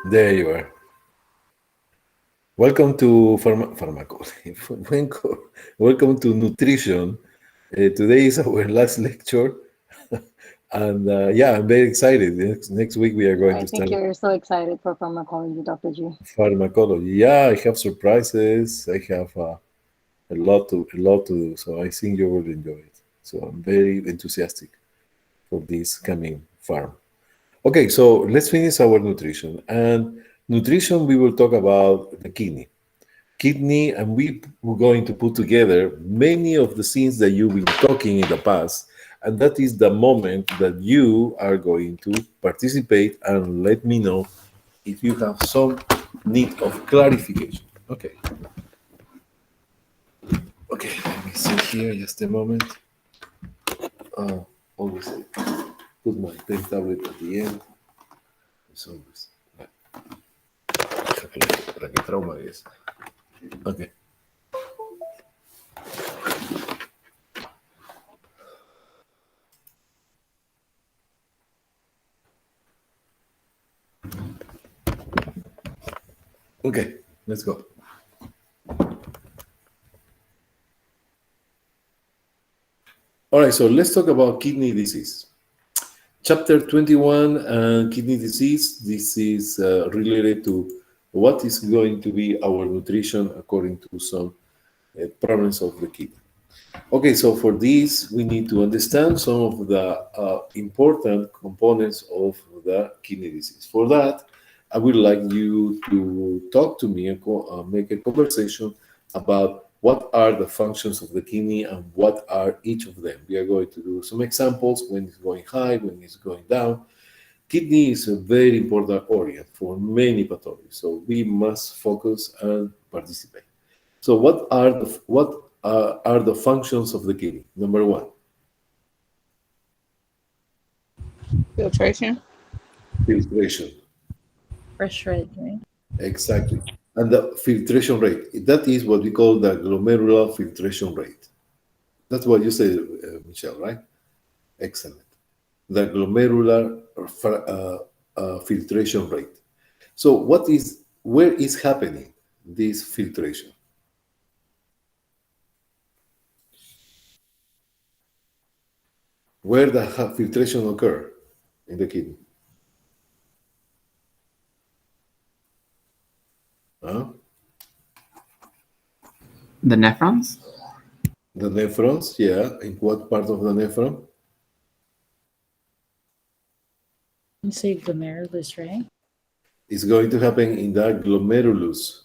There you are. Welcome to pharmacology. Welcome to nutrition. Today is our last lecture, and yeah, I'm very excited. Next week we are going I to think start you're so excited for pharmacology, Dr. G. pharmacology. Yeah, I have surprises. I have a lot to do. So I think you will enjoy it. So I'm very enthusiastic for this coming farm. Okay, so let's finish our nutrition. And nutrition, we will talk about the kidney, and we're going to put together many of the things that you've been talking in the past, and that is the moment that you are going to participate and let me know if you have some need of clarification. Okay, let me see here just a moment. Always put my pen tablet at the end. It's always para que trauma es. Okay. Okay, let's go. All right, so let's talk about kidney disease. Chapter 21, kidney disease. This is related to what is going to be our nutrition according to some problems of the kidney. Okay, so for this, we need to understand some of the important components of the kidney disease. For that, I would like you to talk to me and make a conversation about what are the functions of the kidney and what are each of them. We are going to do some examples when it's going high, when it's going down. Kidney is a very important organ for many pathologies, so we must focus and participate. So, what are the functions of the kidney? Number one, Filtration. filtration. Fresh red, right? Exactly. And the filtration rate, that is what we call the glomerular filtration rate. That's what you said, Michelle, right? Excellent. The glomerular filtration rate. So, where is happening this filtration? Where the filtration occur in the kidney? Huh? The nephrons? The nephrons, yeah. In what part of the nephron? You say glomerulus, right? It's going to happen in the glomerulus.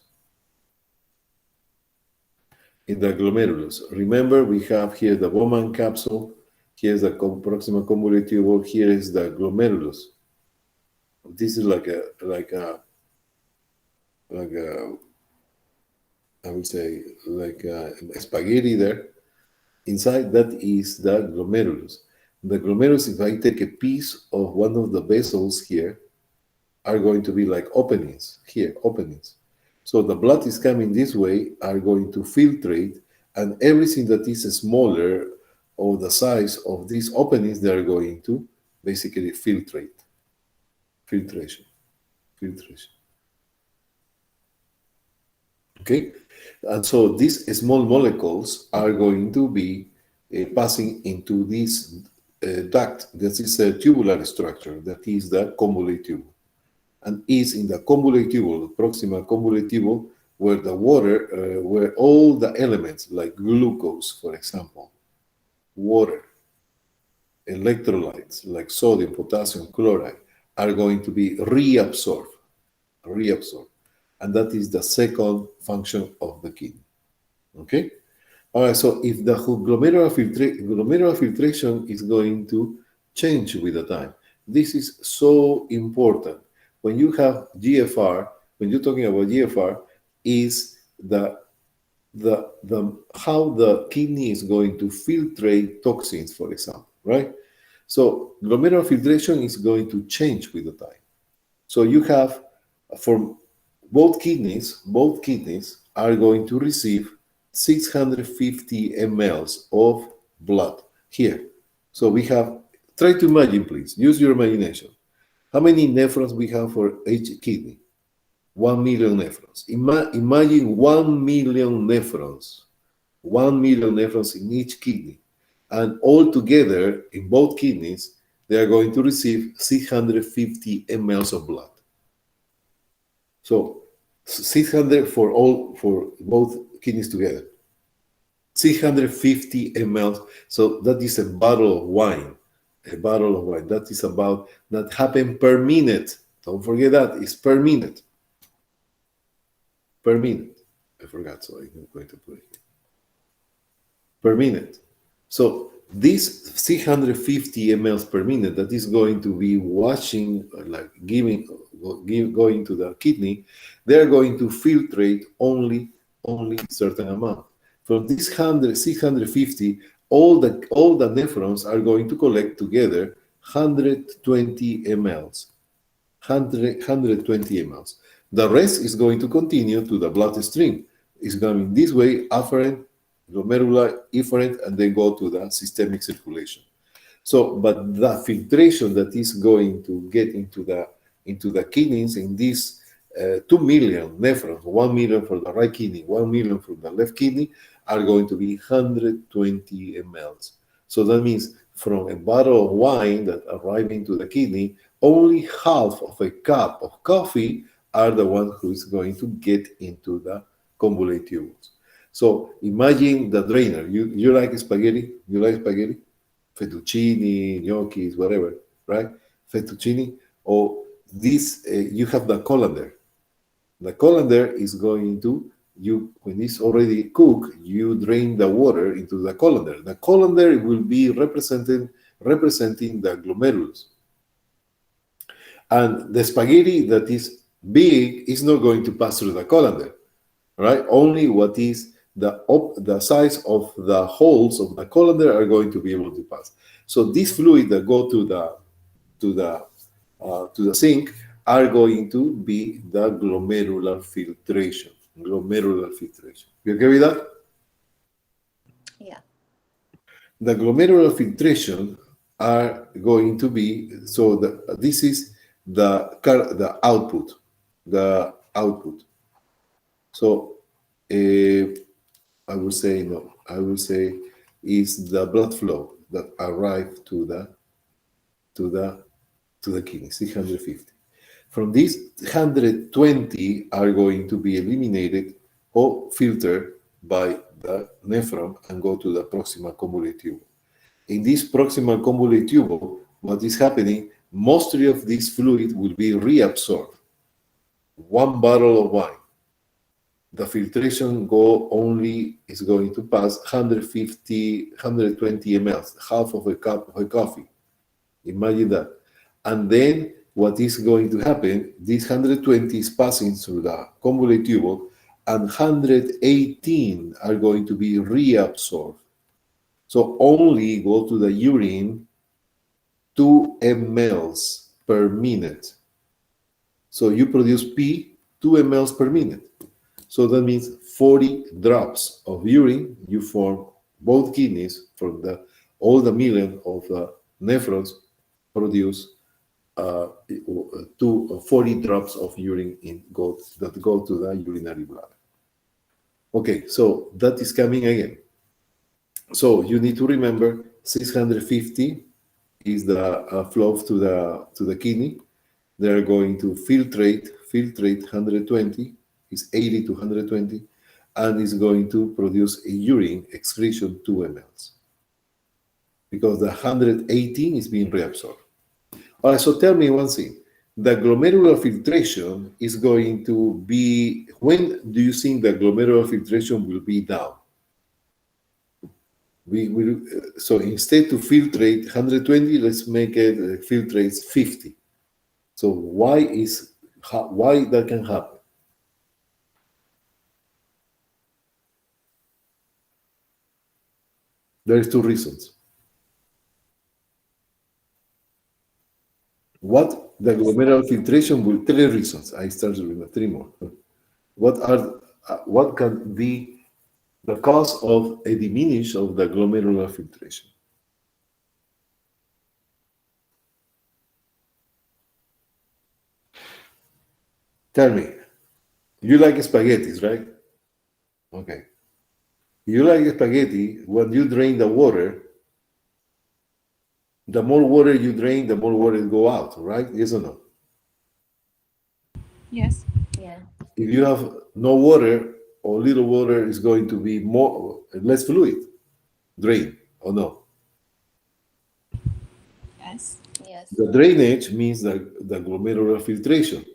In the glomerulus. Remember, we have here the Bowman capsule. Here's the proximal convoluted tubule. Here is the glomerulus. This is like a I would say like a spaghetti there. Inside that is the glomerulus. The glomerulus, if I take a piece of one of the vessels here, are going to be like openings here, openings. So the blood is coming this way, are going to filtrate, and everything that is smaller or the size of these openings, they are going to basically filtrate. Filtration. Okay? And so these small molecules are going to be passing into this duct. This is a tubular structure that is the convolute tubule. And is in the convolute tubule, the proximal convolute tubule, where the water, where all the elements like glucose, for example, water, electrolytes like sodium, potassium, chloride, are going to be reabsorbed. And that is the second function of the kidney. Okay? All right, so if the glomerular filtration is going to change with the time, this is so important. When you have GFR, when you're talking about GFR, is the how the kidney is going to filtrate toxins, for example, right? So glomerular filtration is going to change with the time. So you have, for both kidneys are going to receive 650 mLs of blood here. So we have, try to imagine, please, use your imagination. How many nephrons we have for each kidney? 1 million nephrons. Imagine 1 million nephrons. 1 million nephrons in each kidney. And all together, in both kidneys, they are going to receive 650 mLs of blood. So 600 for both kidneys together. 650 mLs. So that is a bottle of wine. A bottle of wine. That is about, that happen per minute. Don't forget that, it's per minute. Per minute. I forgot, so I'm going to put it here. Per minute. So this 650 mLs per minute that is going to be washing, like going to the kidney, they're going to filtrate only certain amount. From this 650, all the nephrons are going to collect together 120 mLs. 120 mLs. The rest is going to continue to the bloodstream. It's going this way, afferent, glomerular, efferent, and then go to the systemic circulation. So, but the filtration that is going to get into the kidneys in these 2 million nephrons, 1 million for the right kidney, 1 million for the left kidney, are going to be 120 mLs. So that means from a bottle of wine that arrive into the kidney, only half of a cup of coffee are the one who is going to get into the convolute tubules. So imagine the drainer. You like spaghetti? You like spaghetti? Fettuccine, gnocchi, whatever, right? Fettuccine. Or this, you have the colander. The colander is going to, when it's already cooked, you drain the water into the colander. The colander will be representing the glomerulus. And the spaghetti that is big is not going to pass through the colander, right? Only what is the size of the holes of the colander are going to be able to pass. So this fluid that go to the sink are going to be the glomerular filtration. Glomerular filtration. You okay with that? Yeah. The glomerular filtration are going to be, so this is the output. The output. So I will say no. I will say is the blood flow that arrive to the kidney, 650. From these, 120 are going to be eliminated or filtered by the nephron and go to the proximal convolute tubule. In this proximal convolute tubule, what is happening, mostly of this fluid will be reabsorbed. 1 bottle of wine. The filtration goal only is going to pass 120 mLs, half of a cup of a coffee. Imagine that. And then what is going to happen, this 120 is passing through the convolute tubule, and 118 are going to be reabsorbed. So only go to the urine 2 mLs per minute. So you produce pee 2 mLs per minute. So that means 40 drops of urine, you form both kidneys from all the million of nephrons produce 40 drops of urine that go to the urinary bladder. Okay, so that is coming again. So you need to remember 650 is the flow to the kidney. They're going to filtrate 120 is 80 to 120, and is going to produce a urine excretion 2 mLs because the 118 is being reabsorbed. All right, so tell me one thing. The glomerular filtration is going to be, when do you think the glomerular filtration will be down? We will, so instead to filtrate 120, let's make it filtrates 50. So why that can happen? There's 2 reasons. What the glomerular filtration will, 3 reasons. I started with 3 more. What can be the cause of a diminish of the glomerular filtration? Tell me. You like spaghettis, right? Okay. You like spaghetti. When you drain the water, the more water you drain, the more water go out, right? Yes or no? Yes. Yeah. If you have no water or little water, is going to be less fluid drain, or no? Yes. Yes. The drainage means the glomerular filtration.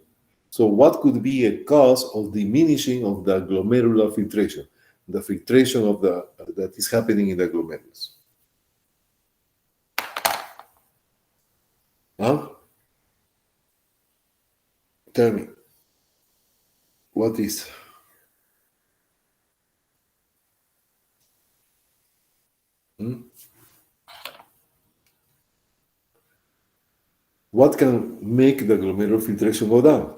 So what could be a cause of diminishing of the glomerular filtration, the filtration of the that is happening in the glomerulus? Huh? Tell me, what is? Hmm? What can make the glomerular filtration go down?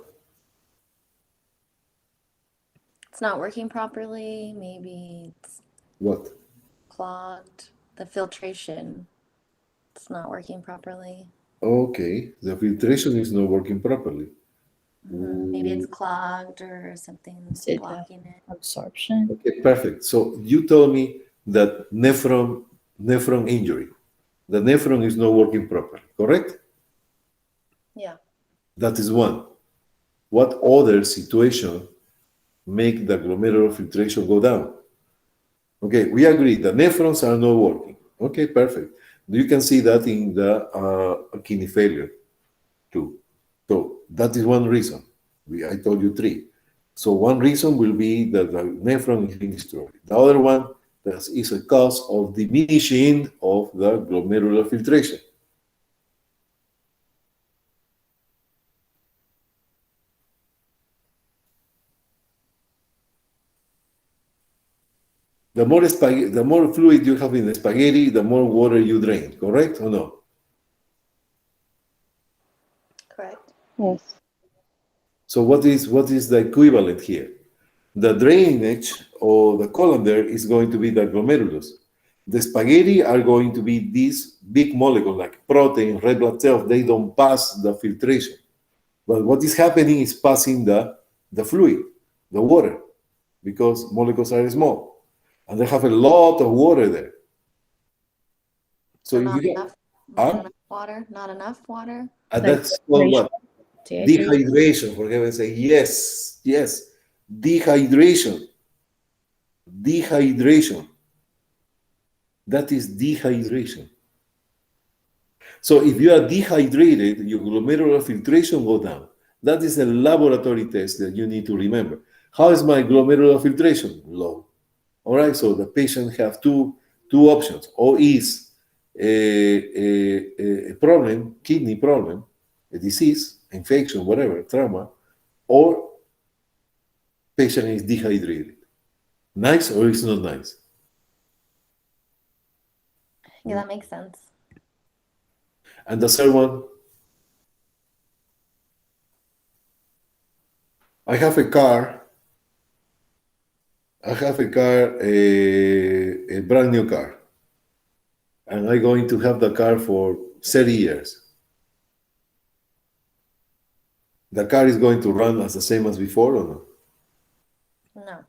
It's not working properly. Maybe it's What? clogged. The filtration. It's not working properly. Okay, the filtration is not working properly. Maybe it's clogged or something's Is it blocking it. absorption? Okay, perfect. So you told me that nephron injury. The nephron is not working properly, correct? Yeah. That is one. What other situation make the glomerular filtration go down? Okay, we agree the nephrons are not working. Okay, perfect. You can see that in the kidney failure too. So that is one reason. I told you three. So one reason will be that the nephron is being destroyed. The other one that is a cause of diminishing of the glomerular filtration. The more fluid you have in the spaghetti, the more water you drain. Correct or no? Correct. Yes. So what is the equivalent here? The drainage or the colander is going to be the glomerulus. The spaghetti are going to be these big molecules like protein, red blood cells. They don't pass the filtration. But what is happening is passing the fluid, the water, because molecules are small. And they have a lot of water there. So if not you enough, Huh? not enough water. Not enough water. that's called what? Dehydration. Dehydration, for heaven's sake. Yes, yes. Dehydration. Dehydration. That is dehydration. So if you are dehydrated, your glomerular filtration go down. That is a laboratory test that you need to remember. How is my glomerular filtration? Low. All right, so the patient have two options. Or is a problem, kidney problem, a disease, infection, whatever, trauma, or patient is dehydrated. Nice or it's not nice? Yeah, that makes sense. And the third one, I have a car. A brand new car, and I'm going to have the car for 30 years. The car is going to run as the same as before, or no? No.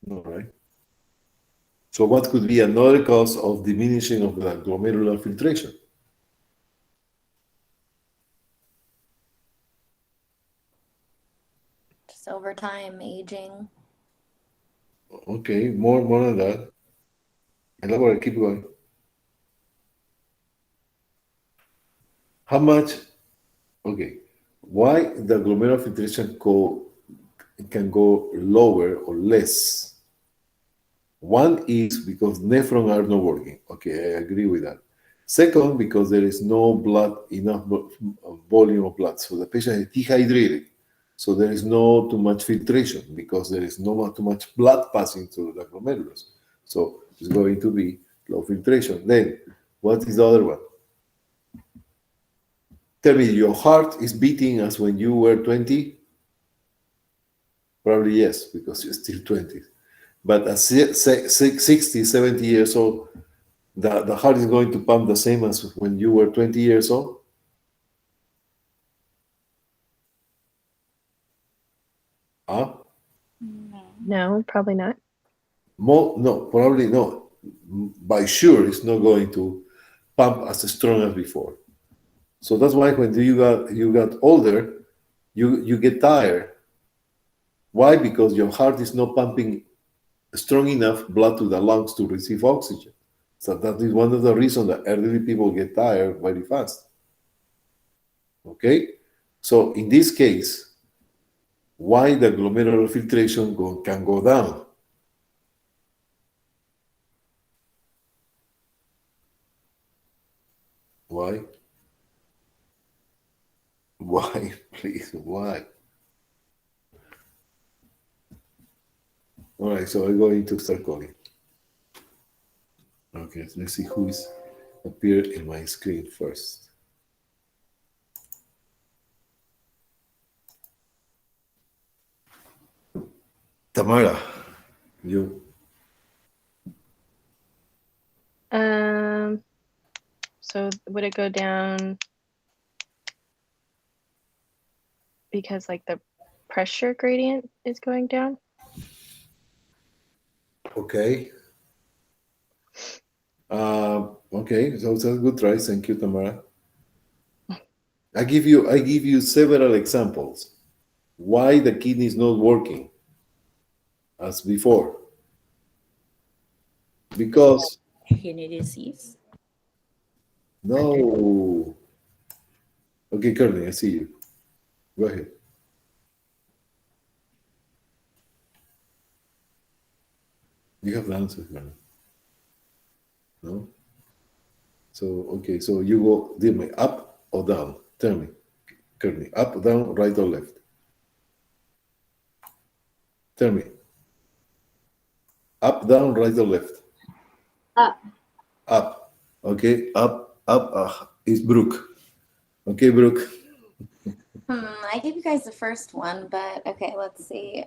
No, right? So what could be another cause of diminishing of the glomerular filtration? Just over time, aging. Okay, more than that. Elaborate, keep going. How much? Okay, why the glomerular filtration can go lower or less? One is because nephrons are not working. Okay, I agree with that. Second, because there is no blood, enough volume of blood. So the patient is dehydrated. So there is no too much filtration because there is no too much blood passing through the glomerulus. So it's going to be low filtration. Then, what is the other one? Tell me, your heart is beating as when you were 20? Probably yes, because you're still 20. But at 60, 70 years old, the heart is going to pump the same as when you were 20 years old? Huh? No, probably not. No, probably no. By sure, it's not going to pump as strong as before. So that's why when you got older, you get tired. Why? Because your heart is not pumping strong enough blood to the lungs to receive oxygen. So that is one of the reasons that elderly people get tired very fast. Okay? So in this case, why the glomerular filtration can go down? Why? Why, please? Why? All right, so I'm going to start calling. Okay, let's see who is appeared in my screen first. Tamara, you. So would it go down because like the pressure gradient is going down? Okay. Okay, so it's a good try. Thank you, Tamara. I give you several examples why the kidney is not working as before. Because Kidney disease. no. Okay, Courtney, I see you. Go ahead. You have the answer, Courtney. No? So, okay, so you go, tell me, up or down? Tell me, Courtney, up, down, right or left? Tell me. Up, down, right or left? Up. Up. Okay, up. Is Brooke. Okay, Brooke. I gave you guys the first one, but okay, let's see.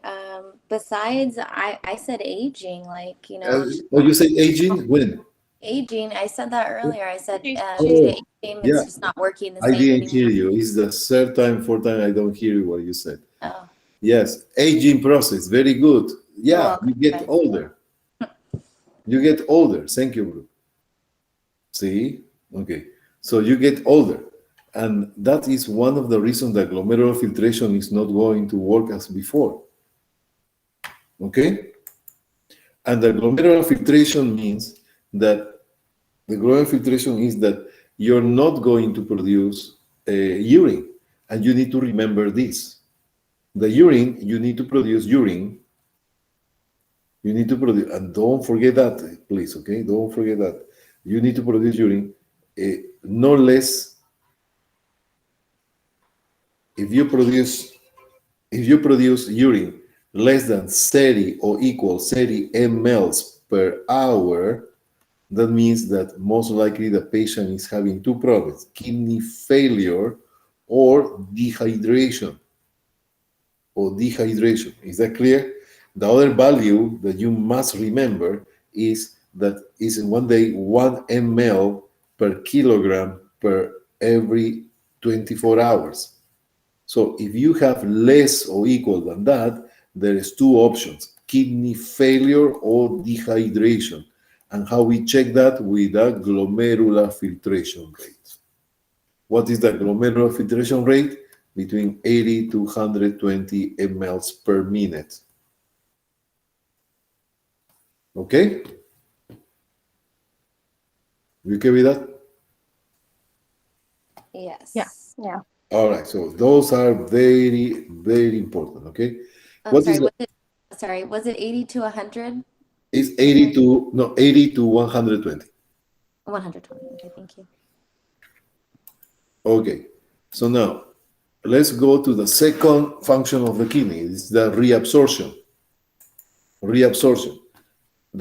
Besides, I said aging, like, Oh, you say aging? When? aging. I said that earlier. I said due Oh, to aging, yeah. it's just not working the I same didn't anymore. hear you. It's the third time, fourth time I don't hear what you said. Oh, Yes, aging process. Very good. Yeah, welcome. you get older. You get older. Thank you, Brooke. See? Okay. So you get older. And that is one of the reasons that glomerular filtration is not going to work as before. Okay? And the glomerular filtration means that you're not going to produce urine. And you need to remember this. The urine, you need to produce urine. You need to produce, and don't forget that, please, okay? Don't forget that. You need to produce urine no less. If you produce urine less than 30 or equal 30 mLs per hour, that means that most likely the patient is having two problems: kidney failure or dehydration. Is that clear? The other value that you must remember is that is in 1 day 1 ml per kilogram per every 24 hours. So if you have less or equal than that, there is two options: kidney failure or dehydration. And how we check that? With a glomerular filtration rate. What is the glomerular filtration rate? Between 80 to 120 mLs per minute. Okay? You okay with that? Yes. Yeah. Yeah. All right, so those are very, very important, okay? I'm sorry, was it 80 to 100? It's 80 to 120. 120. Okay, thank you. Okay, so now let's go to the second function of the kidney. It's the reabsorption. The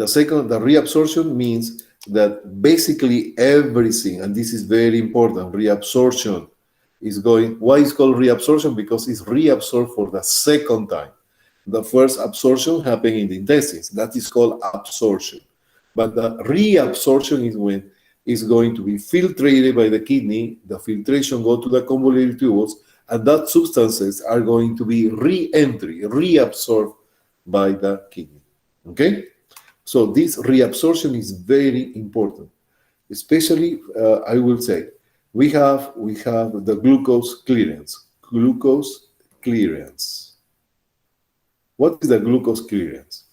reabsorption means that basically everything, and this is very important, reabsorption is going, why is called reabsorption? Because it's reabsorbed for the second time. The first absorption happened in the intestines. That is called absorption. But the reabsorption is when it's going to be filtrated by the kidney, the filtration go to the convoluted tubules, and that substances are going to be reabsorbed by the kidney. Okay? So this reabsorption is very important. Especially, I will say, we have the glucose clearance. Glucose clearance. What is the glucose clearance?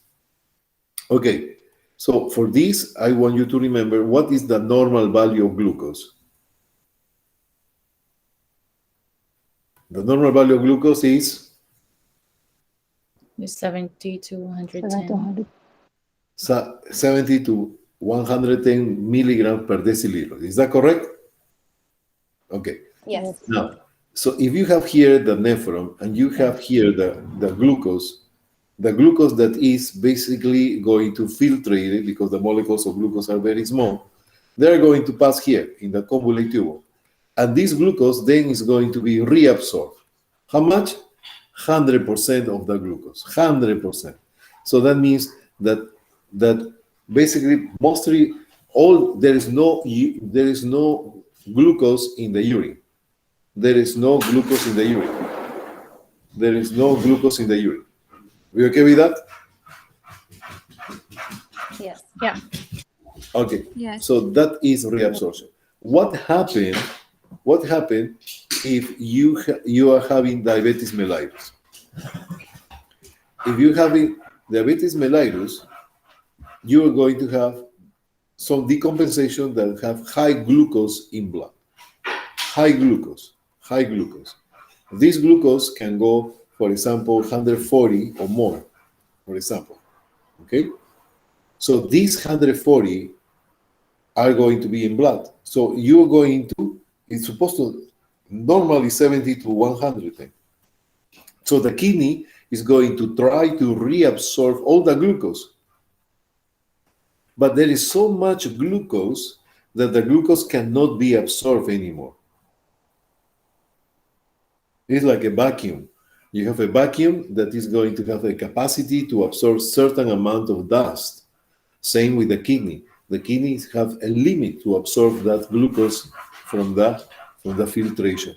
Okay, so for this, I want you to remember what is the normal value of glucose. The normal value of glucose is It's 70 to 7 to 110. 100. 70 to 110 milligrams per deciliter. Is that correct? Okay. Yes. Now, so if you have here the nephron and you have here the glucose that is basically going to filtrate it because the molecules of glucose are very small, they're going to pass here in the convolute tubule. And this glucose then is going to be reabsorbed. How much? 100% of the glucose. 100%. So that means that basically mostly there is no glucose in the urine. There is no glucose in the urine. There is no glucose in the urine. We okay with that? Yes. Yeah. Okay. Yes. So that is reabsorption. What happened if you are having diabetes mellitus? If you're having diabetes mellitus, you are going to have some decompensation that have high glucose in blood. High glucose. This glucose can go, for example, 140 or more, for example. Okay? So these 140 are going to be in blood. So you're going to, it's supposed to normally 70 to 100. So the kidney is going to try to reabsorb all the glucose. But there is so much glucose that the glucose cannot be absorbed anymore. It's like a vacuum. You have a vacuum that is going to have a capacity to absorb certain amount of dust. Same with the kidney. The kidneys have a limit to absorb that glucose from the filtration.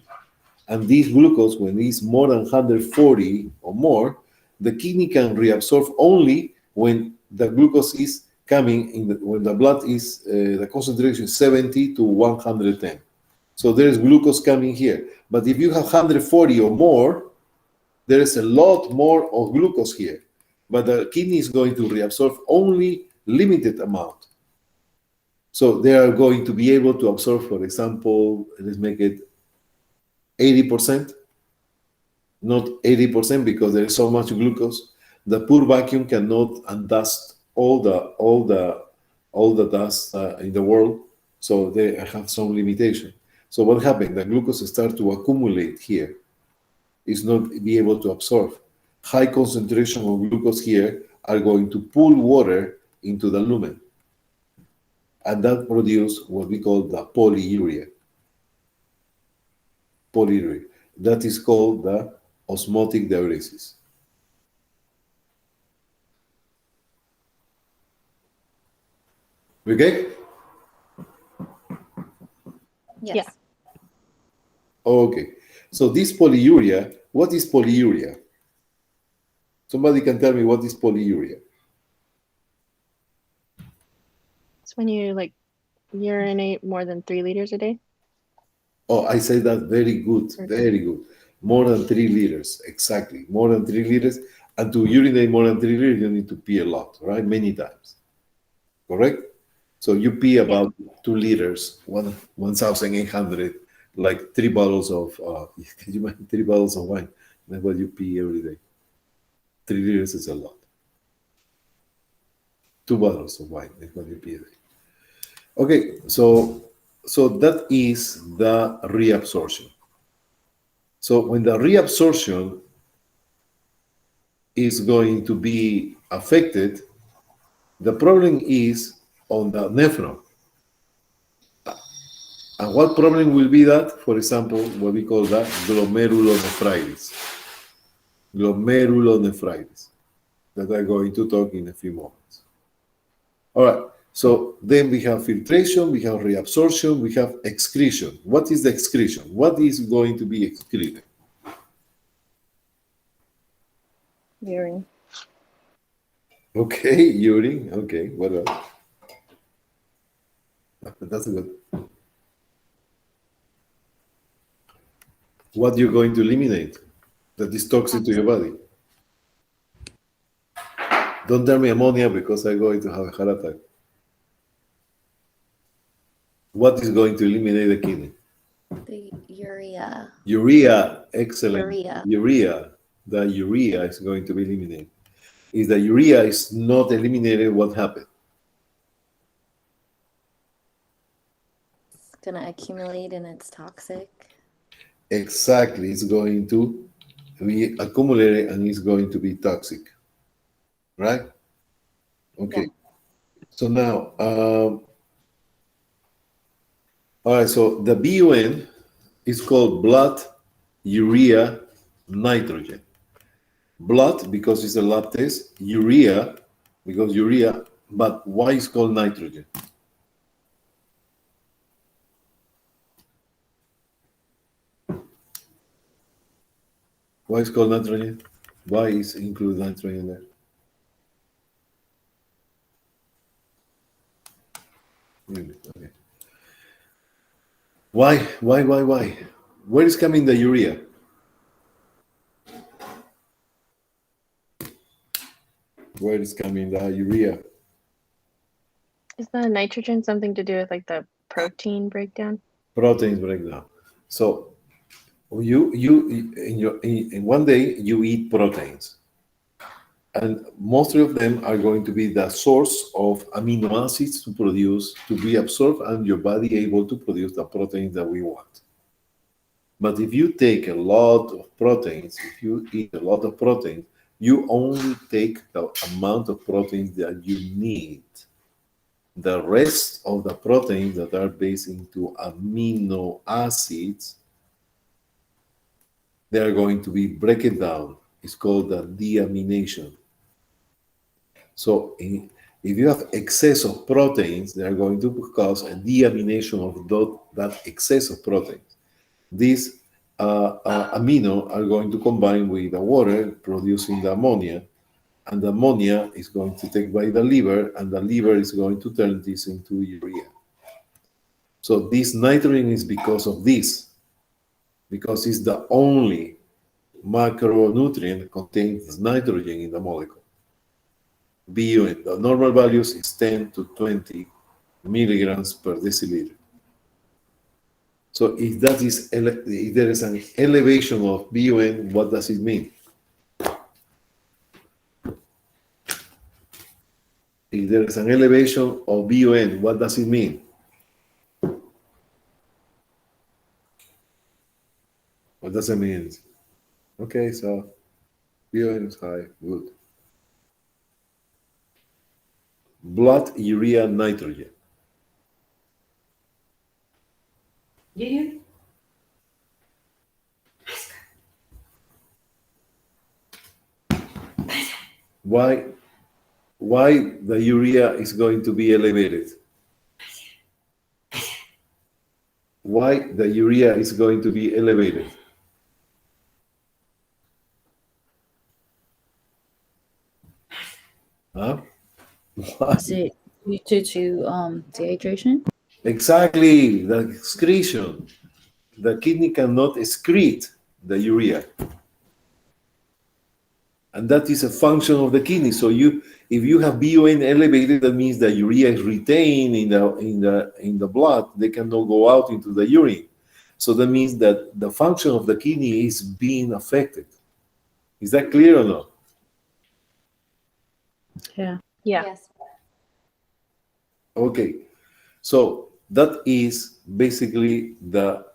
And this glucose, when it's more than 140 or more, the kidney can reabsorb only when the glucose is coming in when the blood is the concentration is 70 to 110. So there is glucose coming here. But if you have 140 or more, there is a lot more of glucose here. But the kidney is going to reabsorb only limited amount. So they are going to be able to absorb, for example, let's make it 80%, not 80% because there is so much glucose. The poor vacuum cannot undust all the dust in the world, so they have some limitation. So what happened? The glucose starts to accumulate here. It's not be able to absorb. High concentration of glucose here are going to pull water into the lumen. And that produces what we call the polyuria. Polyuria. That is called the osmotic diuresis. Okay? Yes. Yeah. Okay. So this polyuria, what is polyuria? Somebody can tell me what is polyuria? It's when you like urinate more than 3 liters a day. Oh, I say that very good, very good. More than 3 liters, exactly. More than 3 liters. And to urinate more than 3 liters, you need to pee a lot, right? Many times. Correct? So you pee about 2 liters, 1,800, like 3 bottles of, can you imagine 3 bottles of wine? That's what you pee every day. 3 liters is a lot. 2 bottles of wine is what you pee a day. Okay, so that is the reabsorption. So when the reabsorption is going to be affected, the problem is on the nephron. And what problem will be that? For example, what we call that glomerulonephritis. Glomerulonephritis, that I'm going to talk in a few moments. All right, so then we have filtration, we have reabsorption, we have excretion. What is the excretion? What is going to be excreted? Urine. Okay, urine. Okay, what else? That's good. What you're going to eliminate that is toxic to your body? Don't tell me ammonia because I'm going to have a heart attack. What is going to eliminate the kidney? The urea. Urea, excellent. Urea. Urea. The urea is going to be eliminated. If the urea is not eliminated, what happened? It's gonna accumulate and it's toxic. Exactly, it's going to be accumulated and it's going to be toxic, right? Okay. So now, all right. So the BUN is called blood urea nitrogen. Blood because it's a lab test. Urea because urea. But why is called nitrogen? Why is called nitrogen? Why is include nitrogen there? Okay. Why? Where is coming the urea? Where is coming the urea? Is the nitrogen something to do with like the protein breakdown? Proteins breakdown. So you in one day you eat proteins, and most of them are going to be the source of amino acids to be absorbed, and your body able to produce the proteins that we want. But if you take a lot of proteins, if you eat a lot of protein, you only take the amount of protein that you need. The rest of the proteins that are based into amino acids, they are going to be broken down. It's called the deamination. So if you have excess of proteins, they are going to cause a deamination of that excess of proteins. These amino are going to combine with the water, producing the ammonia, and the ammonia is going to take by the liver, and the liver is going to turn this into urea. So this nitrogen is because of this, because it's the only macronutrient that contains nitrogen in the molecule. BUN, the normal values is 10 to 20 milligrams per deciliter. So if there is an elevation of BUN, what does it mean? If there is an elevation of BUN, what does it mean? What does it mean? Okay, so BUN is high, good. Blood urea nitrogen. Why the urea is going to be elevated? Why the urea is going to be elevated? Huh? Why? Is it due to dehydration? Exactly, the excretion. The kidney cannot excrete the urea. And that is a function of the kidney. So if you have BUN elevated, that means the urea is retained in the blood. They cannot go out into the urine. So that means that the function of the kidney is being affected. Is that clear or not? Yeah. Yeah. Yes. Okay. So that is basically the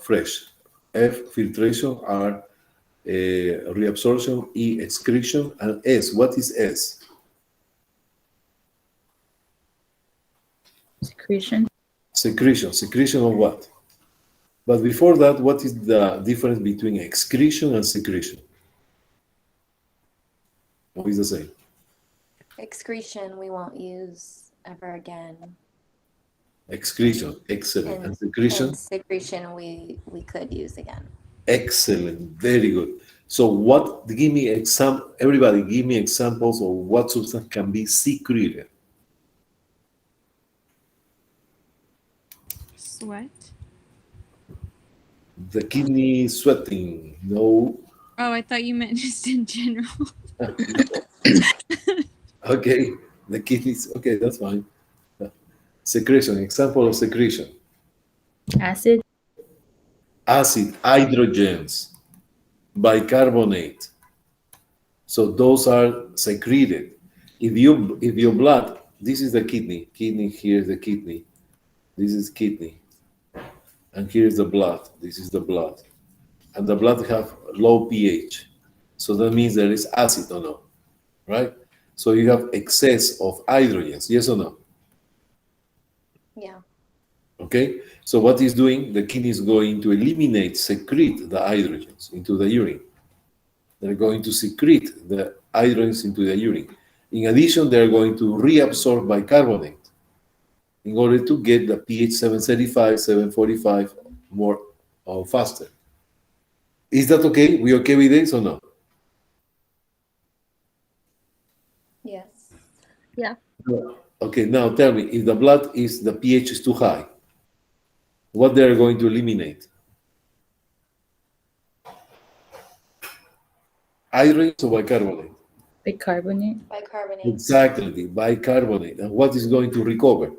fresh. F, filtration, R, reabsorption, E, excretion, and S. What is S? Secretion. Secretion of what? But before that, what is the difference between excretion and secretion? What is the same? Excretion we won't use ever again. Excretion, excellent. And secretion? And secretion we could use again. Excellent, very good. So what, give me everybody give me examples of what substance can be secreted. Sweat. The kidney sweating, no. Oh, I thought you meant just in general. Okay, the kidneys, okay, that's fine. Secretion, example of secretion. Acid. Acid, hydrogens, bicarbonate. So those are secreted. If your blood, this is the kidney, here's the kidney, this is kidney, and here's the blood, this is the blood. And the blood have low pH. So that means there is acid or no, right? So you have excess of hydrogens, yes or no? Yeah. Okay, so what is doing? The kidney is going to secrete the hydrogens into the urine. They're going to secrete the hydrogens into the urine. In addition, they're going to reabsorb bicarbonate in order to get the pH 735, 745 more faster. Is that okay? We okay with this or no? Yes. Okay, now tell me, if the pH is too high, what they're going to eliminate? Hydrogens or bicarbonate? Bicarbonate. Bicarbonate. Exactly, the bicarbonate. And what is going to recover?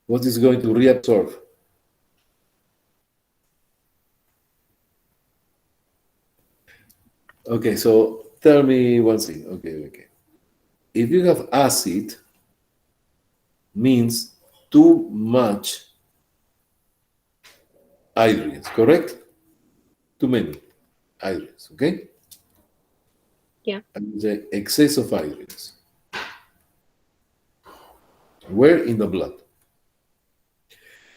What is going to reabsorb? Okay, so tell me one thing. Okay. If you have acid, means too much hydrogens, correct? Too many hydrogens, okay? Yeah. And the excess of hydrogens. Where? In the blood.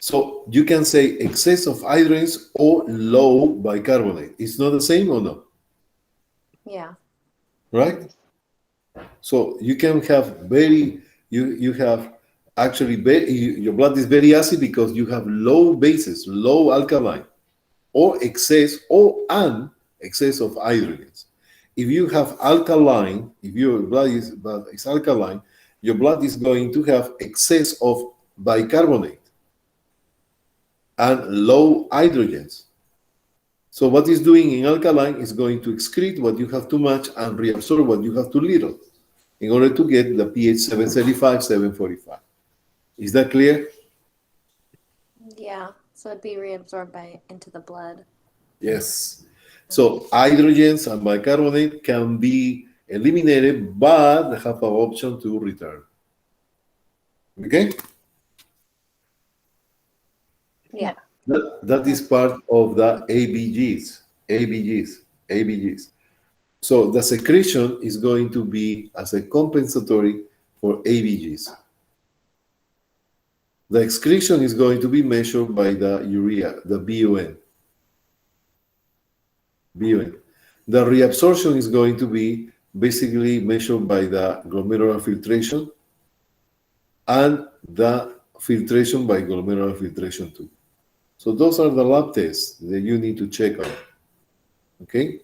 So you can say excess of hydrogens or low bicarbonate. It's not the same or no? Yeah. Right? So you can have you have actually your blood is very acid because you have low bases, low alkaline, or excess of hydrogens. If you have alkaline, if your blood is alkaline, your blood is going to have excess of bicarbonate and low hydrogens. So what is doing in alkaline is going to excrete what you have too much and reabsorb what you have too little in order to get the pH 735, 745. Is that clear? Yeah. So it'd be reabsorbed into the blood. Yes. So hydrogens and bicarbonate can be eliminated, but they have an option to return. Okay? Yeah. That is part of the ABGs. So the secretion is going to be as a compensatory for ABGs. The excretion is going to be measured by the urea, the BUN. The reabsorption is going to be basically measured by the glomerular filtration and the filtration by glomerular filtration too. So those are the lab tests that you need to check on. Okay?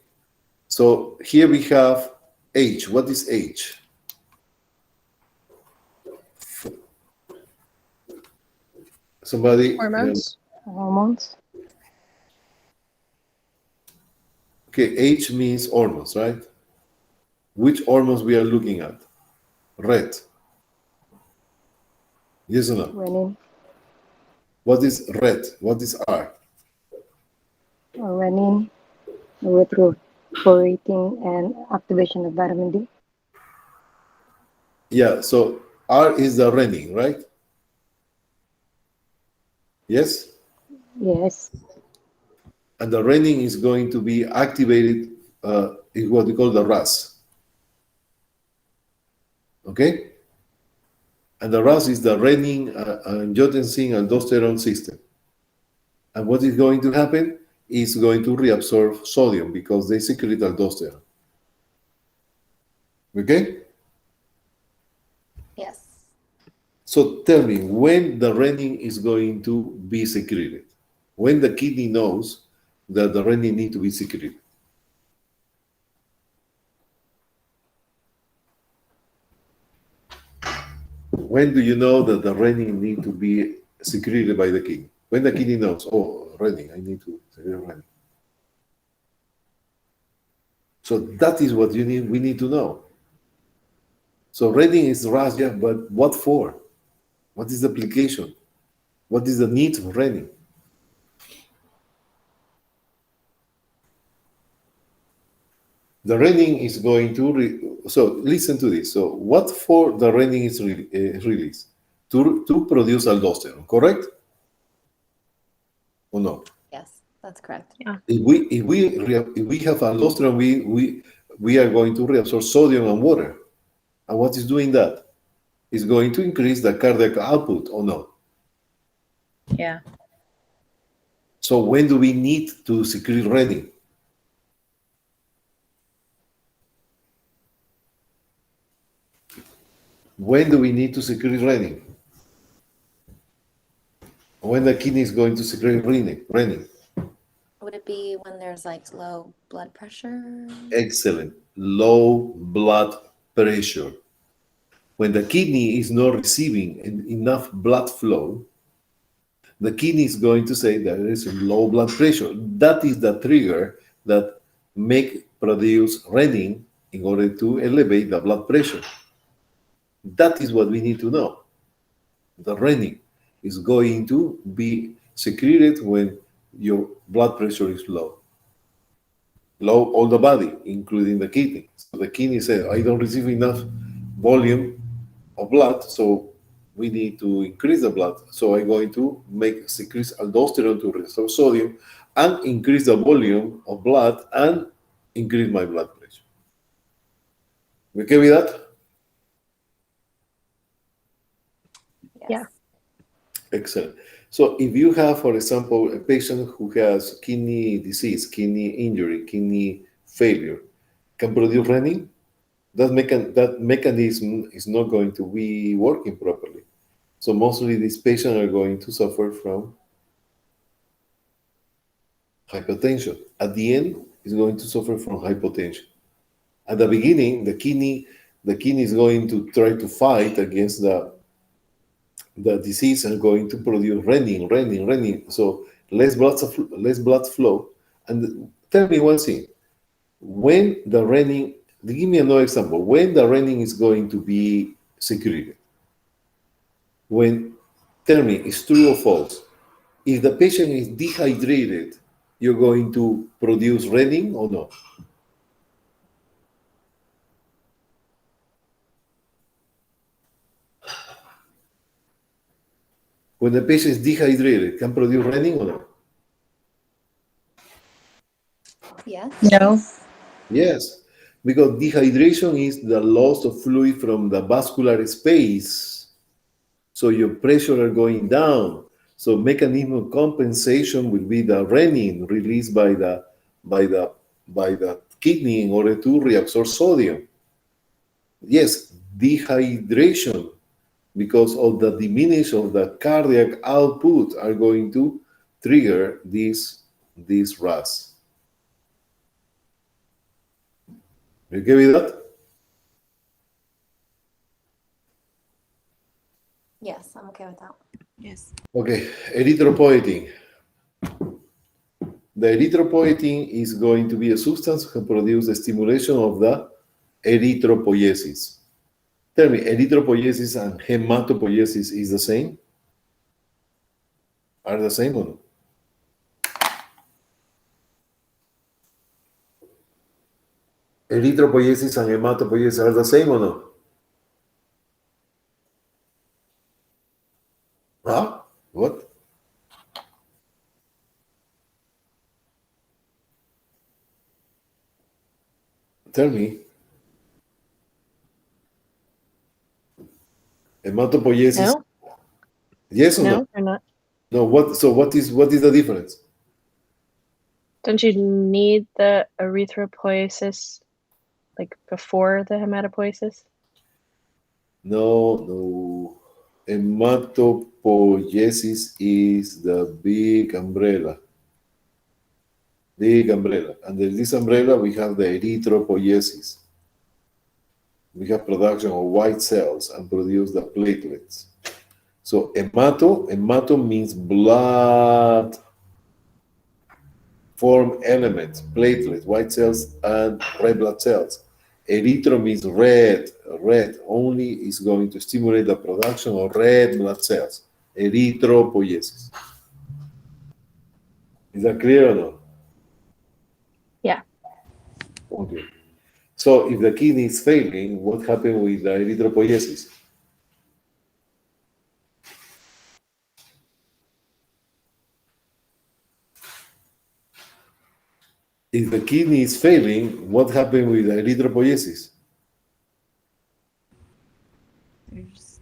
So here we have H. What is H? Somebody? Hormones. Hormones. Okay, H means hormones, right? Which hormones we are looking at? Red. Yes or no? Renin. What is red? What is R? Renin. Erythropoietin and activation of vitamin D. Yeah, so R is the renin, right? Yes? Yes. And the renin is going to be activated in what we call the RAS. Okay? And the RAS is the renin, angiotensin, aldosterone system. And what is going to happen is going to reabsorb sodium because they secrete aldosterone. Okay? Yes. So tell me, when the renin is going to be secreted? When the kidney knows that the renin need to be secreted? When do you know that the renin need to be secreted by the kidney? When the kidney knows, oh, renin, I need to secrete renin. So that is what we need to know. So renin is RAS, yeah, but what for? What is the application? What is the need of renin? The renin is going to, so listen to this. So what for the renin is released? To produce aldosterone, correct? Or no? Yes, that's correct. If we have aldosterone, we are going to reabsorb sodium and water. And what is doing that? It's going to increase the cardiac output, or no? Yeah. So when do we need to secrete renin? When do we need to secrete renin? When the kidney is going to secrete renin. Would it be when there's like low blood pressure? Excellent. Low blood pressure. When the kidney is not receiving enough blood flow, the kidney is going to say that there is low blood pressure. That is the trigger that produce renin in order to elevate the blood pressure. That is what we need to know. The renin is going to be secreted when your blood pressure is low. Low all the body, including the kidney. So the kidney says, I don't receive enough volume of blood, so we need to increase the blood. So I'm going to secrete aldosterone to restore sodium and increase the volume of blood and increase my blood pressure. ¿We okay with that? Yes. Yeah. Excellent. So if you have, for example, a patient who has kidney disease, kidney injury, kidney failure, can produce renin, that mechanism is not going to be working properly. So mostly these patients are going to suffer from hypertension. At the end, is going to suffer from hypotension. At the beginning, the kidney is going to try to fight against the disease and going to produce renin. So less blood flow. And tell me one thing: when the renin, give me another example. When the renin is going to be secreted? Tell me, it's true or false? If the patient is dehydrated, you're going to produce renin or no? When the patient is dehydrated, can produce renin or no? Yes. No. Yes, because dehydration is the loss of fluid from the vascular space. So your pressure are going down. So mechanism of compensation will be the renin released by the kidney in order to reabsorb sodium. Yes, dehydration, because of the diminution of the cardiac output, are going to trigger this RAS. You okay with that? Yes, I'm okay with that. Yes. Okay, erythropoietin. The erythropoietin is going to be a substance that can produce the stimulation of the erythropoiesis. Tell me, erythropoiesis and hematopoiesis is the same? Are the same or no? Erythropoiesis and hematopoiesis are the same or no? Huh? What? Tell me. Hematopoiesis. No, Yes or no? no, they're not. No. What? So what is the difference? Don't you need the erythropoiesis like before the hematopoiesis? No. hematopoiesis is the big umbrella. Big umbrella. Under this umbrella, we have the erythropoiesis. We have production of white cells and produce the platelets. So hemato means blood form elements, platelets, white cells, and red blood cells. Erythro means red. Red only is going to stimulate the production of red blood cells. Erythropoiesis. Is that clear or not? Yeah. Okay. So if the kidney is failing, what happens with the erythropoiesis? If the kidney is failing, what happens with the erythropoiesis? There's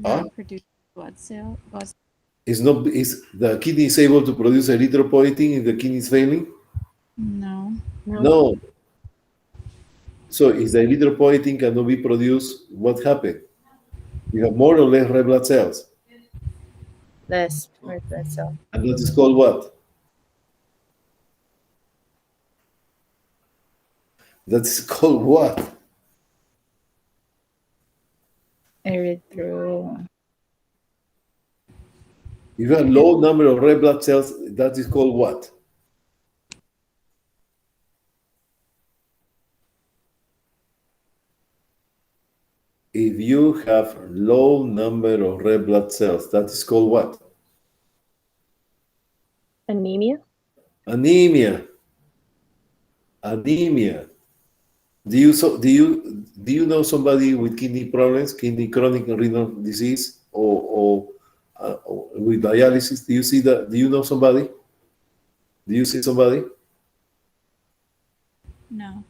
Huh? not produced blood cell. Is the kidney is able to produce erythropoietin if the kidney is failing? No. No. So if the erythropoietin cannot be produced, what happened? You have more or less red blood cells. Less red blood cell. And that is called what? That is called what? Erythro. If you have low number of red blood cells, that is called what? If you have low number of red blood cells, that is called what? Anemia? Anemia. Anemia. Do you know somebody with kidney problems, kidney chronic renal disease, or with dialysis? Do you see that? Do you know somebody? Do you see somebody? No.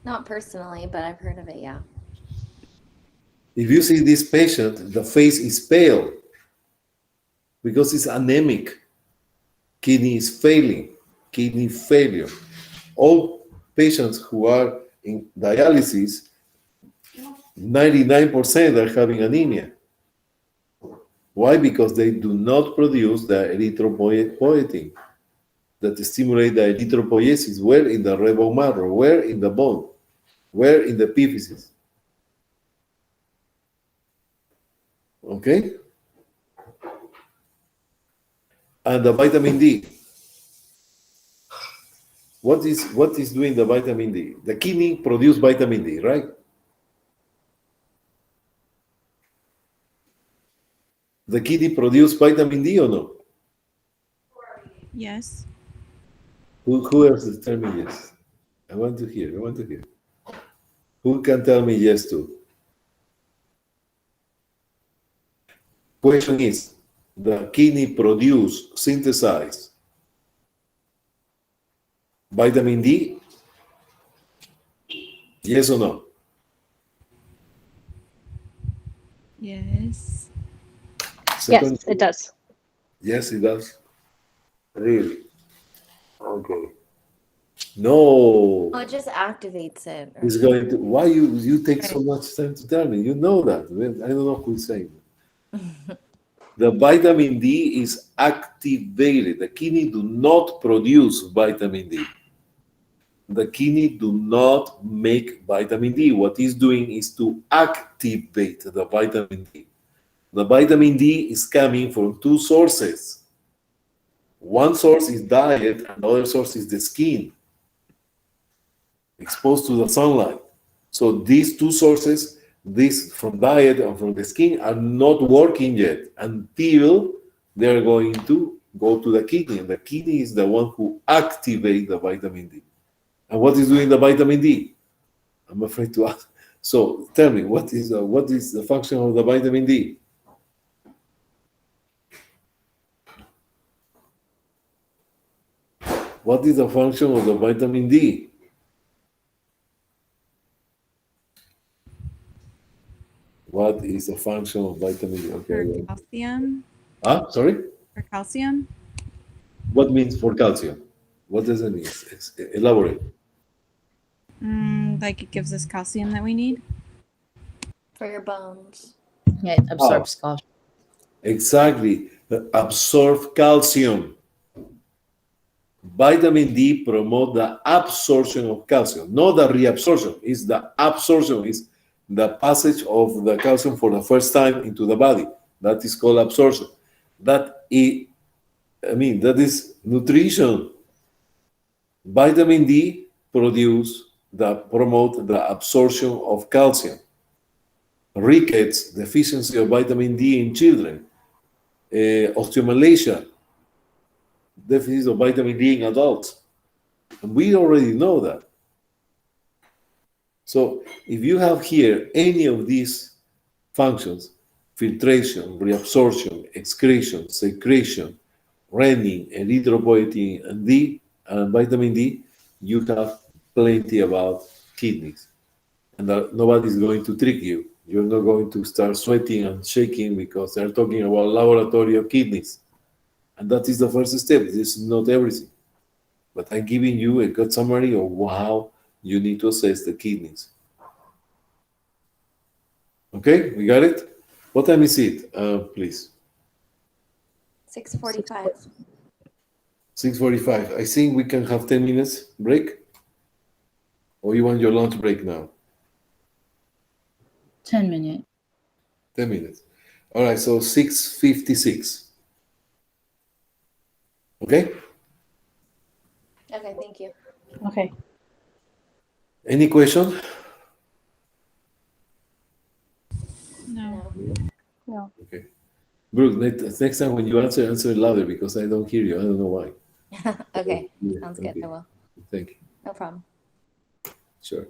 Not personally, but I've heard of it, yeah. If you see this patient, the face is pale because it's anemic. Kidney is failing, kidney failure. All patients who are in dialysis, 99% are having anemia. Why? Because they do not produce the erythropoietin that stimulate the erythropoiesis. Where? In the red bone marrow. Where? In the bone. Where? In the epiphysis. Okay? And the vitamin D. What is doing the vitamin D? The kidney produce vitamin D, right? The kidney produce vitamin D or no? Yes. Who else is telling me yes? I want to hear. Who can tell me yes to? Question is, the kidney produce, synthesize vitamin D? Yes or no? Yes. Second, Yes, it does. yes, it does. Really? Okay. No. Oh, it just activates it. or It's going to. Why you take so much time to tell me? You know that. I don't know who's saying it. The vitamin D is activated. The kidney do not produce vitamin D. The kidney do not make vitamin D. What it's doing is to activate the vitamin D. The vitamin D is coming from two sources. One source is diet, and the other source is the skin, exposed to the sunlight. So these two sources, this from diet and from the skin, are not working yet until they're going to go to the kidney. And the kidney is the one who activates the vitamin D. And what is doing the vitamin D? I'm afraid to ask. So tell me, what is the function of the vitamin D? What is the function of the vitamin D? What is the function of vitamin D? For Okay. calcium. Sorry? For calcium. What means for calcium? What does it mean? Elaborate. Like it gives us calcium that we need. for your bones. Yeah, it absorbs calcium. Exactly. Absorb calcium. Vitamin D promote the absorption of calcium, not the reabsorption. It's the absorption, is the passage of the calcium for the first time into the body. That is called absorption. That is nutrition. Vitamin D promote the absorption of calcium. Rickets, deficiency of vitamin D in children. Osteomalacia, deficit of vitamin D in adults. And we already know that. So if you have here any of these functions, filtration, reabsorption, excretion, secretion, renin, erythropoietin, and vitamin D, you have plenty about kidneys. And nobody's going to trick you. You're not going to start sweating and shaking because they're talking about laboratory of kidneys. And that is the first step. This is not everything. But I'm giving you a good summary of how you need to assess the kidneys. Okay, we got it? What time is it, please? 6:45. 6:45. I think we can have 10 minutes break. Or you want your lunch break now? 10 minutes. 10 minutes. All right, so 6:56. Okay? Okay, thank you. Okay. Any question? No. No. Okay. Brooke, next time when you answer louder because I don't hear you. I don't know why. Okay, Yeah, sounds good. okay. I will. Thank you. No problem. Sure.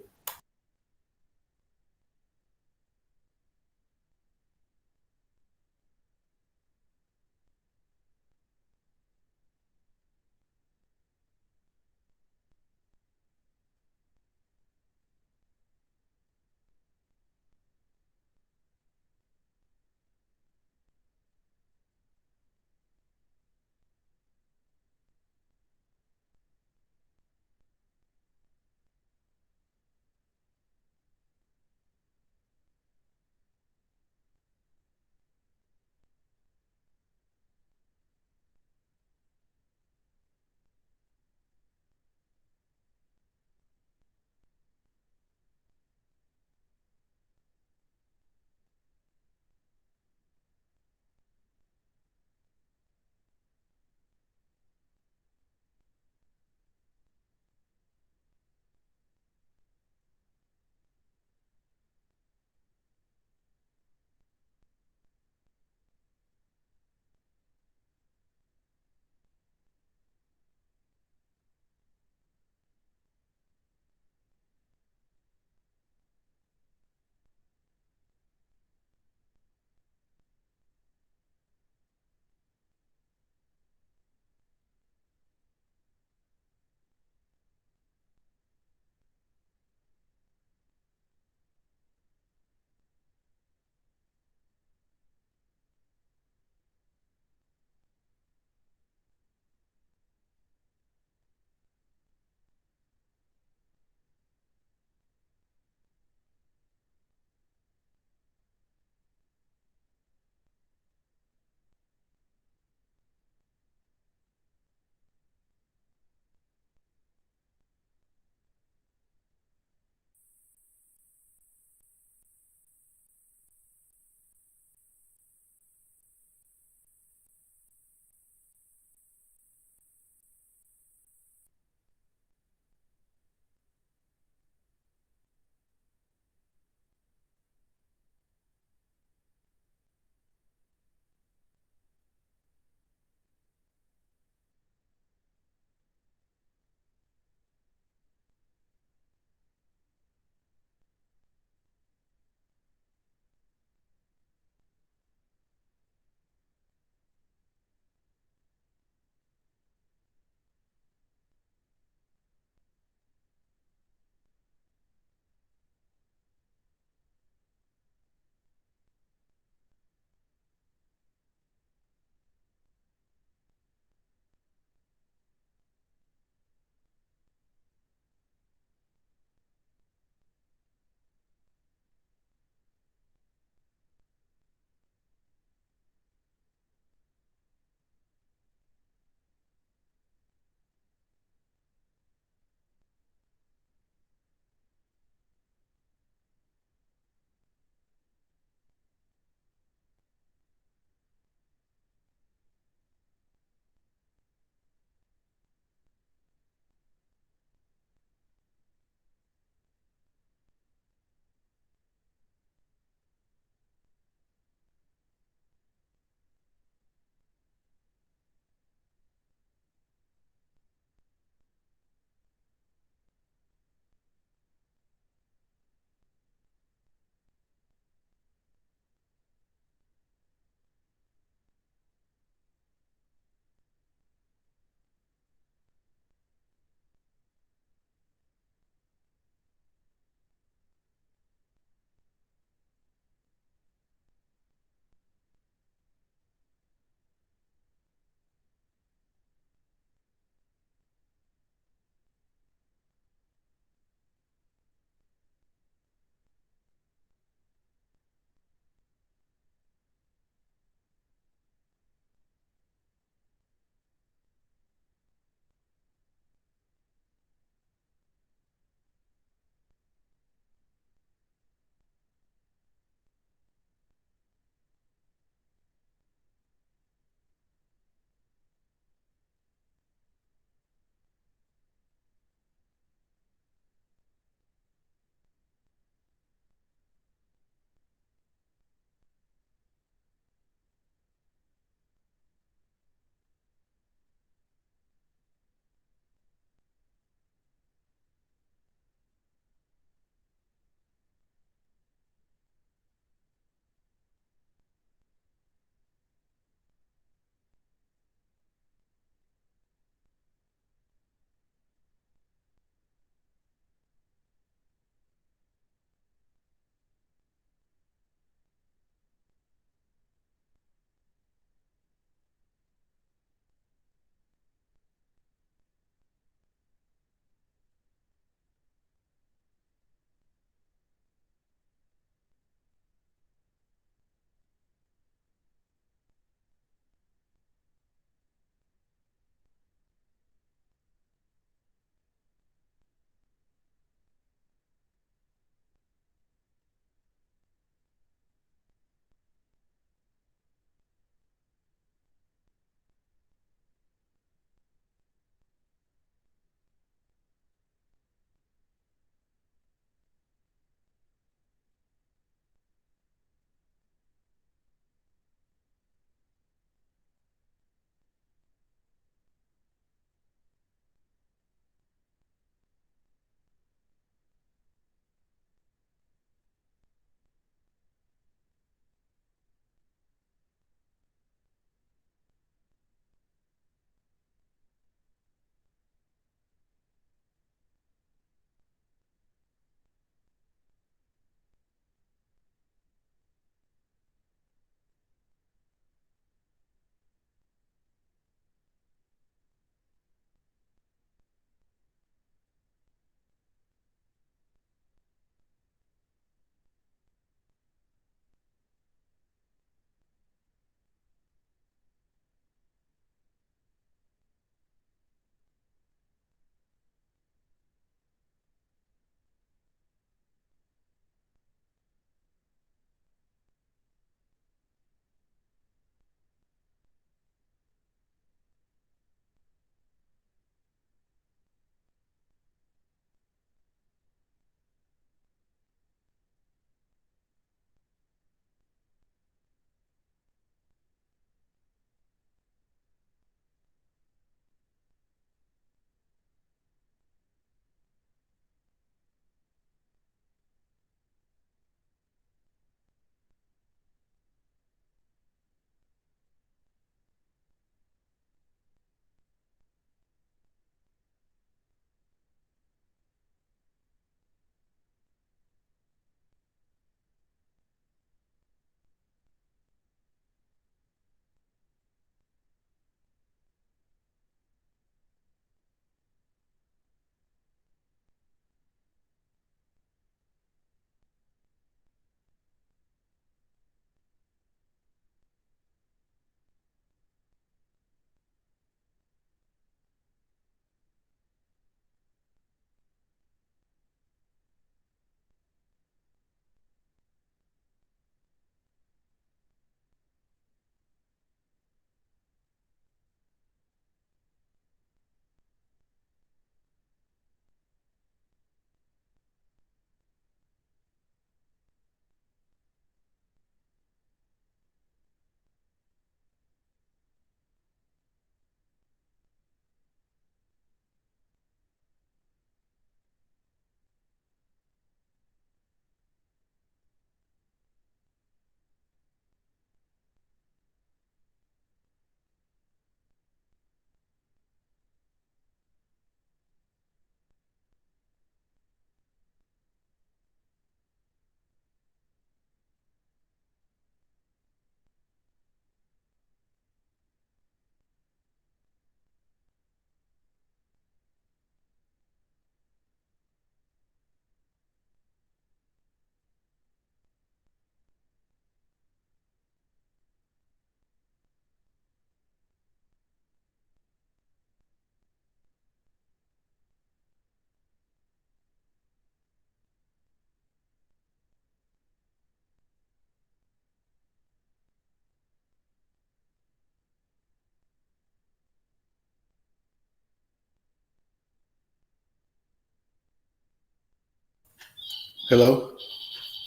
Hello?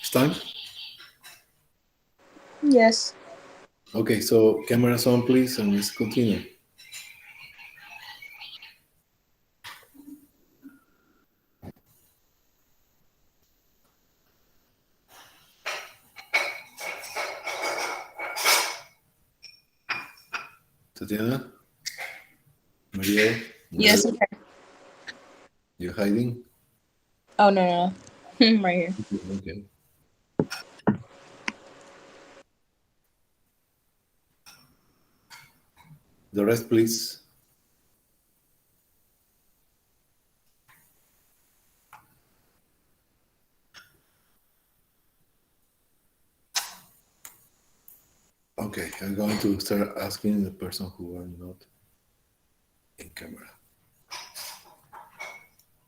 It's time? Yes. Okay, so cameras on, please, and let's continue. Tatiana? Maria? Yes. Okay. You're hiding? Oh, no. I'm right here. Okay. The rest, please. Okay, I'm going to start asking the person who are not in camera.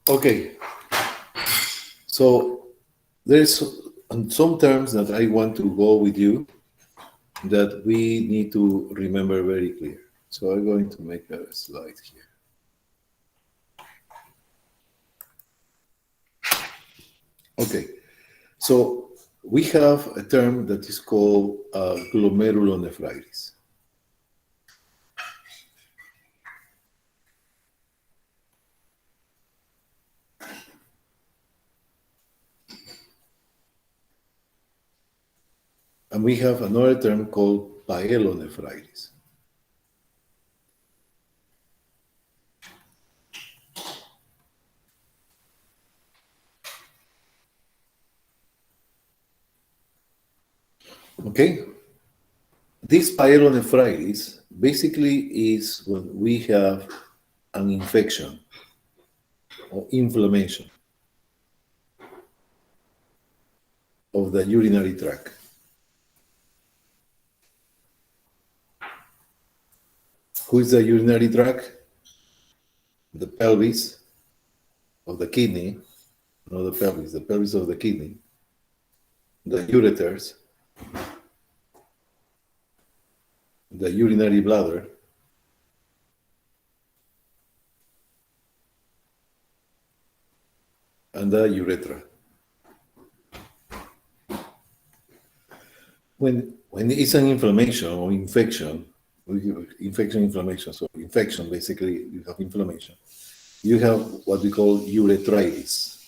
Okay, so there's some terms that I want to go with you that we need to remember very clear. So I'm going to make a slide here. Okay, so we have a term that is called glomerulonephritis. And we have another term called pyelonephritis. Okay? This pyelonephritis basically is when we have an infection or inflammation of the urinary tract. Who is the urinary tract? The pelvis of the kidney, not the pelvis of the kidney, the ureters, the urinary bladder, and the urethra. When it's an inflammation or infection, inflammation, so infection, basically you have inflammation. You have what we call urethritis.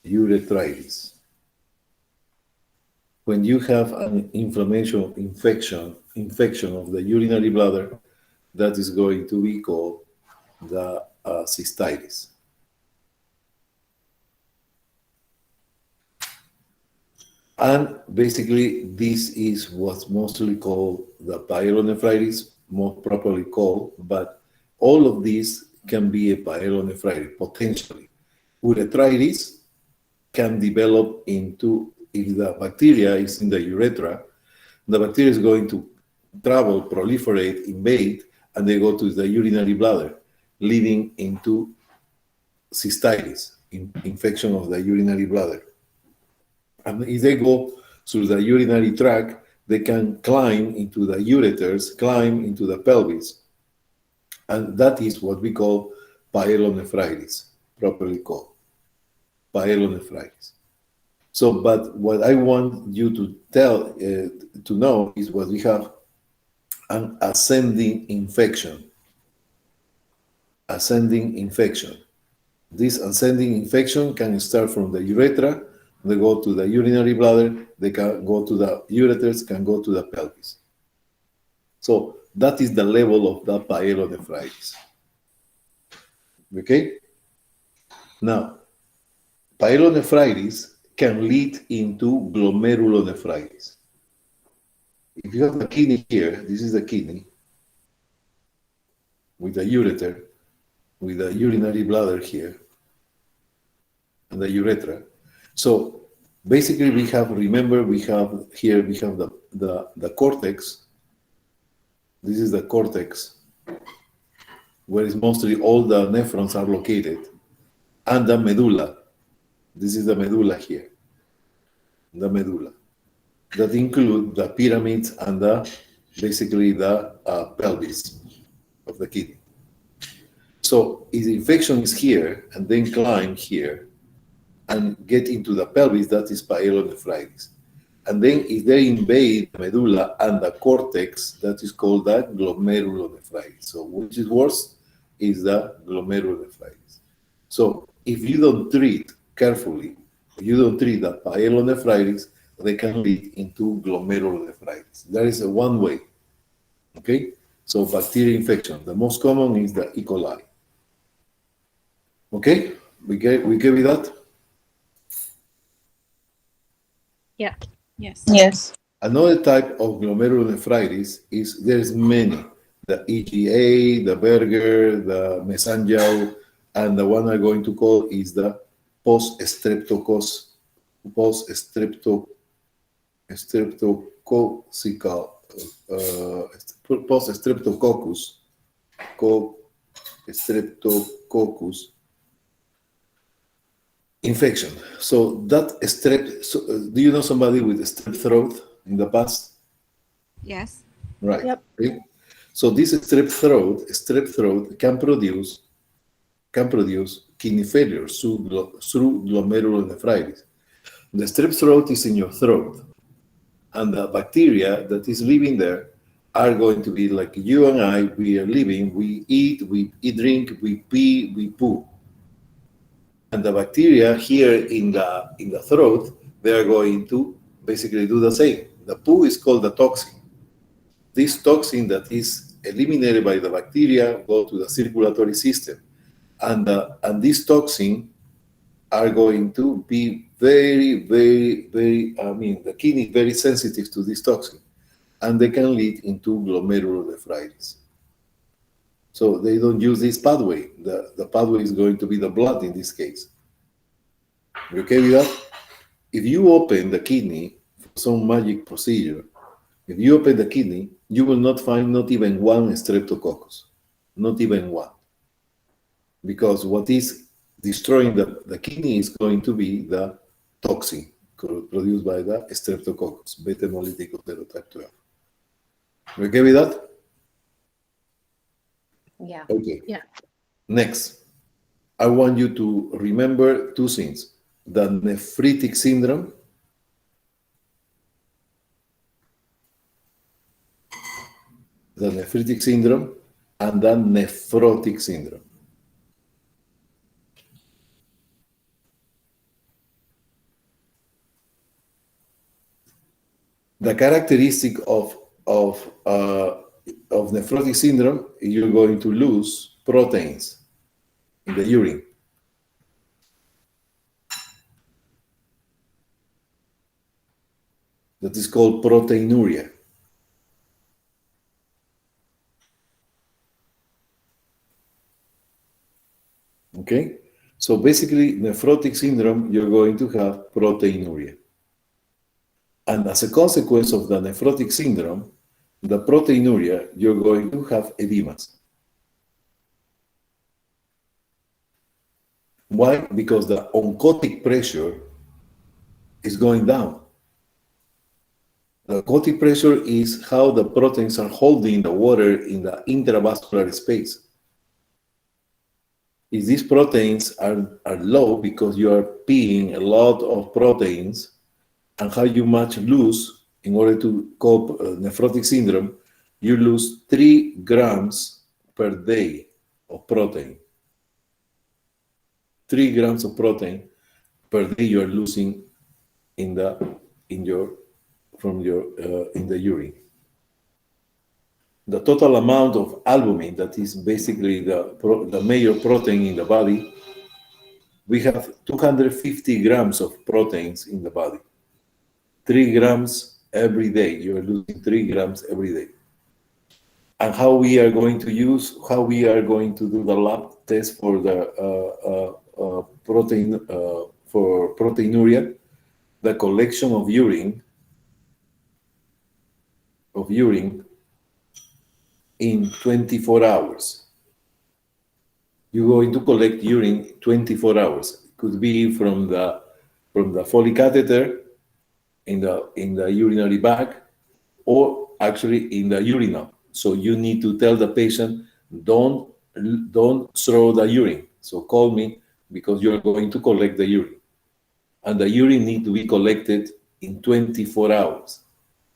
Urethritis. When you have an inflammation, infection of the urinary bladder, that is going to be called the cystitis. And basically, this is what's mostly called the pyelonephritis, more properly called, but all of these can be a pyelonephritis, potentially. Urethritis can develop into, if the bacteria is in the urethra, the bacteria is going to travel, proliferate, invade, and they go to the urinary bladder, leading into cystitis, infection of the urinary bladder. And if they go through the urinary tract, they can climb into the ureters, climb into the pelvis. And that is what we call pyelonephritis, properly called pyelonephritis. So, but what I want you to know is what we have an ascending infection. Ascending infection. This ascending infection can start from the urethra. They go to the urinary bladder, they can go to the ureters, can go to the pelvis. So that is the level of the pyelonephritis. Okay? Now, pyelonephritis can lead into glomerulonephritis. If you have the kidney here, this is the kidney, with the ureter, with the urinary bladder here, and the urethra. So basically we have the cortex. This is the cortex, where is mostly all the nephrons are located, and the medulla. This is the medulla here, the medulla. That include the pyramids and basically the pelvis of the kidney. So if the infection is here and then climb here, and get into the pelvis, that is pyelonephritis. And then if they invade the medulla and the cortex, that is called the glomerulonephritis. So which is worse is the glomerulonephritis. So if you don't treat carefully, if you don't treat the pyelonephritis, they can lead into glomerulonephritis. That is one way. Okay? So bacterial infection. The most common is the E. coli. Okay? We get with that? Yeah. Yes. Yes. Another type of glomerulonephritis is there's many. The EGA, the Berger, the Mesangial, and the one I'm going to call is the post-streptococcal post-streptococcal streptococcus infection. So that do you know somebody with a strep throat in the past? Yes. Right. Yep. Okay. So this strep throat can produce kidney failure through glomerulonephritis. The strep throat is in your throat, and the bacteria that is living there are going to be like you and I. We are living. We eat, drink, we pee, we poo. And the bacteria here in the throat, they are going to basically do the same. The poo is called the toxin. This toxin that is eliminated by the bacteria go to the circulatory system, and this toxin are going to be very, very, very. The kidney is very sensitive to this toxin, and they can lead into glomerulonephritis. So they don't use this pathway. The pathway is going to be the blood in this case. You okay with that? If you open the kidney for some magic procedure, if you open the kidney, you will not find not even one streptococcus, not even one. Because what is destroying the kidney is going to be the toxin produced by the streptococcus, beta hemolytic type 12. You okay with that? Yeah. Okay. Yeah. Next, I want you to remember two things: the nephritic syndrome, and the nephrotic syndrome. The characteristic of nephrotic syndrome, you're going to lose proteins in the urine. That is called proteinuria. Okay? So basically, nephrotic syndrome, you're going to have proteinuria. And as a consequence of the nephrotic syndrome, the proteinuria, you're going to have edemas. Why? Because the oncotic pressure is going down. The oncotic pressure is how the proteins are holding the water in the intravascular space. If these proteins are low because you are peeing a lot of proteins, and how you much lose in order to cope nephrotic syndrome, you lose 3 grams per day of protein. 3 grams of protein per day you are losing in the urine. The total amount of albumin, that is basically the major protein in the body, we have 250 grams of proteins in the body. 3 grams every day. You are losing 3 grams every day. And how we are going to do the lab test for the for proteinuria, the collection of urine in 24 hours. You're going to collect urine 24 hours. It could be from the Foley catheter in the urinary bag, or actually in the urinal. So you need to tell the patient, don't throw the urine. So call me because you're going to collect the urine. and the urine need to be collected in 24 hours.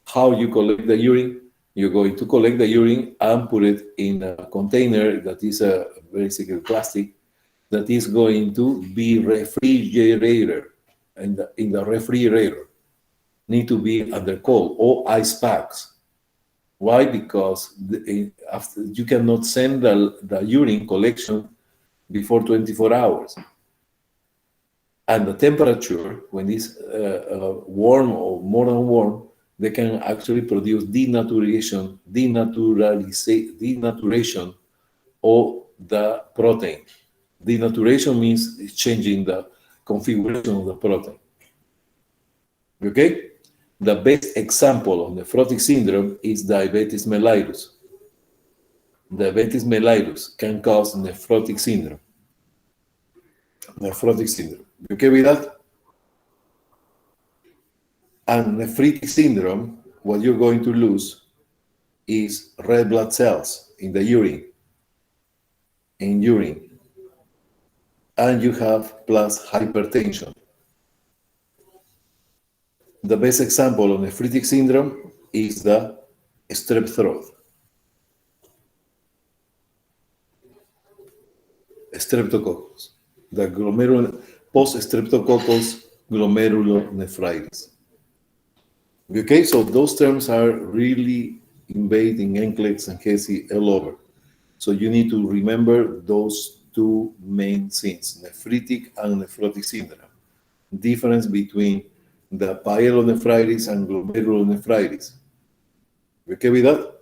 How you collect the urine? You're going to collect the urine and put it in a container that is a basically plastic that is going to be refrigerated in the refrigerator. Need to be under cold or ice packs. Why? Because after, you cannot send the urine collection before 24 hours. And the temperature, when it's warm or more than warm, they can actually produce denaturation of the protein. Denaturation means changing the configuration of the protein. Okay? The best example of nephrotic syndrome is diabetes mellitus. Diabetes mellitus can cause nephrotic syndrome. Nephrotic syndrome. You okay with that? And nephritic syndrome, what you're going to lose is red blood cells in the urine. In urine. And you have plus hypertension. The best example of nephritic syndrome is the strep throat. Streptococcus. The post-streptococcus glomerulonephritis. Okay, so those terms are really embedded in NCLEX and HESI all over. So you need to remember those two main things, nephritic and nephrotic syndrome. Difference between the pyelonephritis and glomerulonephritis. You okay with that?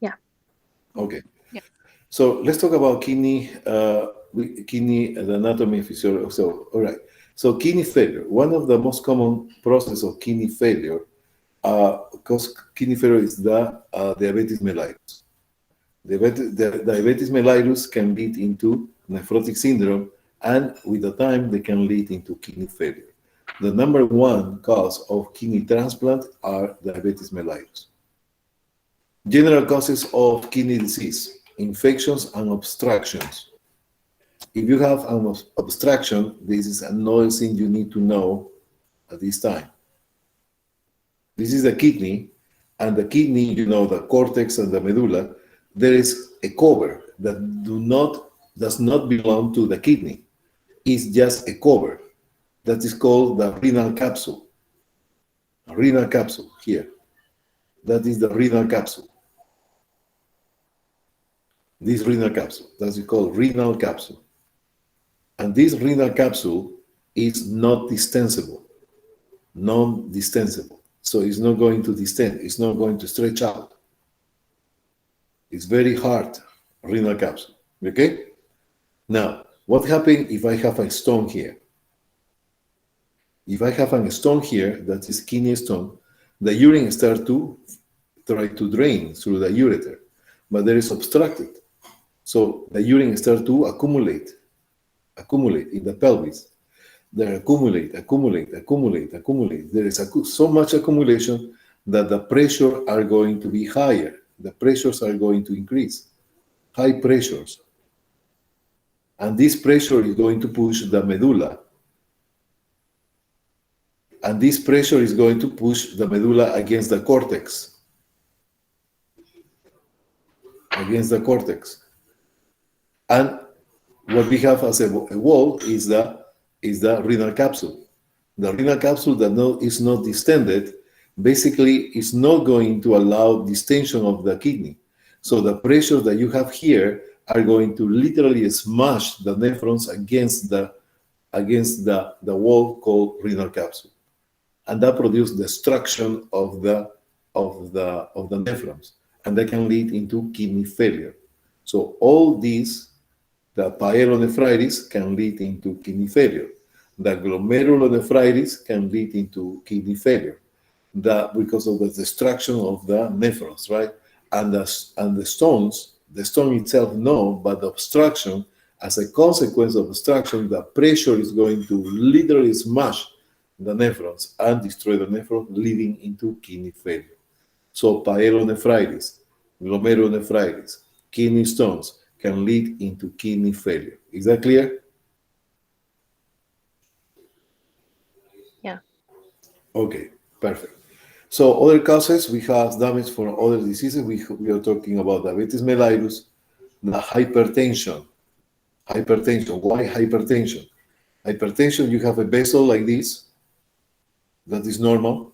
Yeah. Okay. Yeah. So let's talk about kidney, the anatomy, physiology. So, all right. So kidney failure, one of the most common process of kidney failure, because kidney failure is the diabetes mellitus. The diabetes mellitus can lead into nephrotic syndrome, and with the time they can lead into kidney failure. The number one cause of kidney transplant are diabetes mellitus. General causes of kidney disease, infections and obstructions. If you have an obstruction, this is another thing you need to know at this time. This is the kidney, and the kidney, you know, the cortex and the medulla, there is a cover that does not belong to the kidney. It's just a cover that is called the renal capsule. A renal capsule here. That is the renal capsule. This renal capsule, that's called renal capsule. And this renal capsule is not distensible, non-distensible. So it's not going to distend, it's not going to stretch out. It's very hard, renal capsule, okay? Now, what happens if I have a stone here? If I have a stone here, that is kidney stone, the urine starts to try to drain through the ureter, but there is obstructed. So the urine starts to accumulate in the pelvis. They accumulate. There is so much accumulation that the pressure are going to be higher. The pressures are going to increase. High pressures. And this pressure is going to push the medulla. And this pressure is going to push the medulla against the cortex. Against the cortex. And what we have as a wall is the renal capsule. The renal capsule that is not distended basically is not going to allow distension of the kidney. So the pressure that you have here are going to literally smash the nephrons against the wall called renal capsule, and that produces destruction of the nephrons, and that can lead into kidney failure. So all these, the pyelonephritis can lead into kidney failure. The glomerulonephritis can lead into kidney failure, because of the destruction of the nephrons, right? And the stones, the stone itself, no, but the obstruction, as a consequence of obstruction, the pressure is going to literally smash the nephrons and destroy the nephrons, leading into kidney failure. So pyelonephritis, glomerulonephritis, kidney stones can lead into kidney failure. Is that clear? Okay, perfect. So other causes, we have damage for other diseases. We are talking about diabetes mellitus, the hypertension. Hypertension. Why hypertension? Hypertension, you have a vessel like this, that is normal.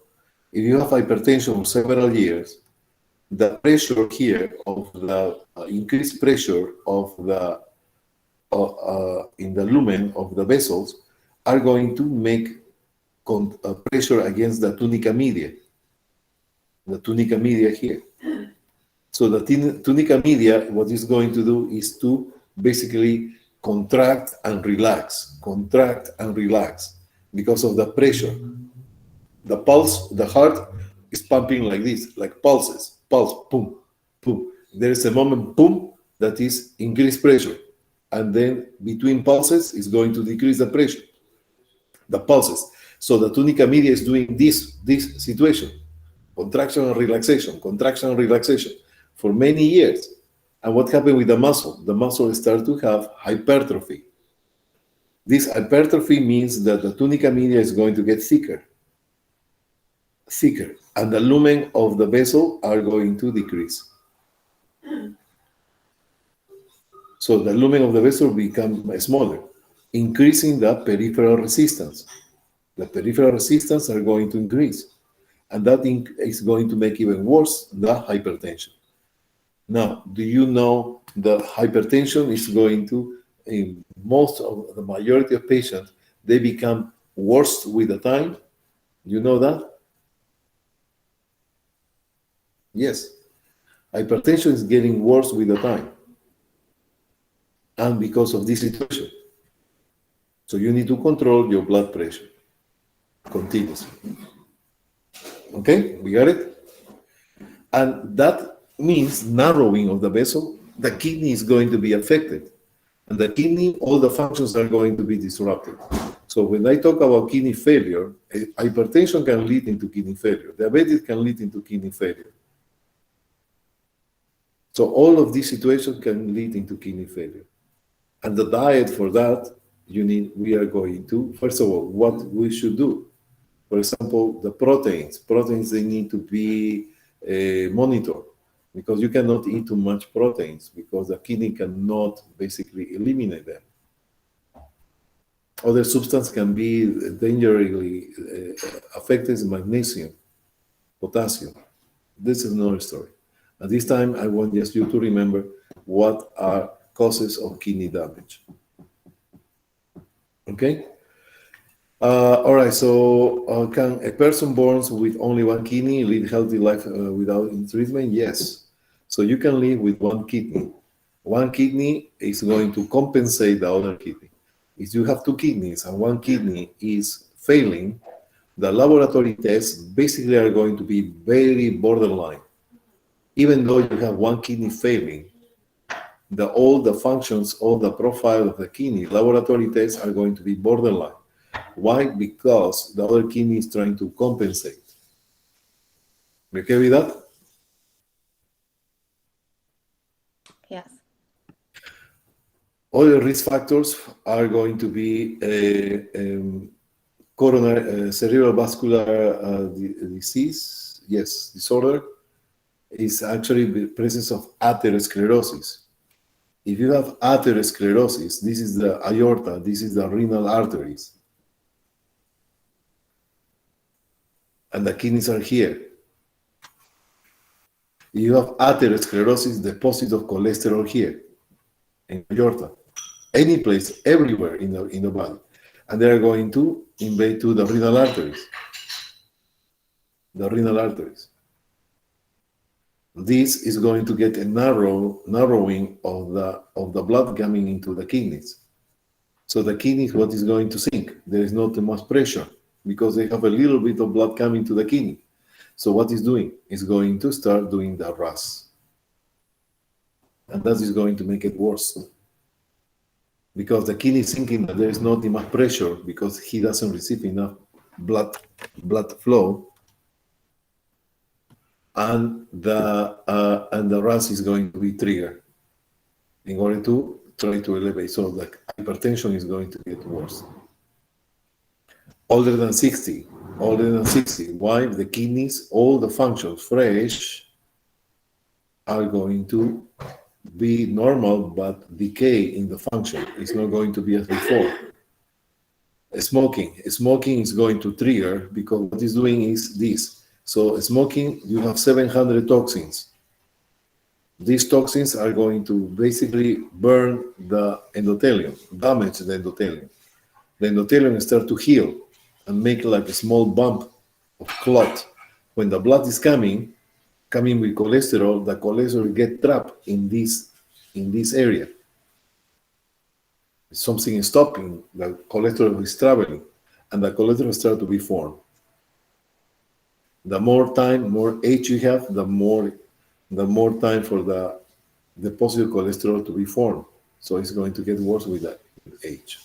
If you have hypertension for several years, the pressure here of the increased pressure of the in the lumen of the vessels are going to make pressure against the tunica media. The tunica media here. So the tunica media, what it's going to do is to basically contract and relax because of the pressure. The pulse, the heart is pumping like this, like pulses, pulse, boom, boom. There is a moment, boom, that is increased pressure. And then between pulses is going to decrease the pressure, the pulses. So the tunica media is doing this situation, contraction and relaxation for many years. And what happened with the muscle? The muscle starts to have hypertrophy. This hypertrophy means that the tunica media is going to get thicker, and the lumen of the vessel are going to decrease. So the lumen of the vessel becomes smaller, increasing the peripheral resistance. The peripheral resistance are going to increase, and that is going to make even worse the hypertension. Now, do you know that hypertension is going to, in most of the majority of patients, they become worse with the time? You know that? Yes. Hypertension is getting worse with the time. And because of this situation. So you need to control your blood pressure continuously. Okay, we got it? And that means narrowing of the vessel. The kidney is going to be affected. And the kidney, all the functions are going to be disrupted. So when I talk about kidney failure, hypertension can lead into kidney failure. Diabetes can lead into kidney failure. So all of these situations can lead into kidney failure. And the diet for that, we are going to, first of all, what we should do. For example, the proteins, they need to be monitored because you cannot eat too much proteins because the kidney cannot basically eliminate them. Other substances can be dangerously affected magnesium, potassium. This is another story. At this time, I want just you to remember what are causes of kidney damage. Okay? All right, so can a person born with only one kidney lead healthy life without treatment? Yes. So you can live with one kidney. One kidney is going to compensate the other kidney. If you have two kidneys and one kidney is failing, the laboratory tests basically are going to be very borderline. Even though you have one kidney failing, all the functions, all the profile of the kidney, laboratory tests are going to be borderline. Why? Because the other kidney is trying to compensate. Okay with that? Yes. Other risk factors are going to be coronary cerebral vascular disease, disorder, is actually the presence of atherosclerosis. If you have atherosclerosis, this is the aorta, this is the renal arteries. And the kidneys are here. If you have atherosclerosis, deposit of cholesterol here in the aorta. Any place, everywhere in the body. And they are going to invade to the renal arteries. The renal arteries. This is going to get a narrowing of the blood coming into the kidneys. So the kidney is what is going to sink. There is not too much pressure because they have a little bit of blood coming to the kidney. So what is doing? It's going to start doing the RAS. And that is going to make it worse. Because the kidney is thinking that there is not enough pressure because he doesn't receive enough blood flow. And the RAS is going to be triggered in order to try to elevate. So the hypertension is going to get worse. Older than 60, older than 60. Why? The kidneys, all the functions fresh are going to be normal, but decay in the function is not going to be as before. Smoking is going to trigger, because what it's doing is this. So smoking, you have 700 toxins. These toxins are going to basically burn the endothelium, damage the endothelium. The endothelium start to heal and make like a small bump of clot. When the blood is coming with cholesterol, the cholesterol get trapped in this area. Something is stopping, the cholesterol is traveling, and the cholesterol start to be formed. The more time, more age you have, the more time for the deposit of cholesterol to be formed. So it's going to get worse with that age.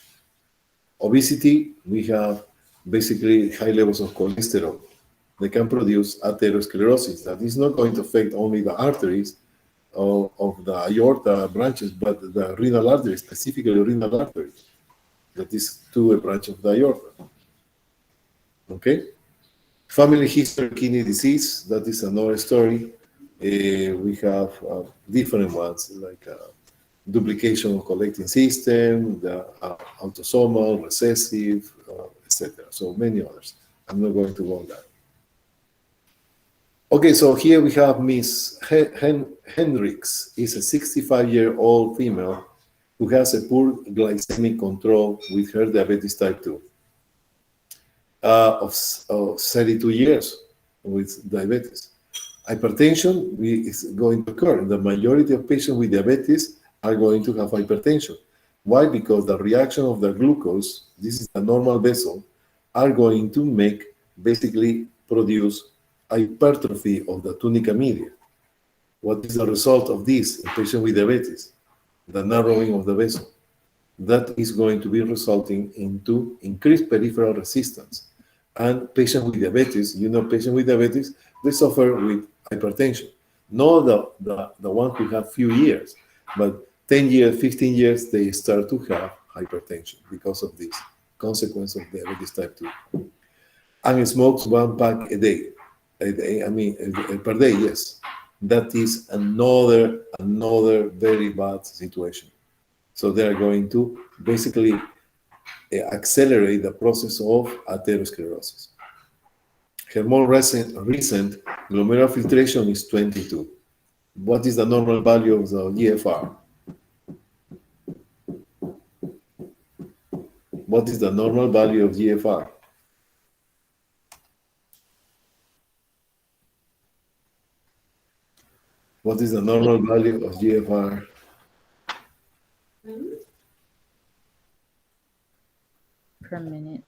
Obesity, we have basically high levels of cholesterol. They can produce atherosclerosis. That is not going to affect only the arteries of the aorta branches, but the renal artery, specifically renal artery. That is to a branch of the aorta. Okay? Family history of kidney disease, that is another story. We have different ones, like duplication of collecting system, the autosomal, recessive, etc. So many others. I'm not going to go on that. Okay, so here we have Miss Hendricks, is a 65-year-old female who has a poor glycemic control with her diabetes type 2 of 32 years with diabetes. Hypertension is going to occur. The majority of patients with diabetes are going to have hypertension. Why? Because the reaction of the glucose, this is a normal vessel, are going to basically produce hypertrophy of the tunica media. What is the result of this in patients with diabetes? The narrowing of the vessel. That is going to be resulting into increased peripheral resistance. And patients with diabetes, patients with diabetes, they suffer with hypertension. Not the one who have few years, but 10 years, 15 years, they start to have hypertension because of this consequence of diabetes type 2. And smokes 1 pack a day. Per day, yes. That is another very bad situation. So they are going to basically accelerate the process of atherosclerosis. Her more recent glomerular filtration is 22. What is the normal value of the GFR? What is the normal value of GFR? What is the normal value of GFR? Per minute.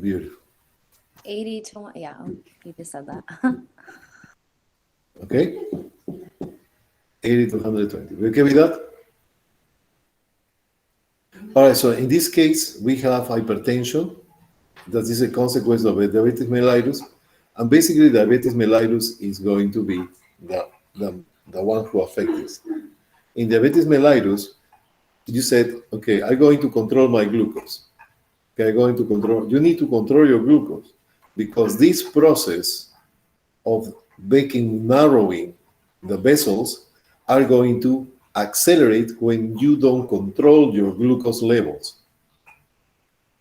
Beautiful. 80 to 1. Yeah, you just said that. Okay? 80 to 120. We okay with that? All right, so in this case, we have hypertension. That is a consequence of a diabetes mellitus. And basically, diabetes mellitus is going to be the one who affects this. In diabetes mellitus, you said, okay, I'm going to control my glucose. Okay, you need to control your glucose, because this process of narrowing the vessels are going to accelerate when you don't control your glucose levels.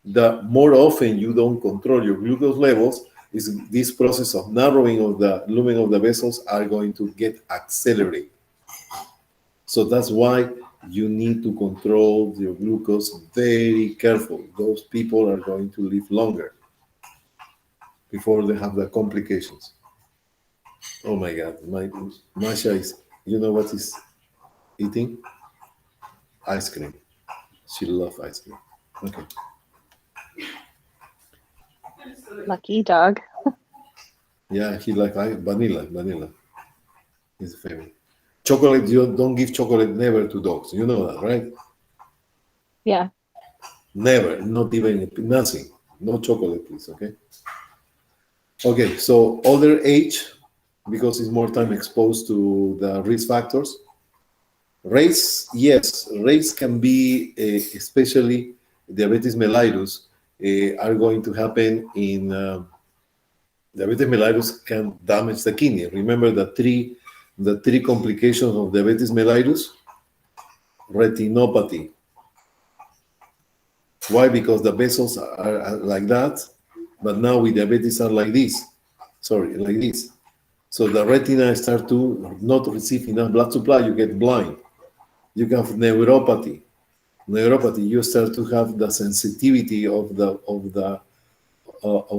The more often you don't control your glucose levels, is this process of narrowing of the lumen of the vessels are going to get accelerated. So that's why you need to control your glucose very carefully. Those people are going to live longer before they have the complications. Oh my God, Masha is, you know what is eating? Ice cream. She loves ice cream. Okay. Lucky dog. Yeah, he likes vanilla. His favorite. Chocolate, you don't give chocolate never to dogs. You know that, right? Yeah. Never, not even nothing. No chocolate, please, okay? Okay, so older age, because it's more time exposed to the risk factors. Race, yes, race can be, especially diabetes mellitus, are going to happen in diabetes mellitus can damage the kidney. Remember the three complications of diabetes mellitus? Retinopathy. Why? Because the vessels are like that, but now with diabetes are like this. Sorry, like this. So the retina start to not receive enough blood supply, you get blind. You have neuropathy. Neuropathy, you start to have the sensitivity of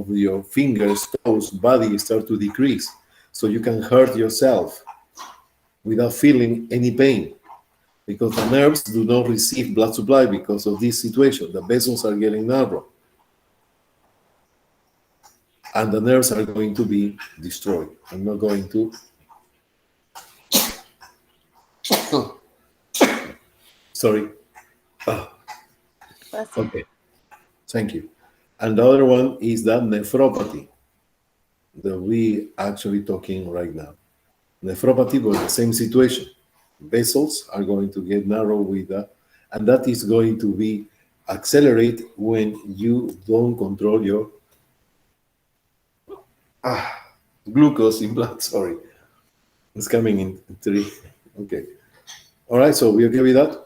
your fingers, toes, body start to decrease. So you can hurt yourself without feeling any pain, because the nerves do not receive blood supply because of this situation. The vessels are getting narrow. And the nerves are going to be destroyed. I'm not going to. Sorry. Okay. Thank you. And the other one is the nephropathy that we actually talking right now. Nephropathy was the same situation. Vessels are going to get narrow with that, and that is going to be accelerate when you don't control your glucose in blood. Sorry, it's coming in 3. Okay. All right. So we okay with that?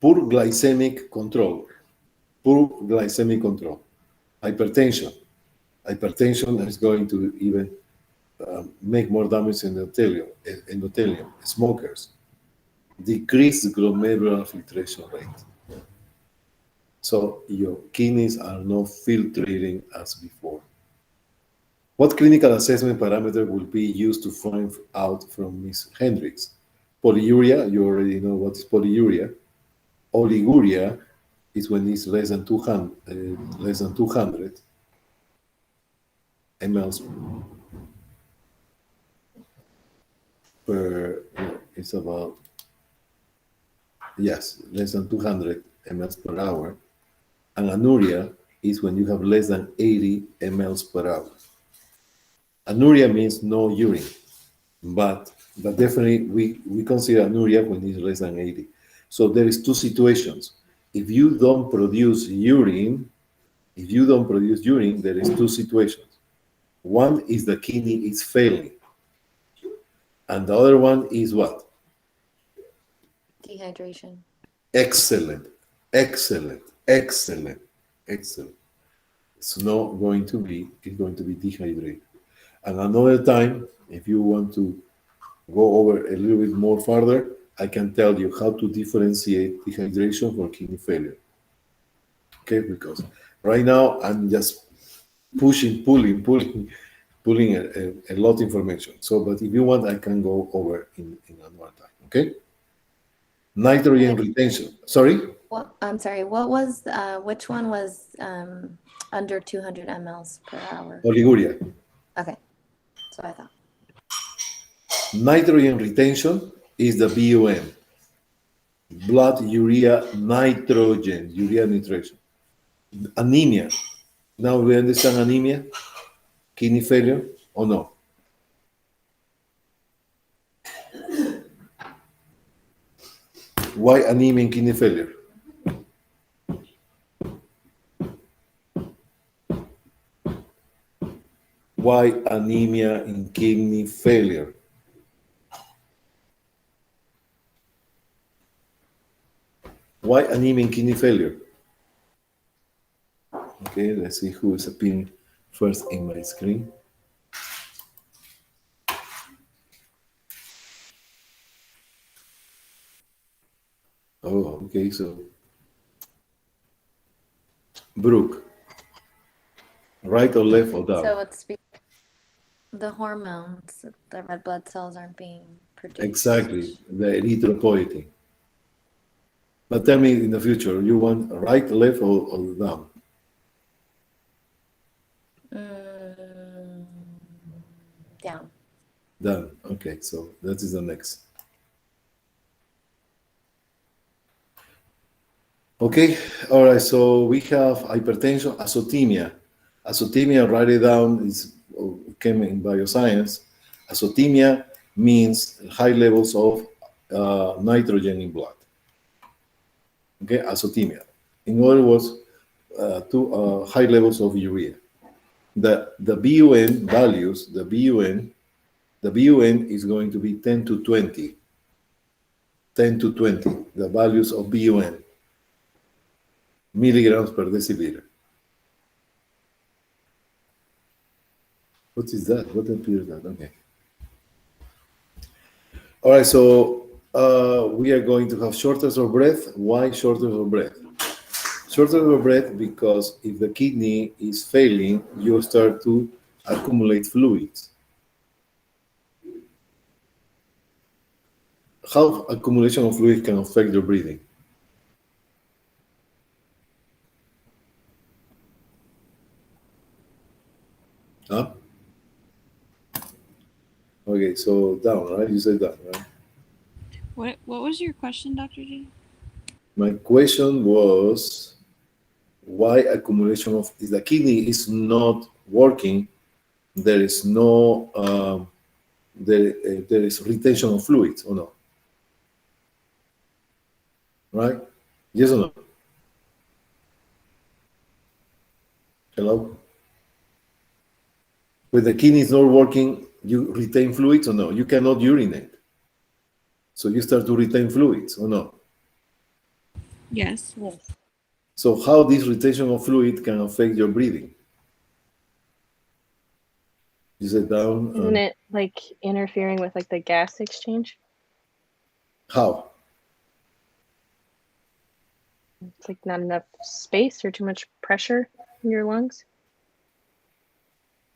Poor glycemic control. Poor glycemic control. Hypertension. Hypertension is going to even make more damage in the endothelium. Smokers. Decrease glomerular filtration rate. So your kidneys are not filtrating as before. What clinical assessment parameter will be used to find out from Ms. Hendricks? Polyuria, you already know what is polyuria. Oliguria is when it's less than 200 mLs per, it's about, yes, less than 200 mLs per hour. And anuria is when you have less than 80 mLs per hour. Anuria means no urine, but definitely we consider anuria when it's less than 80. So there is 2 situations. If you don't produce urine, there is 2 situations. One is the kidney is failing, and the other one is what? Dehydration. Excellent. It's not going to be, it's going to be dehydrated. And another time, if you want to go over a little bit more further, I can tell you how to differentiate dehydration from kidney failure. Okay, because right now I'm just pulling a lot of information. So, but if you want, I can go over in another time. Okay. Nitrogen retention. Sorry. What, I'm sorry, what was, which one was under 200 mLs per hour? Oliguria. Okay, that's what I thought. Nitrogen retention is the BUN. Blood urea nitrogen, urea nitration. Anemia. Now we understand anemia, kidney failure, or no? Why anemia in kidney failure? Why anemia in kidney failure? Why anemia in kidney failure? Okay, let's see who is appearing first in my screen. Oh, okay, so Brooke, right or left or down? So it's the hormones, the red blood cells aren't being produced. Exactly, the erythropoietin. But tell me in the future, you want right, left, or down? Down. Down. Okay, so that is the next. Okay, all right, so we have hypertension, azotemia. Azotemia, write it down, is came in bioscience. Azotemia means high levels of nitrogen in blood. Okay, azotemia. In other words, high levels of urea. The BUN values, the BUN is going to be 10 to 20. 10 to 20, the values of BUN, milligrams per deciliter. What is that? What appears that? Okay. All right, so we are going to have shortness of breath. Why shortness of breath? Shortness of breath because if the kidney is failing, you start to accumulate fluids. How accumulation of fluid can affect your breathing? Huh? Okay, so down, right? You said down, right? What was your question, Dr. G? My question was why accumulation of if the kidney is not working, there is no there is retention of fluids or no? Right? Yes or no? Hello? When the kidney is not working, you retain fluids or no? You cannot urinate. So you start to retain fluids or no? Yes. Yes. So how this retention of fluid can affect your breathing? You said down. Isn't it like interfering with like the gas exchange? How? It's like not enough space or too much pressure in your lungs.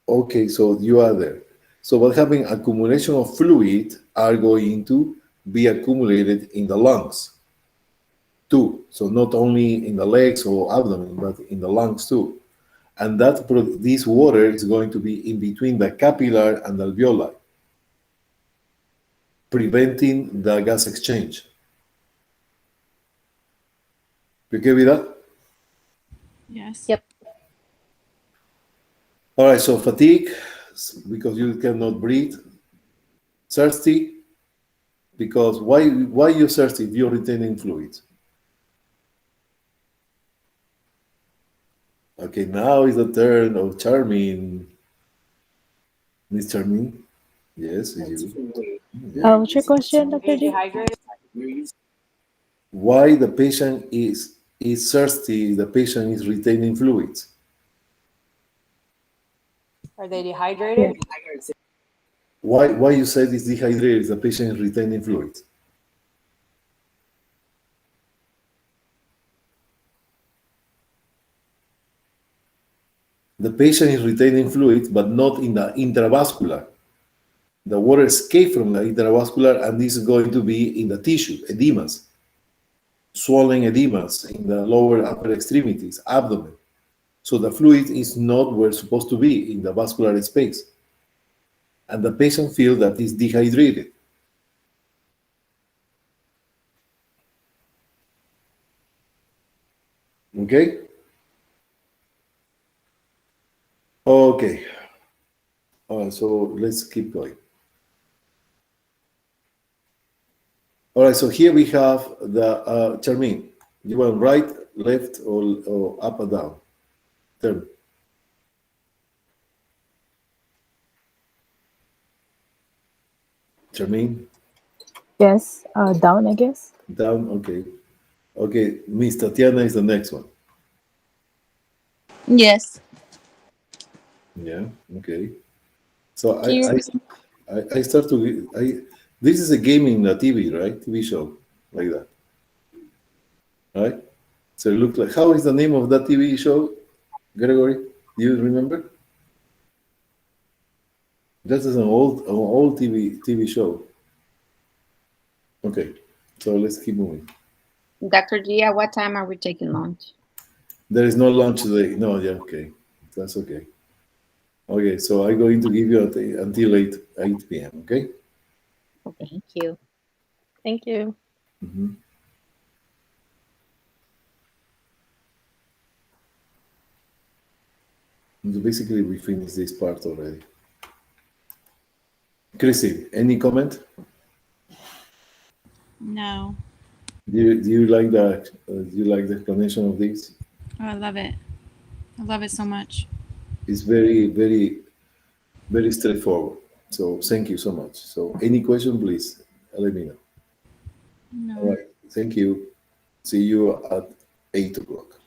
Okay, so you are there. So what happened? Accumulation of fluid are going to be accumulated in the lungs too. So not only in the legs or abdomen, but in the lungs too. And that this water is going to be in between the capillary and the alveoli, preventing the gas exchange. You okay with that? Yes. Yep. All right, so fatigue, because you cannot breathe. Thirsty, because why you thirsty if you're retaining fluids? Okay, now is the turn of Charmin. Miss Charmin? Yes, it's you. Yeah. What's your question, Dr. G? Why the patient is thirsty, the patient is retaining fluids? Are they dehydrated? Why you said it's dehydrated, the patient is retaining fluids? The patient is retaining fluids, but not in the intravascular. The water escapes from the intravascular, and this is going to be in the tissue, edemas, swollen edemas in the lower upper extremities, abdomen. So the fluid is not where it's supposed to be in the vascular space. And the patient feels that he's dehydrated. Okay? Okay. All right, so let's keep going. All right, so here we have the Charmin. You want right, left, or up and down? Turn. Charmin, Yes. Down, I guess. down, okay. Okay, Miss Tatiana is the next one. Yes. Yeah, okay. So Can you I start to, this is a game in the TV, right? TV show, like that. Right? So it looks like, how is the name of that TV show, Gregory? Do you remember? That is an old TV show. Okay, so let's keep moving. Dr. G, at what time are we taking lunch? There is no lunch today. No, yeah, okay. That's okay. Okay, so I'm going to give you until 8 p.m., okay? Thank you. Thank you. Mhm. So basically, we finished this part already. Christy, any comment? No. Do you like the explanation of this? Oh, I love it. I love it so much. It's very, very, very straightforward. So thank you so much. So any question, please let me know. No. All right. Thank you. See you at 8 o'clock.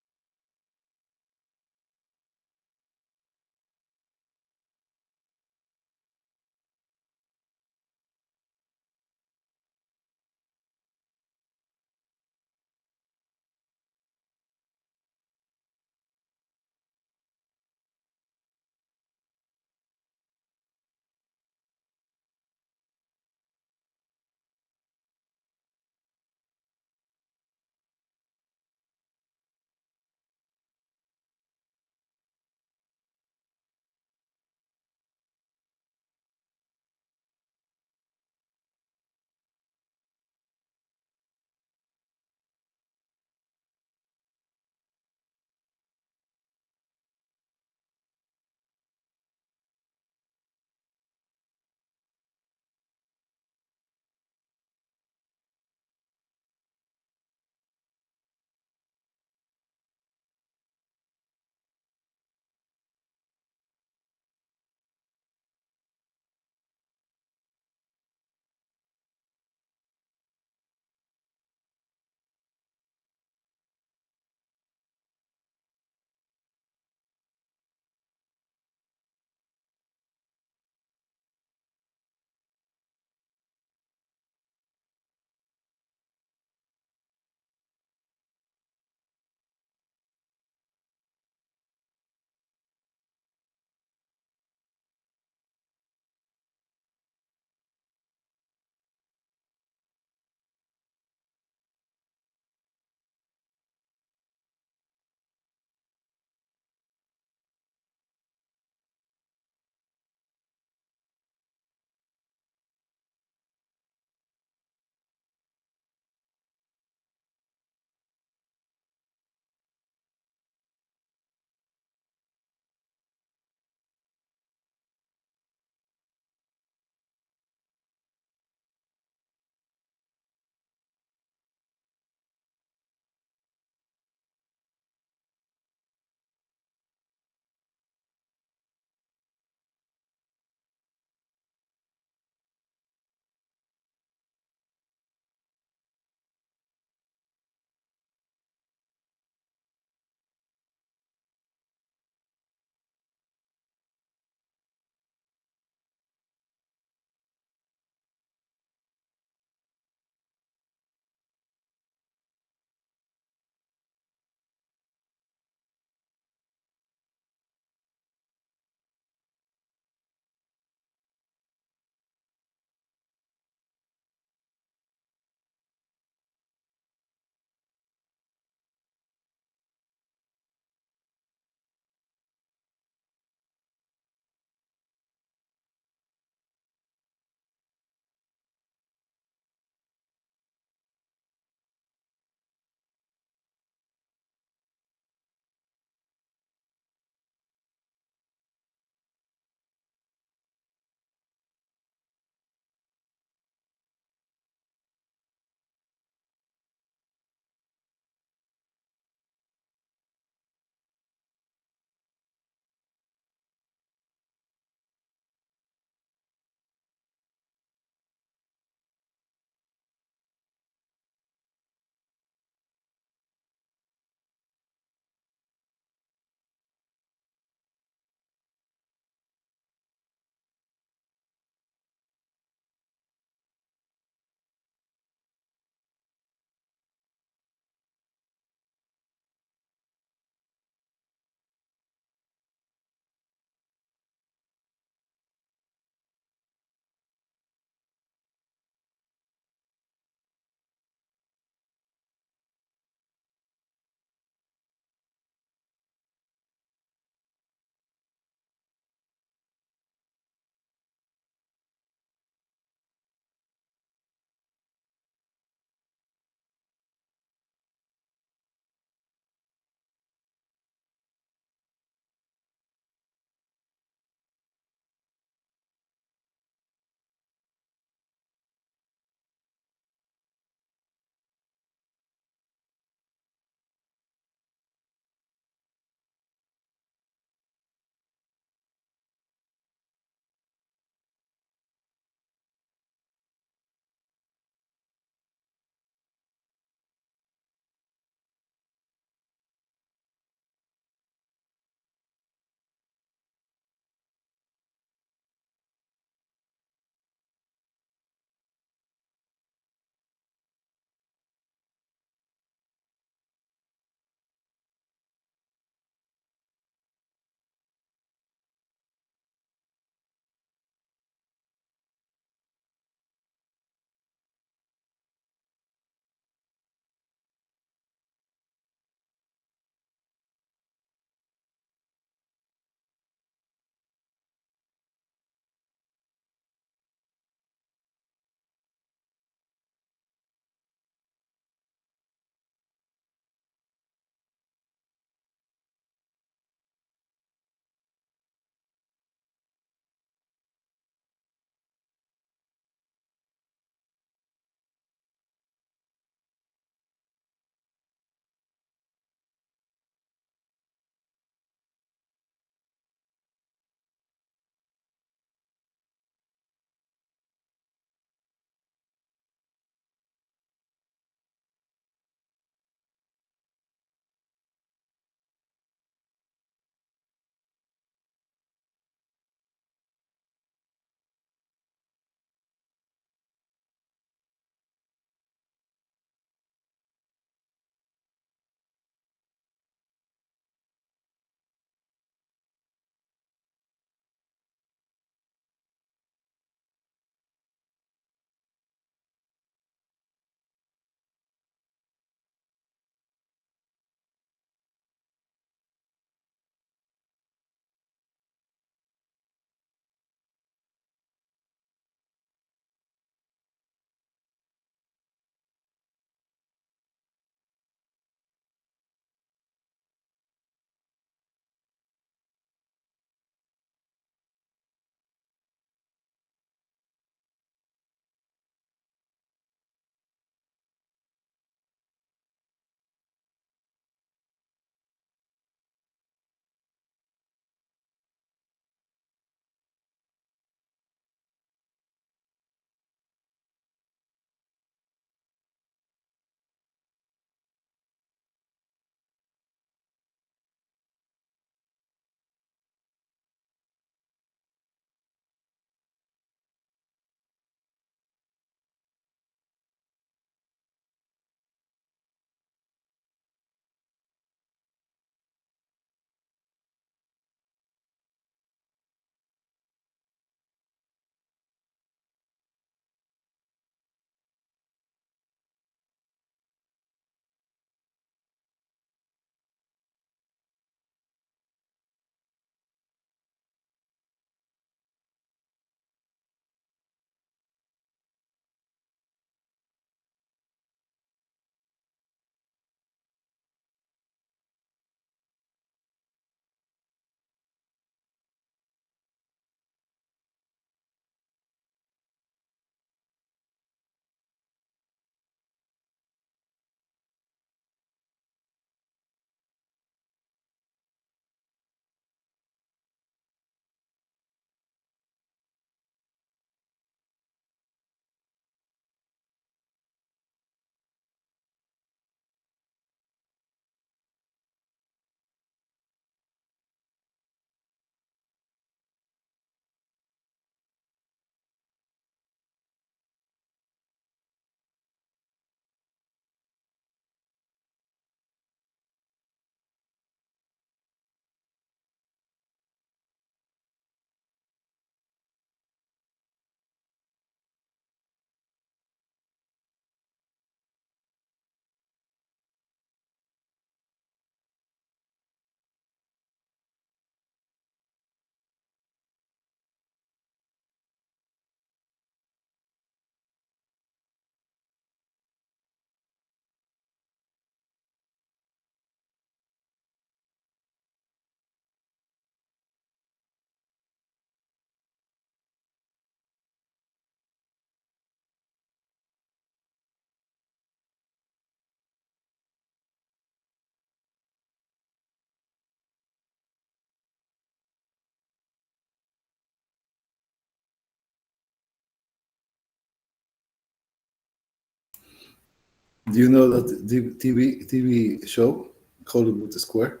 Do you know that TV show Hollywood Square?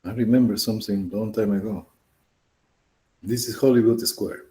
I remember something long time ago. This is Hollywood Square.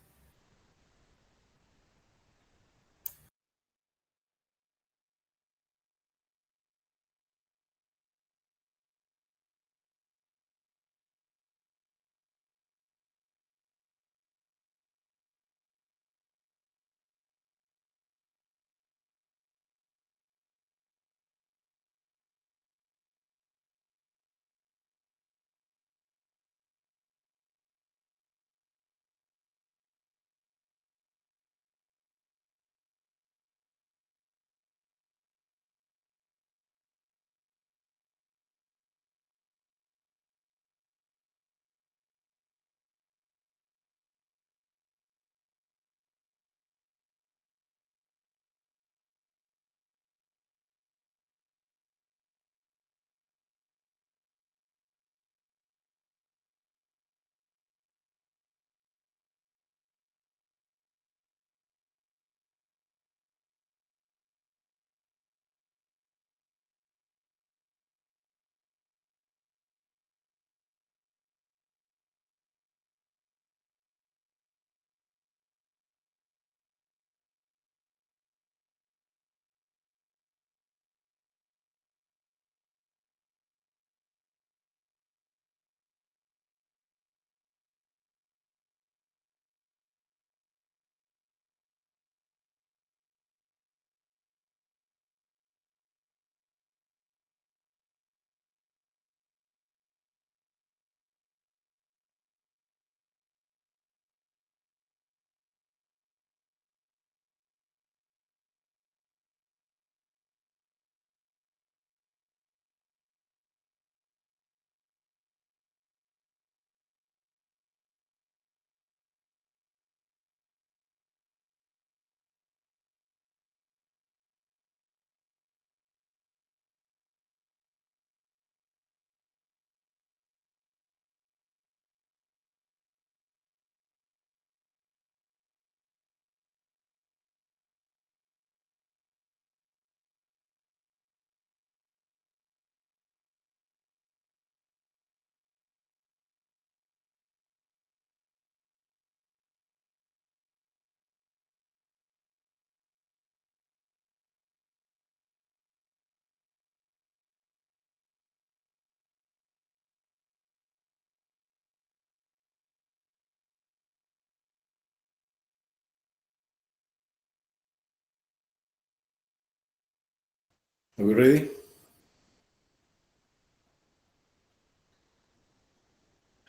Are we ready?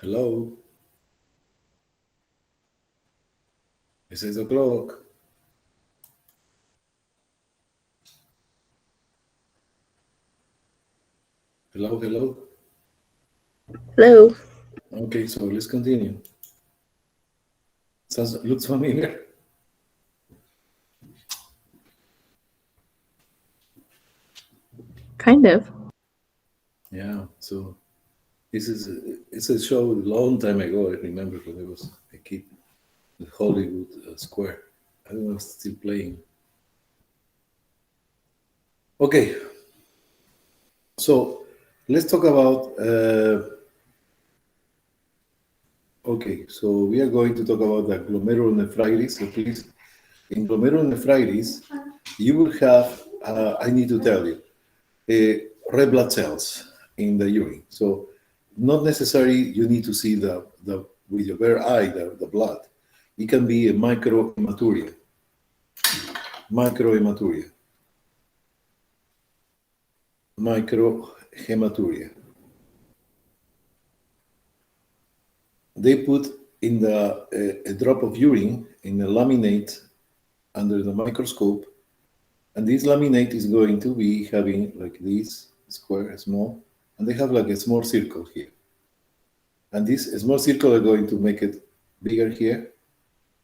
Hello? It's 8 o'clock. Hello, hello? Hello. Okay, so let's continue. Looks familiar. Kind of. Yeah, so it's a show a long time ago. I remember when I was a kid, the Hollywood Square. I don't know if it's still playing. Okay, so let's talk about. Okay, so we are going to talk about the glomerulonephritis. So please, in glomerulonephritis, you will have. I need to tell you, red blood cells in the urine. So not necessarily you need to see the with your bare eye the blood. It can be a microhematuria. Microhematuria. Microhematuria. They put in a drop of urine in a laminate under the microscope, and this laminate is going to be having like this square, small, and they have like a small circle here. And this small circle are going to make it bigger here,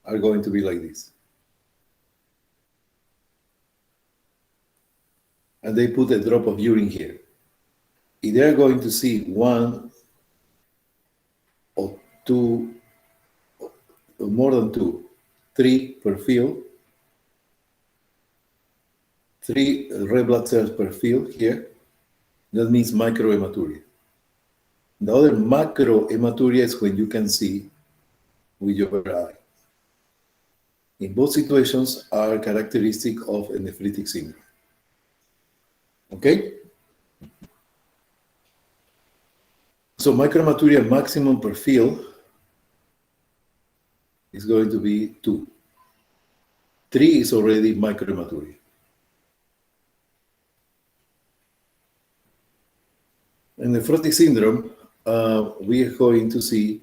are going to be like this. And they put a drop of urine here. If they're going to see one or two, or more than two, three per field, 3 red blood cells per field here. That means microhematuria. The other macrohematuria is when you can see with your eye. In both situations are characteristic of a nephritic syndrome. Okay? So microhematuria maximum per field is going to be 2. 3 is already microhematuria. In nephrotic syndrome, we are going to see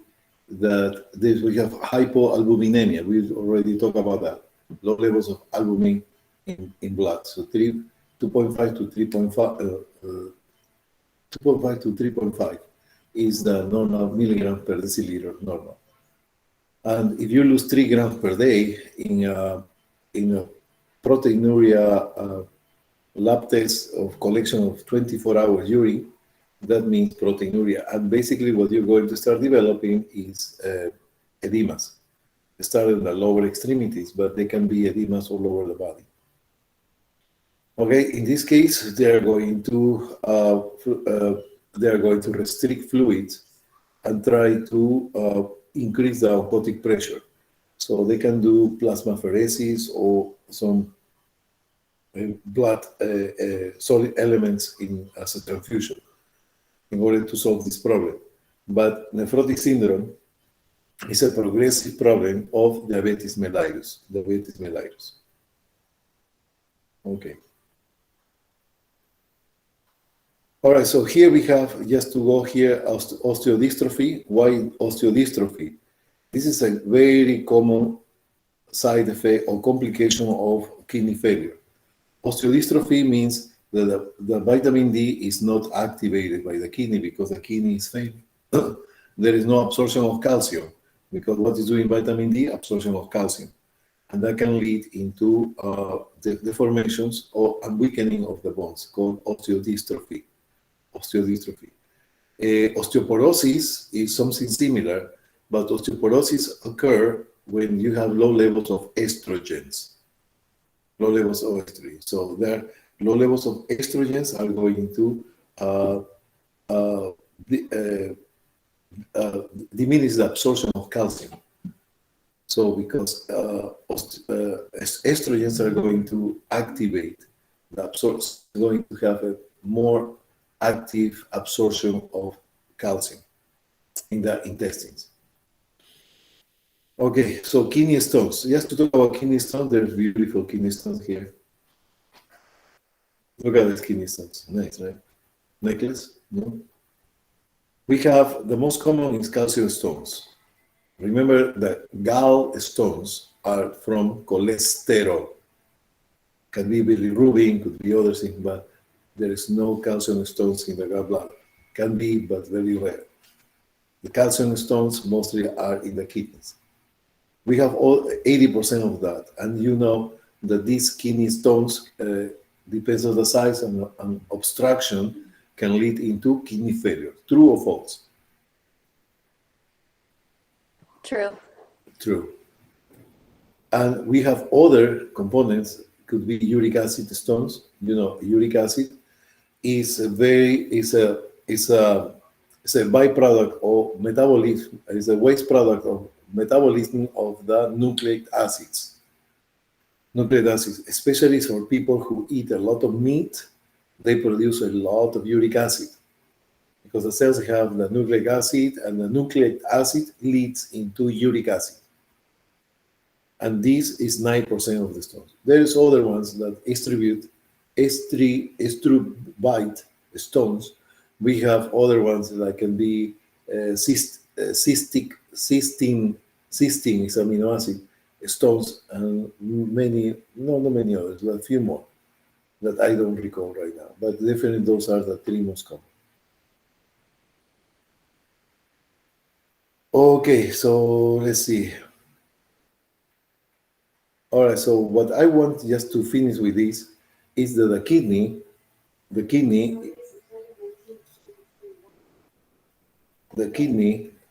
that we have hypoalbuminemia. We already talked about that. Low levels of albumin in blood. So 2.5 to 3.5 is the normal milligram per deciliter normal. And if you lose 3 grams per day in a proteinuria lab test of collection of 24-hour urine, that means proteinuria. And basically what you're going to start developing is edemas. They start in the lower extremities, but they can be edemas all over the body. Okay, in this case, they are going to restrict fluids and try to increase the oncotic pressure. So they can do plasmapheresis or some blood solid elements as a transfusion in order to solve this problem. But nephrotic syndrome is a progressive problem of diabetes mellitus. Okay. All right, so here we have, just to go here, osteodystrophy. Why osteodystrophy? This is a very common side effect or complication of kidney failure. Osteodystrophy means that the vitamin D is not activated by the kidney because the kidney is failing. There is no absorption of calcium because what is doing vitamin D? Absorption of calcium. And that can lead into the deformations and weakening of the bones called osteodystrophy. Osteoporosis is something similar, but osteoporosis occurs when you have low levels of estrogens. So there, low levels of estrogens are going to diminish the absorption of calcium. So because estrogens are going to activate the absorption, going to have a more active absorption of calcium in the intestines. Okay, so kidney stones. Just to talk about kidney stones, there's beautiful kidney stones here. Look at these kidney stones. Nice, right? Necklace? No? We have, the most common is calcium stones. Remember that gallstones are from cholesterol. Can be bilirubin, could be other things, but there is no calcium stones in the gallbladder. Can be, but very rare. The calcium stones mostly are in the kidneys. We have all 80% of that, and you know that these kidney stones, depends on the size and obstruction, can lead into kidney failure. True or false? True. True. And we have other components, could be uric acid stones. You know, uric acid is a byproduct of metabolism, is a waste product of metabolism of the nucleic acids. Nucleic acids, especially for people who eat a lot of meat, they produce a lot of uric acid because the cells have the nucleic acid, and the nucleic acid leads into uric acid. And this is 9% of the stones. There's other ones that estrubite stones. We have other ones that can be cysteine is amino acid stones, and not many others, but a few more that I don't recall right now. But definitely those are the 3 most common. Okay, so let's see. All right, so what I want just to finish with this is that the kidney,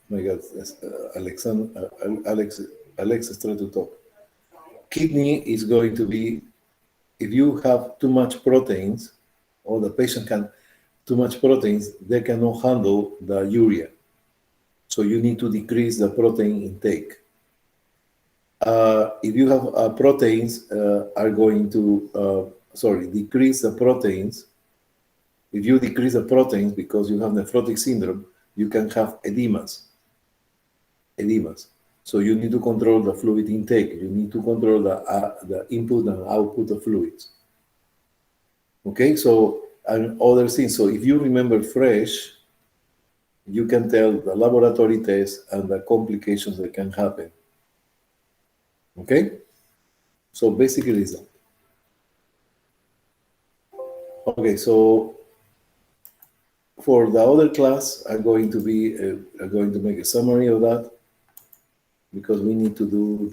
my God, Alex is trying to talk. Kidney is going to be if you have too much proteins, or the patient can too much proteins, they cannot handle the urea. So you need to decrease the protein intake. If you have proteins are going to, decrease the proteins. If you decrease the proteins because you have nephrotic syndrome, you can have edemas. So you need to control the fluid intake. You need to control the input and output of fluids. Okay, so and other things. So if you remember fresh, you can tell the laboratory tests and the complications that can happen. Okay, so basically it's that. Okay, so for the other class, I'm going to make a summary of that because we need to do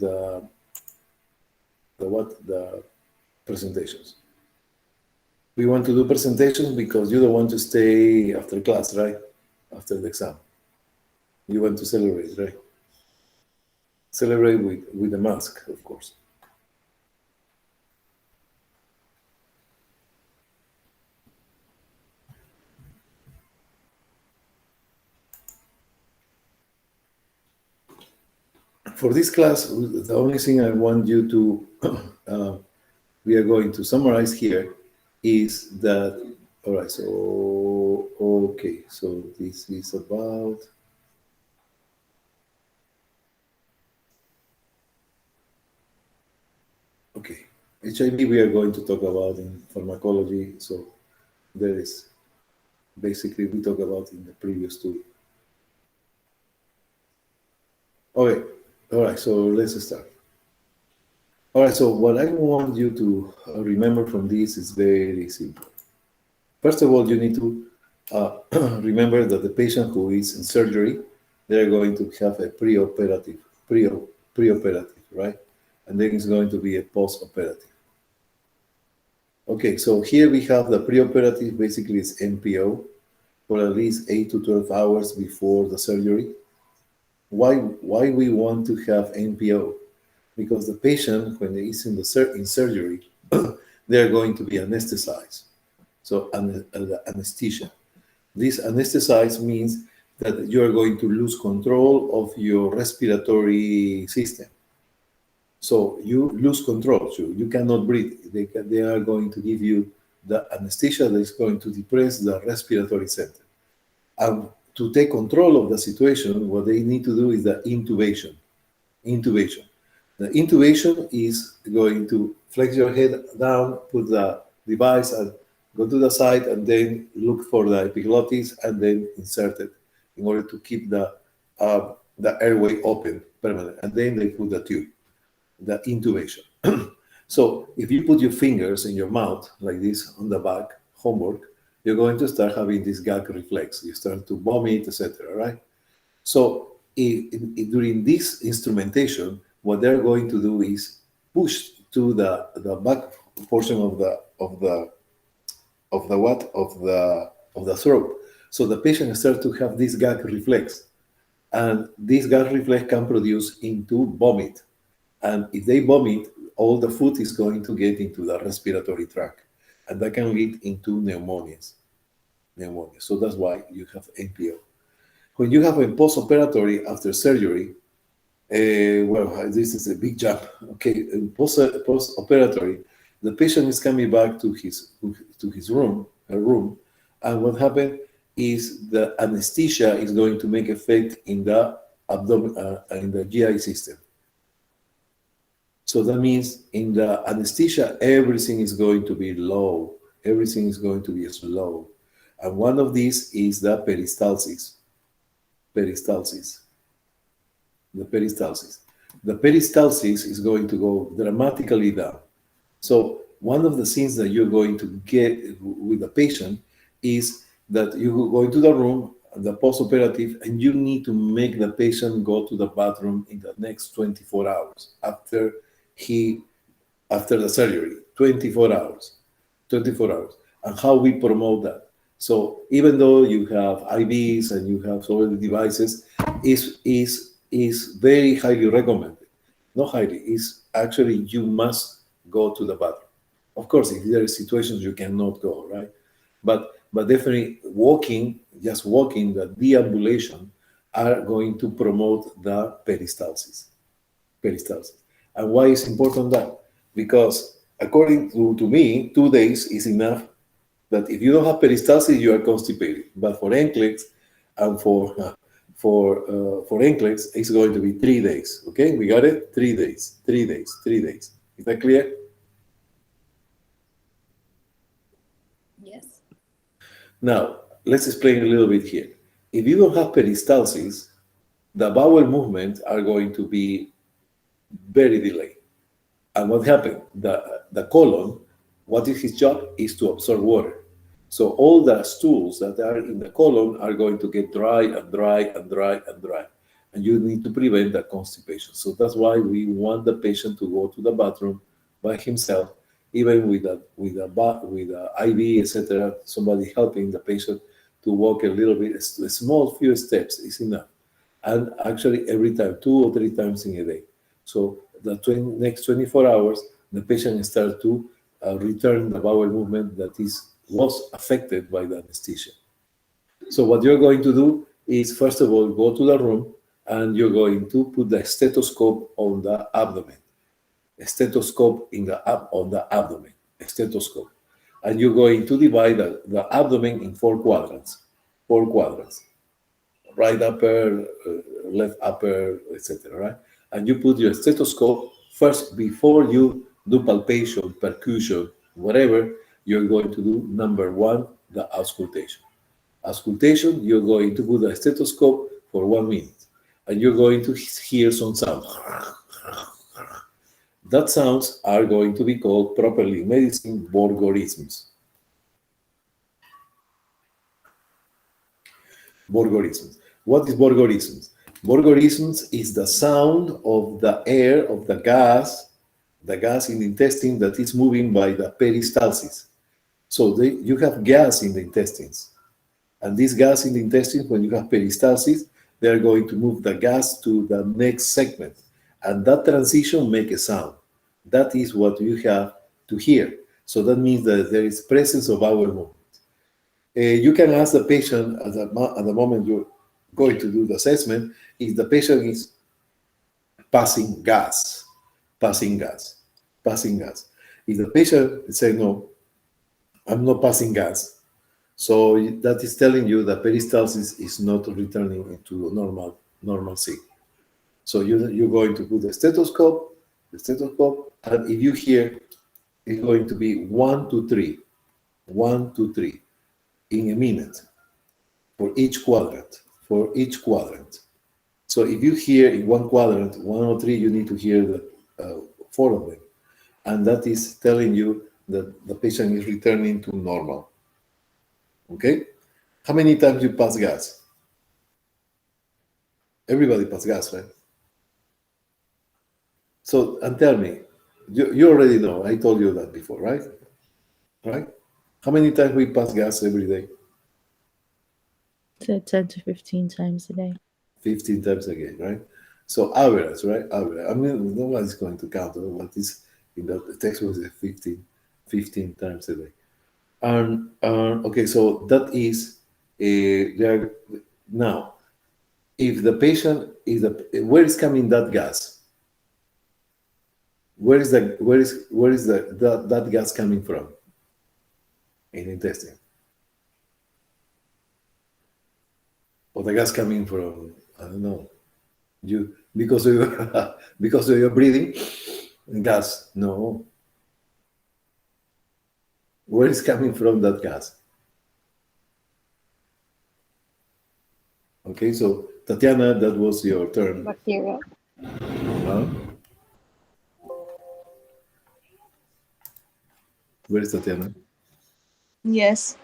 the presentations. We want to do presentations because you don't want to stay after class, right? After the exam. You want to celebrate, right? Celebrate with the mask, of course. For this class, the only thing I want you to, we are going to summarize here is that, all right, so, okay, so this is about, okay, HIV we are going to talk about in pharmacology, so there is, basically we talk about in the previous two. Okay, all right, so let's start. All right, so what I want you to remember from this is very simple. First of all, you need to remember that the patient who is in surgery, they're going to have a preoperative, right? And then it's going to be a post-operative. Okay, so here we have the preoperative, basically it's NPO, for at least 8 to 12 hours before the surgery. Why we want to have NPO? Because the patient, when they is in surgery, they are going to be anesthetized. So anesthesia. This anesthetize means that you are going to lose control of your respiratory system. So you lose control, so you cannot breathe. They are going to give you the anesthesia that is going to depress the respiratory center. And to take control of the situation, what they need to do is the intubation. The intubation is going to flex your head down, put the device and go to the side and then look for the epiglottis and then insert it in order to keep the airway open permanently. And then they put the tube, the intubation. So if you put your fingers in your mouth like this on the back, homework, you're going to start having this gag reflex. You start to vomit, etc. Right? So during this instrumentation, what they're going to do is push to the back portion of the throat. So the patient starts to have this gag reflex, and this gag reflex can produce into vomit. And if they vomit, all the food is going to get into the respiratory tract, and that can lead into pneumonias. So that's why you have NPO. When you have a post-operatory after surgery, well, this is a big jump. Okay, post-operatory, the patient is coming back to his room, and what happened is the anesthesia is going to make effect in the abdomen, in the GI system. So that means in the anesthesia, everything is going to be low. Everything is going to be slow. And one of these is the peristalsis. The peristalsis is going to go dramatically down. So one of the things that you're going to get with the patient is that you go into the room, the post-operative, and you need to make the patient go to the bathroom in the next 24 hours after the surgery. 24 hours. And how we promote that. So even though you have IVs and you have all the devices, is very highly recommended. Not highly, is actually you must go to the bathroom Of course, if there are situations you cannot go, right? But definitely walking, just walking, the deambulation are going to promote the peristalsis. And why is important that? Because according to me, 2 days is enough. That if you don't have peristalsis, you are constipated. But for NCLEX and for NCLEX, it's going to be 3 days. Okay, we got it? 3 days, 3 days, 3 days. Is that clear? Yes. Now, let's explain a little bit here. If you don't have peristalsis, the bowel movements are going to be very delayed. And what happened? The colon, what is his job? Is to absorb water. So all the stools that are in the colon are going to get dry and dry and dry and dry. And you need to prevent the constipation. So that's why we want the patient to go to the bathroom by himself, even with a IV, etc. Somebody helping the patient to walk a little bit. A small few steps is enough. And actually every time, 2 or 3 times in a day. So the next 24 hours, the patient starts to return the bowel movement that was affected by the anesthesia. So what you're going to do is, first of all, go to the room and you're going to put the stethoscope on the abdomen. A stethoscope on the abdomen. A stethoscope. And you're going to divide the abdomen in 4 quadrants. 4 quadrants. Right upper, left upper, etc. Right? And you put your stethoscope first before you do palpation, percussion, whatever. You're going to do number 1, the auscultation. Auscultation, you're going to put the stethoscope for 1 minute, and you're going to hear some sound. That sounds are going to be called properly in medicine Borgorisms. Borgorisms. What is Borgorisms? Borgorisms is the sound of the air, of the gas in the intestine that is moving by the peristalsis. So you have gas in the intestines. And this gas in the intestine, when you have peristalsis, they are going to move the gas to the next segment. And that transition makes a sound. That is what you have to hear. So that means that there is presence of bowel movement. You can ask the patient at the moment you're going to do the assessment if the patient is passing gas. If the patient says, no, I'm not passing gas, so that is telling you that peristalsis is not returning into normalcy. So you're going to put the stethoscope, and if you hear, it's going to be 1 to 3 in a minute for each quadrant. So if you hear in one quadrant 1 or 3, you need to hear the 4 of them, and that is telling you that the patient is returning to normal. Okay? How many times you pass gas? Everybody passes gas, right? So, and tell me, you already know, I told you that before, right? Right? How many times we pass gas every day? So 10 to 15 times a day. 15 times a day, right? So average, right? Average. I mean, no one is going to count what is in the textbook is 15 times a day. And okay, so that is there. Now, if the patient is where is coming that gas? Where is that gas coming from? In the intestine. Or the gas coming from, I don't know, because of your breathing, gas? No. Where is coming from that gas? Okay, so Tatiana, that was your turn. Bacteria. Where is Tatiana? Yes.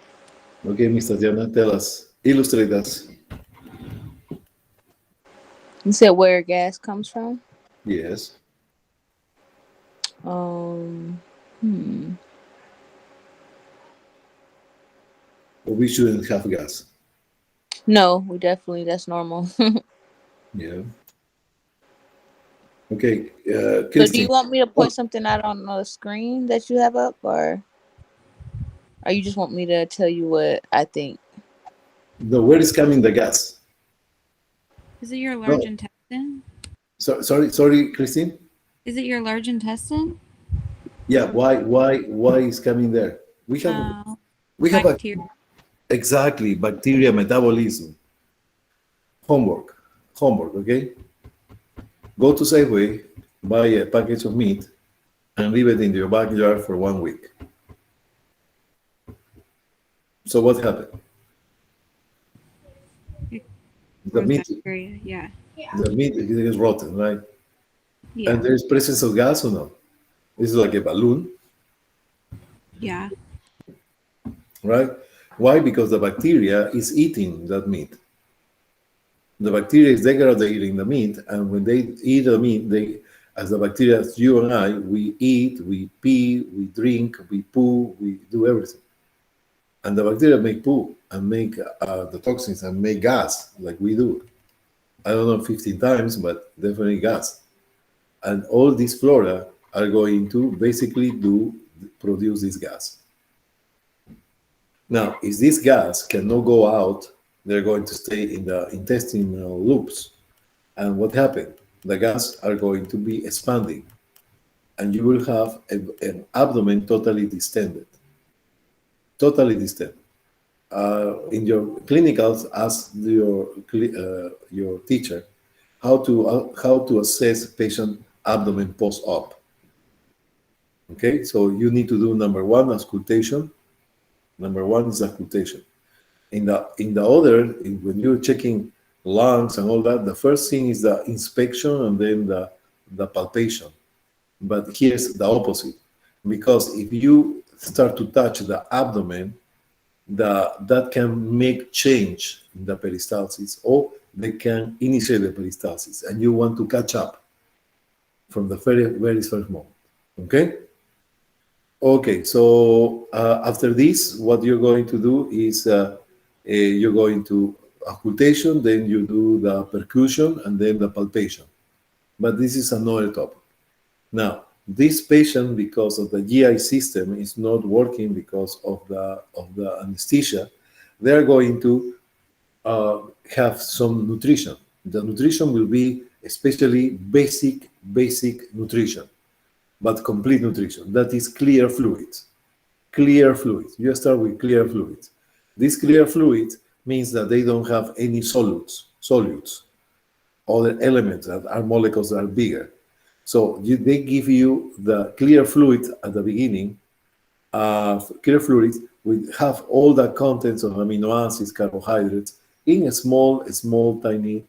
Okay, Miss Tatiana, tell us, illustrate us. You said where gas comes from? Yes. But we shouldn't have gas. No, that's normal. Yeah. Okay, So do Christine. you want me to point something out on the screen that you have up, or you just want me to tell you what I think? Where is coming the gas? Is it your No. large intestine? Sorry, Christine. Is it your large intestine? Yeah, why is coming there? We have Bacteria. exactly bacteria metabolism. Homework, okay? Go to Safeway, buy a package of meat, and leave it in your backyard for 1 week. So what happened? The Grows meat, bacteria. Yeah. the meat is rotten, right? Yeah. And there's presence of gas or no? This is like a balloon, Yeah. right? Why? Because the bacteria is eating that meat. The bacteria is degrading the meat, and when they eat the meat, as the bacteria, as you and I, we eat, we pee, we drink, we poo, we do everything. And the bacteria make poo and make the toxins and make gas like we do. I don't know 15 times, but definitely gas. And all these flora are going to basically produce this gas. Now, if this gas cannot go out, they're going to stay in the intestinal loops. And what happened? The gas are going to be expanding, and you will have an abdomen totally distended. Totally distended. In your clinicals, ask your teacher how to assess patient abdomen post-op. Okay, so you need to do number one, auscultation. Number one is auscultation. In the other, when you're checking lungs and all that, the first thing is the inspection and then the palpation. But here's the opposite, because if you start to touch the abdomen, that can make change in the peristalsis, or they can initiate the peristalsis, and you want to catch up from the very first moment. Okay? Okay, so after this, what you're going to do is you're going to occultation, then you do the percussion, and then the palpation. But this is another topic. Now, this patient, because of the GI system, is not working because of the anesthesia. They're going to have some nutrition. The nutrition will be especially basic nutrition, but complete nutrition. That is clear fluids. Clear fluids. You start with clear fluids. This clear fluid means that they don't have any solutes, other elements that are molecules that are bigger. So they give you the clear fluid at the beginning. Clear fluids will have all the contents of amino acids, carbohydrates in a small tiny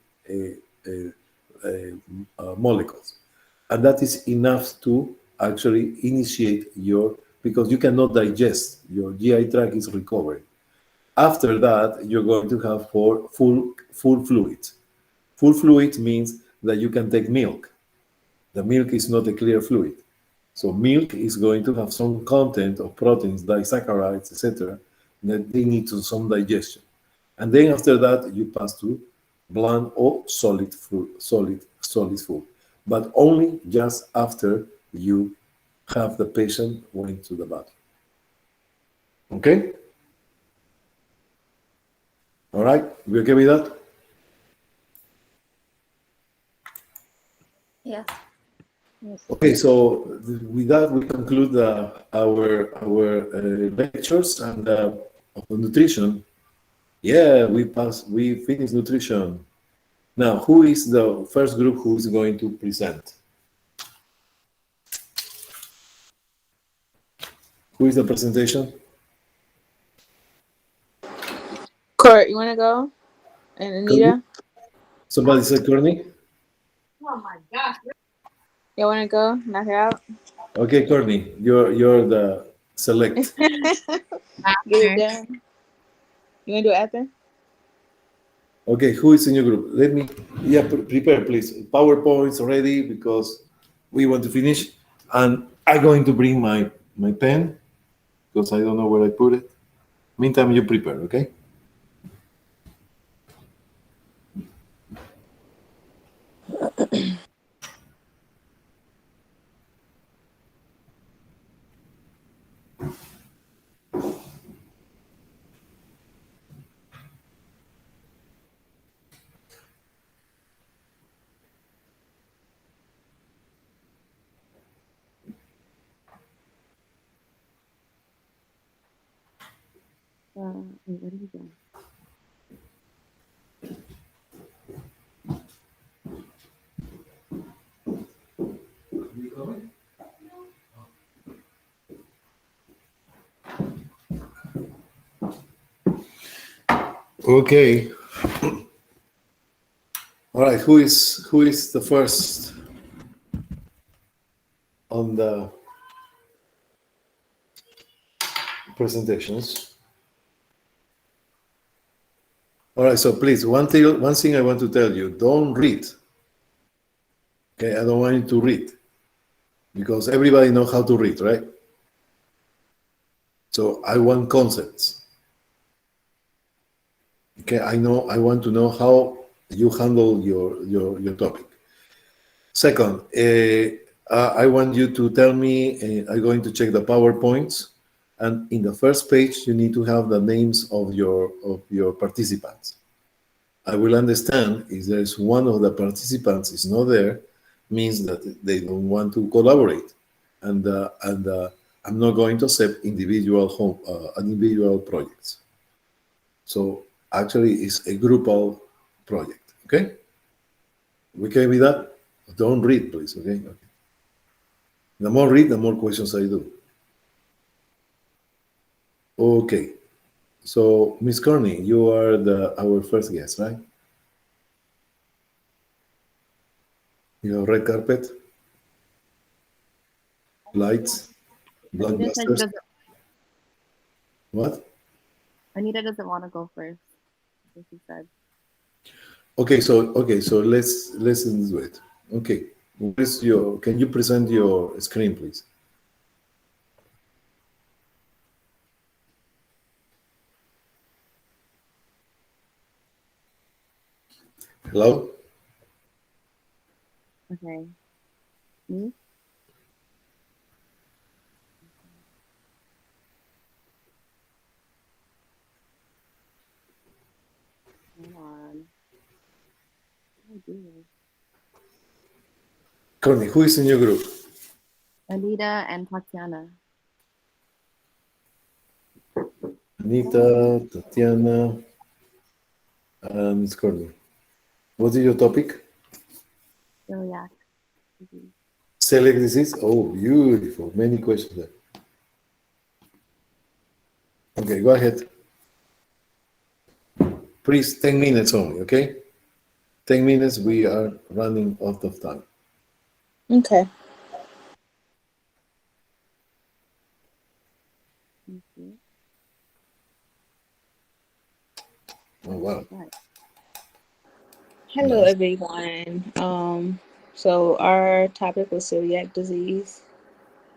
molecules. And that is enough to actually initiate because you cannot digest, your GI tract is recovering. After that, you're going to have full fluids. Full fluid means that you can take milk. The milk is not a clear fluid. So milk is going to have some content of proteins, disaccharides, etc., that they need some digestion. And then after that, you pass to bland or solid food, but only just after you have the patient going to the bathroom. Okay? All right, we okay with that? Yes. Okay, so with that we conclude our lectures and of nutrition. Yeah, we finished nutrition. Now, who is the first group who is going to present? Who is the presentation? Court, you want to go? And Anita? Somebody said Courtney? Oh my gosh. You want to go? Knock it out? Okay, Courtney, you're the select. Get it done. You want to do it after? Okay, who is in your group? Let me, prepare, please. PowerPoint's ready because we want to finish. And I'm going to bring my pen because I don't know where I put it. Meantime, you prepare, okay? Wait, where did we go? Okay. All right. Who is the first on the presentations? All right. So please, one thing I want to tell you: don't read. Okay, I don't want you to read because everybody knows how to read, right? So I want concepts. Okay, I want to know how you handle your topic. Second, I want you to tell me, I'm going to check the PowerPoints, and in the first page, you need to have the names of your participants. I will understand if there's one of the participants is not there, means that they don't want to collaborate, and I'm not going to accept individual projects. So actually, it's a groupal project. Okay, we okay with that? Don't read, please. Okay. The more read, the more questions I do. Okay. So, Miss Corney, you are our first guest, right? You have red carpet, lights, Anita said she blockbusters. doesn't, What? Anita doesn't want to go first. What she said. Okay, so let's do it. Okay. Can you present your screen, please? Hello? Okay. Me? Hold on. How do I do this? Corney, who is in your group? Anita and Tatiana. Anita, Tatiana, and Miss Corney. What is your topic? Celiac disease. Celiac disease? Oh, beautiful. Many questions there. Okay, go ahead. Please, 10 minutes only, okay? 10 minutes, we are running out of time. Okay. Oh, wow. Hello, Nice. everyone. So our topic was celiac disease.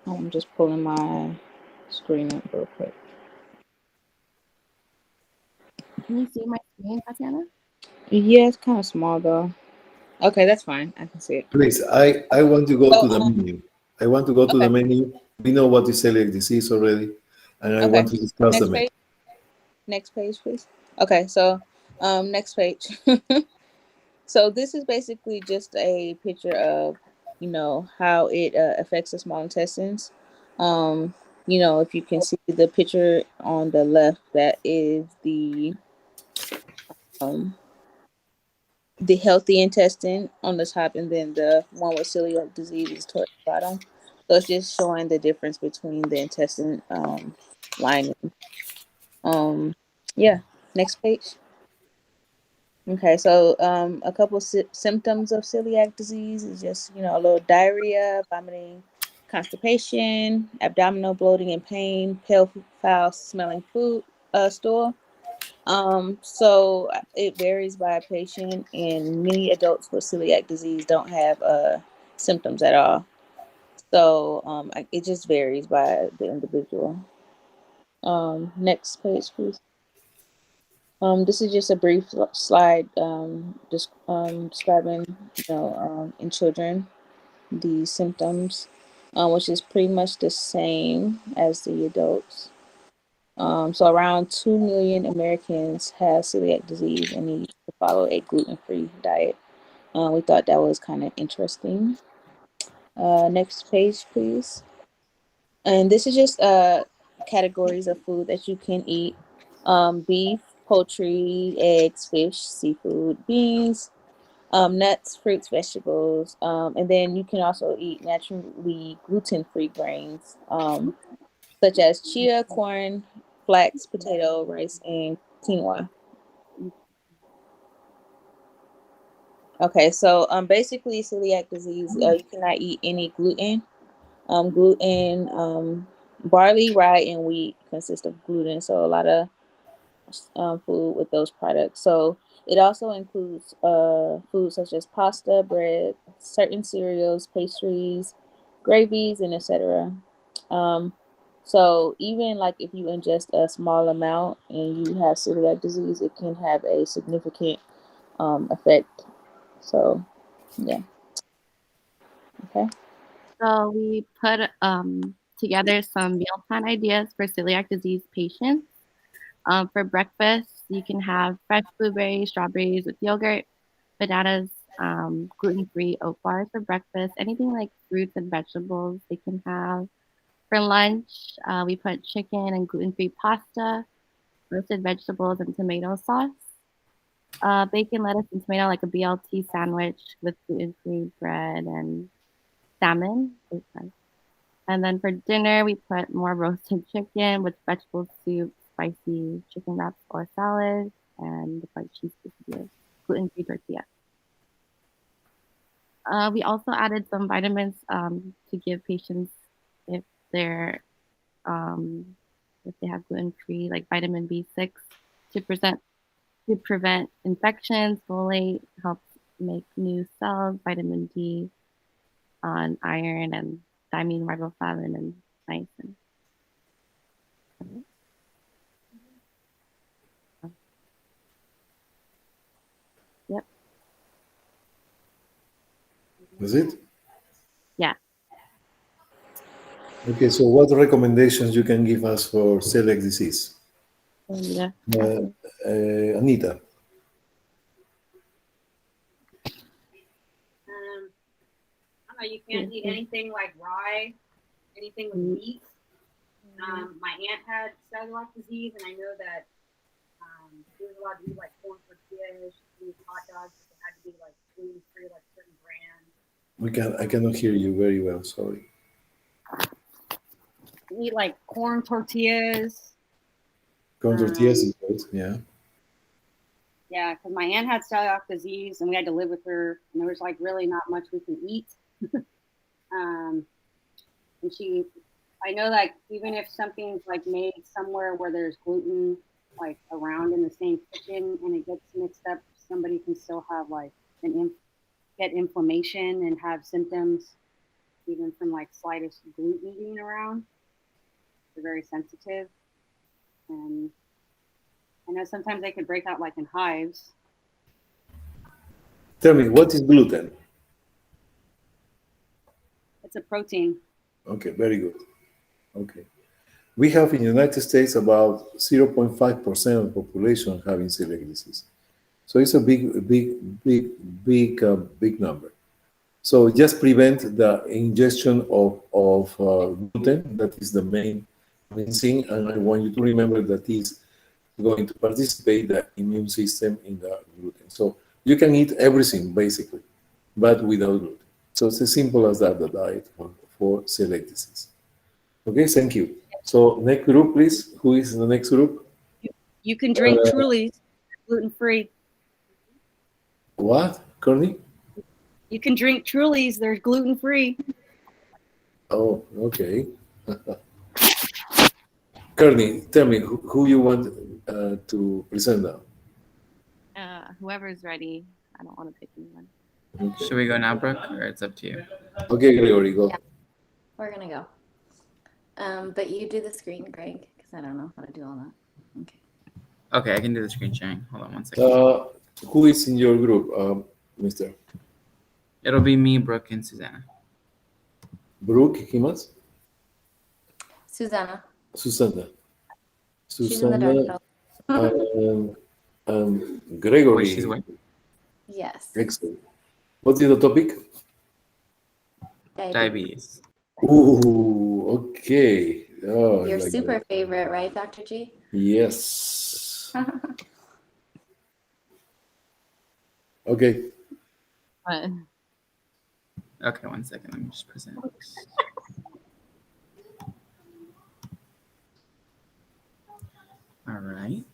I'm just pulling my screen up real quick. Can you see my screen, Tatiana? Yeah, it's kind of small though. Okay, that's fine. I can see it. Please, I want to go So, to the menu. I want to go to the okay. menu. We know what is celiac disease already, and I Okay. want to discuss the Next menu. page. Next page, please. Okay, so next page. So this is basically just a picture of, how it affects the small intestines. If you can see the picture on the left, that is the healthy intestine on the top, and then the one with celiac disease is towards the bottom. So it's just showing the difference between the intestine lining. Yeah, next page. Okay, so a couple symptoms of celiac disease is just, a little diarrhea, vomiting, constipation, abdominal bloating and pain, pale, foul smelling food, stool. So it varies by patient, and many adults with celiac disease don't have symptoms at all. So it just varies by the individual. Next page, please. This is just a brief slide describing, in children, the symptoms, which is pretty much the same as the adults. So around 2 million Americans have celiac disease and need to follow a gluten-free diet. We thought that was kind of interesting. Next page, please. And this is just categories of food that you can eat. beef, poultry, eggs, fish, seafood, beans, nuts, fruits, vegetables, and then you can also eat naturally gluten-free grains, such as chia, corn, flax, potato, rice, and quinoa. Okay, so basically celiac disease, you cannot eat any gluten. Barley, rye, and wheat consist of gluten, so a lot of food with those products. So it also includes foods such as pasta, bread, certain cereals, pastries, gravies, and etc. So even like if you ingest a small amount and you have celiac disease, it can have a significant effect. So yeah. Okay. So we put together some meal plan ideas for celiac disease patients. For breakfast, you can have fresh blueberries, strawberries with yogurt, bananas, gluten-free oat bars for breakfast, anything like fruits and vegetables they can have. For lunch, we put chicken and gluten-free pasta, roasted vegetables, and tomato sauce. Bacon, lettuce, and tomato like a BLT sandwich with gluten-free bread and salmon. And then for dinner, we put more roasted chicken with vegetable soup, spicy chicken wraps or salad, and like cheese quesadillas, gluten-free tortilla. We also added some vitamins to give patients if they're if they have gluten-free, like vitamin B6 to prevent infections. Folate helps make new cells. Vitamin D on iron and thiamine, riboflavin, and niacin. Yep. Is it? Yeah. Okay, so what recommendations you can give us for celiac disease? Yeah. Anita. I don't know, you can't eat anything like rye, anything with meat. My aunt had celiac disease, and I know that she was allowed to eat like corn tortillas, she could eat hot dogs, but they had to be like gluten-free, like certain brands. I cannot hear you very well, sorry. Eat like corn tortillas. Corn tortillas is good, yeah. Yeah, because my aunt had celiac disease, and we had to live with her, and there was like really not much we can eat. And I know like even if something's like made somewhere where there's gluten like around in the same kitchen and it gets mixed up, somebody can still have like get inflammation and have symptoms even from like slightest gluten being around. They're very sensitive, and I know sometimes they could break out like in hives. Tell me, what is gluten? It's a protein. Okay, very good. Okay. We have in the United States about 0.5% of the population having celiac disease. So it's a big number. So just prevent the ingestion of gluten. That is the main thing. And I want you to remember that is going to participate the immune system in the gluten. So you can eat everything basically, but without gluten. So it's as simple as that, the diet for celiac disease. Okay, thank you. So next group, please. Who is in the next group? You can drink Trulies, gluten-free. What, Courtney? You can drink Trulies, they're gluten-free. Oh, okay. Courtney, tell me who you want to present now. Whoever's ready. I don't want to pick anyone. Okay. Should we go now, Brooke, or it's up to you? Okay, Gregory, go. Yeah, we're gonna go. But you do the screen, Greg, because I don't know how to do all that. Okay. Okay, I can do the screen sharing. Hold on one second. Who is in your group, Mister? It'll be me, Brooke, and Susanna. Brooke, ¿qué más? Susanna. Susana. She's in the dark. Gregory. Wait, she's what? Yes. Excellent. What is the topic? Diabetes. Ooh, okay. Oh, I Your like super that. favorite, right, Dr. G? Yes. Okay. What? Okay, one second. Let me just present. All right.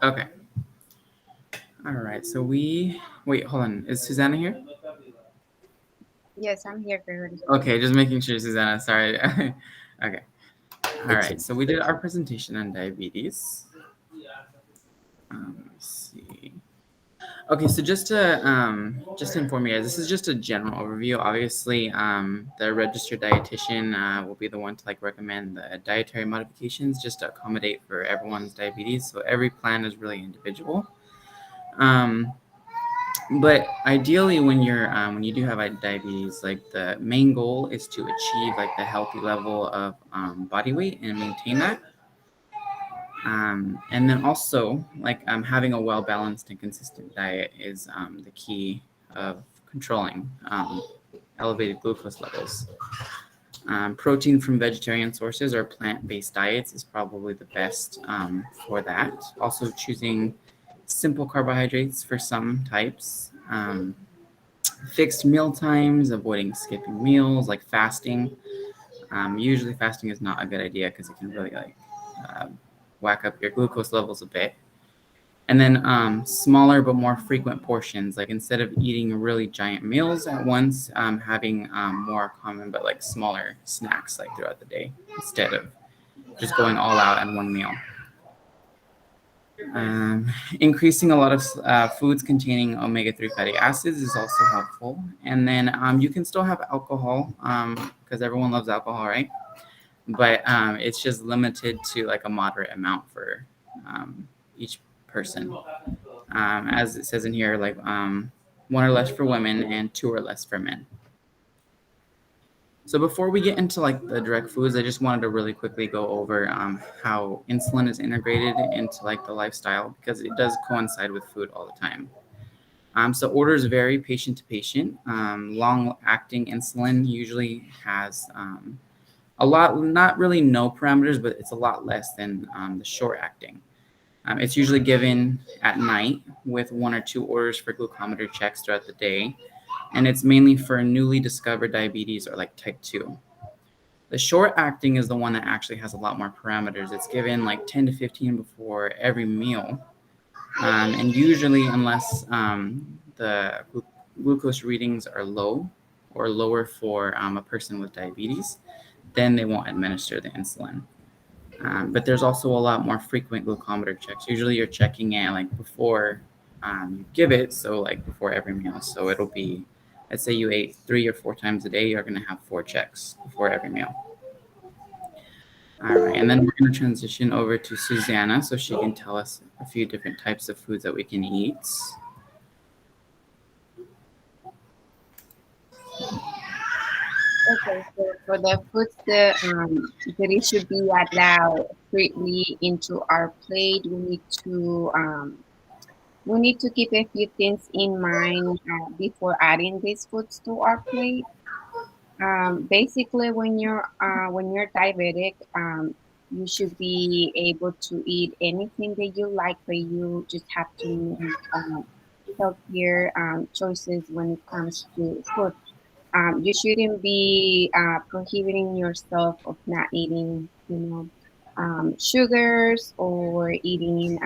Okay. All right. So wait, hold on. Is Susanna here? Yes, I'm here, Gregory. Okay, just making sure, Susanna. Sorry. Okay. All right. Excellent. So we did our presentation on diabetes. Let's see. Okay, so just to inform you guys, this is just a general overview. Obviously, the registered dietitian will be the one to like recommend the dietary modifications just to accommodate for everyone's diabetes. So every plan is really individual. But ideally, when you do have diabetes, like the main goal is to achieve like the healthy level of body weight and maintain that. And then also like having a well-balanced and consistent diet is the key of controlling elevated glucose levels. Protein from vegetarian sources or plant-based diets is probably the best for that. Also choosing simple carbohydrates for some types. Fixed meal times, avoiding skipping meals, like fasting. Usually fasting is not a good idea because it can really like whack up your glucose levels a bit. And then smaller but more frequent portions, like instead of eating really giant meals at once, having more common but like smaller snacks like throughout the day instead of just going all out in one meal. Increasing a lot of foods containing omega-3 fatty acids is also helpful. And then you can still have alcohol because everyone loves alcohol, right? But it's just limited to like a moderate amount for each person. As it says in here, like 1 or less for women and 2 or less for men. So before we get into like the direct foods, I just wanted to really quickly go over how insulin is integrated into like the lifestyle because it does coincide with food all the time. So orders vary patient to patient. Long-acting insulin usually has a lot, not really no parameters, but it's a lot less than the short-acting. It's usually given at night with 1 or 2 orders for glucometer checks throughout the day. And it's mainly for newly discovered diabetes or like type 2. The short acting is the one that actually has a lot more parameters. It's given like 10 to 15 before every meal. And usually unless the glucose readings are low or lower for a person with diabetes, then they won't administer the insulin. But there's also a lot more frequent glucometer checks. Usually you're checking it like before you give it, so like before every meal. So it'll be, let's say you ate 3 or 4 times a day, you're going to have 4 checks before every meal. All right, and then we're going to transition over to Susanna so she can tell us a few different types of foods that we can eat. Okay, so for the foods that it should be allowed freely into our plate, we need to keep a few things in mind before adding these foods to our plate. Basically, when you're diabetic, you should be able to eat anything that you like, but you just have to make healthier choices when it comes to food. You shouldn't be prohibiting yourself of not eating, sugars or eating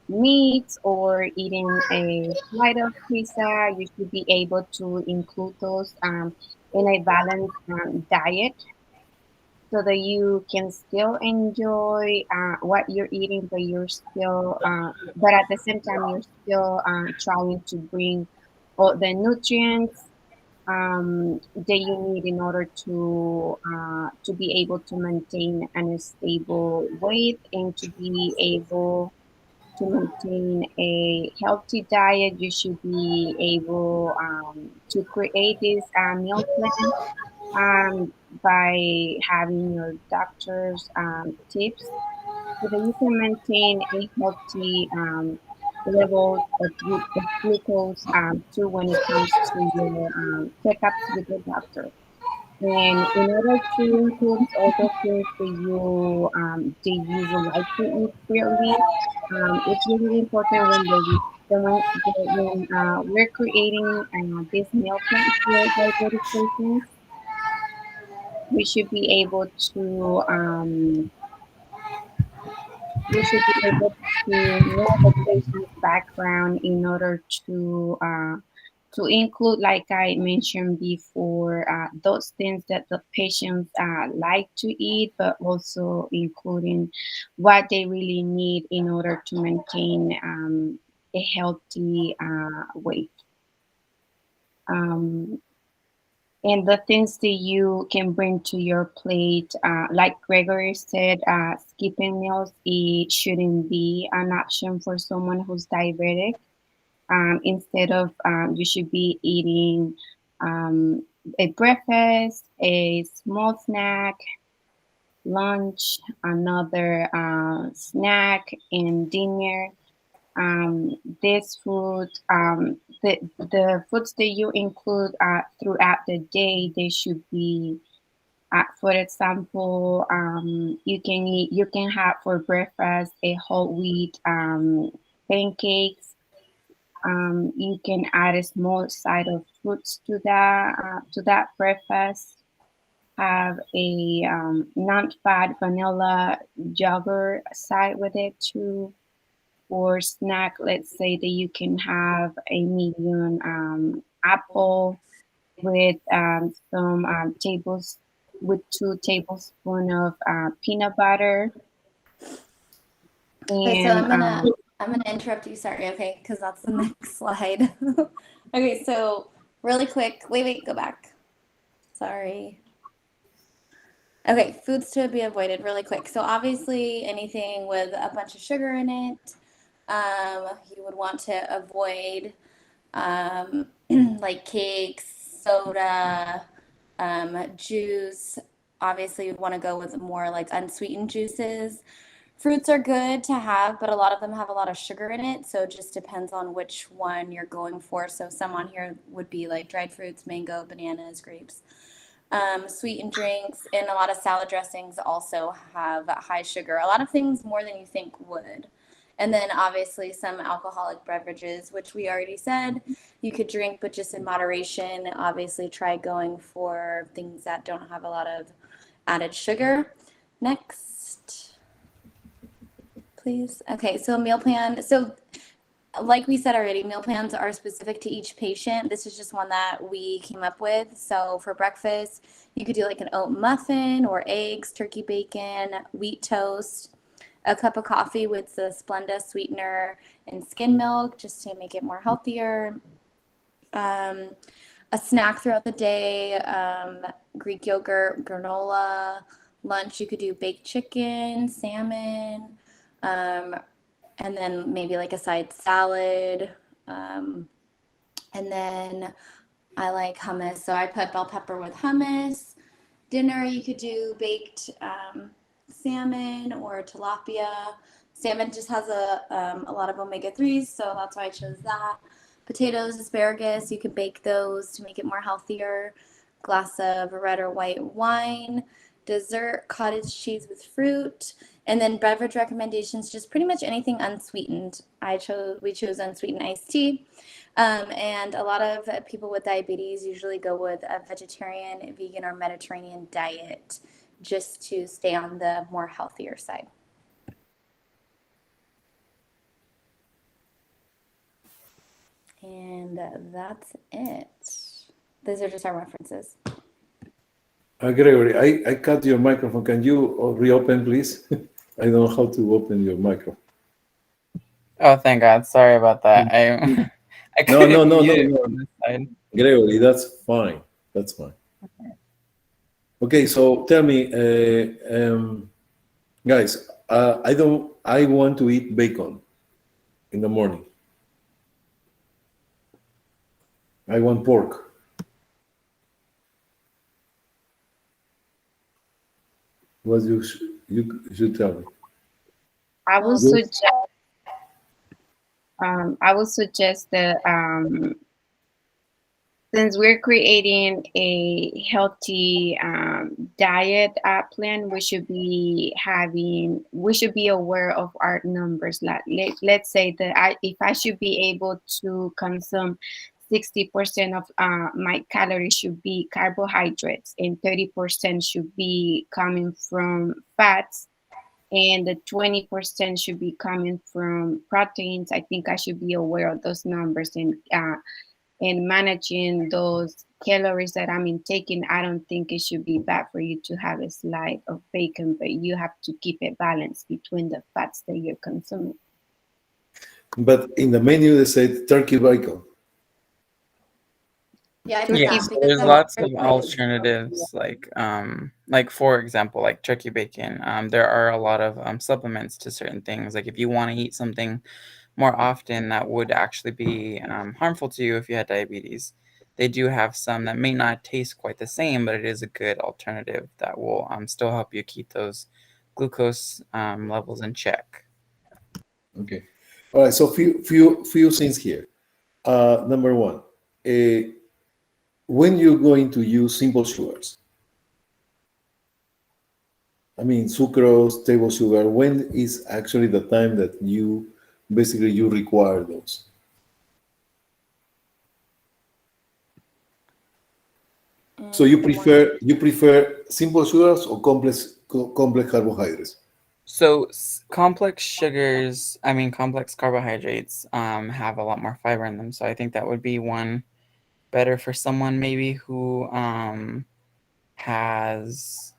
meats or eating a slice of pizza. You should be able to include those in a balanced diet so that you can still enjoy what you're eating, but you're still, but at the same time, you're still trying to bring all the nutrients that you need in order to be able to maintain a stable weight and to be able to maintain a healthy diet. You should be able to create this meal plan by having your doctor's tips so that you can maintain a healthy levels of glucose too when it comes to your checkups with the doctor. And in order to include all the things that you would like to eat freely, it's really important when we're creating this meal plan for diabetic patients, we should be able to know the patient's background in order to include, like I mentioned before, those things that the patients like to eat, but also including what they really need in order to maintain a healthy weight. And the things that you can bring to your plate, like Gregory said, skipping meals, it shouldn't be an option for someone who's diabetic. Instead of, you should be eating a breakfast, a small snack, lunch, another snack, and dinner. This food, the foods that you include throughout the day, they should be, for example, you can have for breakfast a whole wheat pancakes. You can add a small side of fruits to that breakfast. Have a non-fat vanilla yogurt side with it too. For snack, let's say that you can have a medium apple with with 2 tablespoons of peanut butter. Okay, so And I'm gonna interrupt you. Sorry, okay, because that's the next slide. Okay, so really quick. Wait, go back. Sorry. Okay, foods to be avoided really quick. So obviously anything with a bunch of sugar in it, you would want to avoid, like cakes, soda, juice. Obviously you'd want to go with more like unsweetened juices. Fruits are good to have, but a lot of them have a lot of sugar in it, so it just depends on which one you're going for. So some on here would be like dried fruits, mango, bananas, grapes. Sweetened drinks, and a lot of salad dressings also have high sugar. A lot of things more than you think would. And then obviously some alcoholic beverages, which we already said you could drink, but just in moderation. Obviously try going for things that don't have a lot of added sugar. Next, please. Okay, so meal plan. So like we said already, meal plans are specific to each patient. This is just one that we came up with. So for breakfast, you could do like an oat muffin or eggs, turkey bacon, wheat toast, a cup of coffee with the Splenda sweetener and skim milk just to make it more healthier. A snack throughout the day, Greek yogurt, granola. Lunch, you could do baked chicken, salmon, and then maybe like a side salad. And then I like hummus, so I put bell pepper with hummus. Dinner, you could do baked salmon or tilapia. Salmon just has a lot of omega-3s, so that's why I chose that. Potatoes, asparagus, you can bake those to make it more healthier. Glass of red or white wine. Dessert, cottage cheese with fruit. And then beverage recommendations, just pretty much anything unsweetened. We chose unsweetened iced tea. And a lot of people with diabetes usually go with a vegetarian, vegan, or Mediterranean diet just to stay on the more healthier side. And that's it. Those are just our references. Gregory, I cut your microphone. Can you reopen, please? I don't know how to open your microphone. Oh, thank God. Sorry about that. I couldn't mute it from this side. Gregory, that's fine. That's fine. Okay, so tell me, guys, I want to eat bacon in the morning. I want pork. What you should tell me. I would Yes. suggest I would suggest that since we're creating a healthy diet plan, we should be aware of our numbers. Let's say that if I should be able to consume 60% of my calories should be carbohydrates and 30% should be coming from fats and the 20% should be coming from proteins. I think I should be aware of those numbers and managing those calories that I'm intaking. I don't think it should be bad for you to have a slide of bacon, but you have to keep it balanced between the fats that you're consuming. But in the menu, they said turkey bacon. Yeah, I think Yeah, that so because there's of lots of our- alternatives, like for example, like turkey bacon. There are a lot of supplements to certain things. Like if you want to eat something more often that would actually be harmful to you if you had diabetes, they do have some that may not taste quite the same, but it is a good alternative that will still help you keep those glucose levels in check. Okay. All right. So few things here. Number one, when you're going to use simple sugars, I mean sucrose, table sugar, when is actually the time that you require those? So you prefer simple sugars or complex carbohydrates? So complex sugars, I mean complex carbohydrates, have a lot more fiber in them. So I think that would be one better for someone maybe who has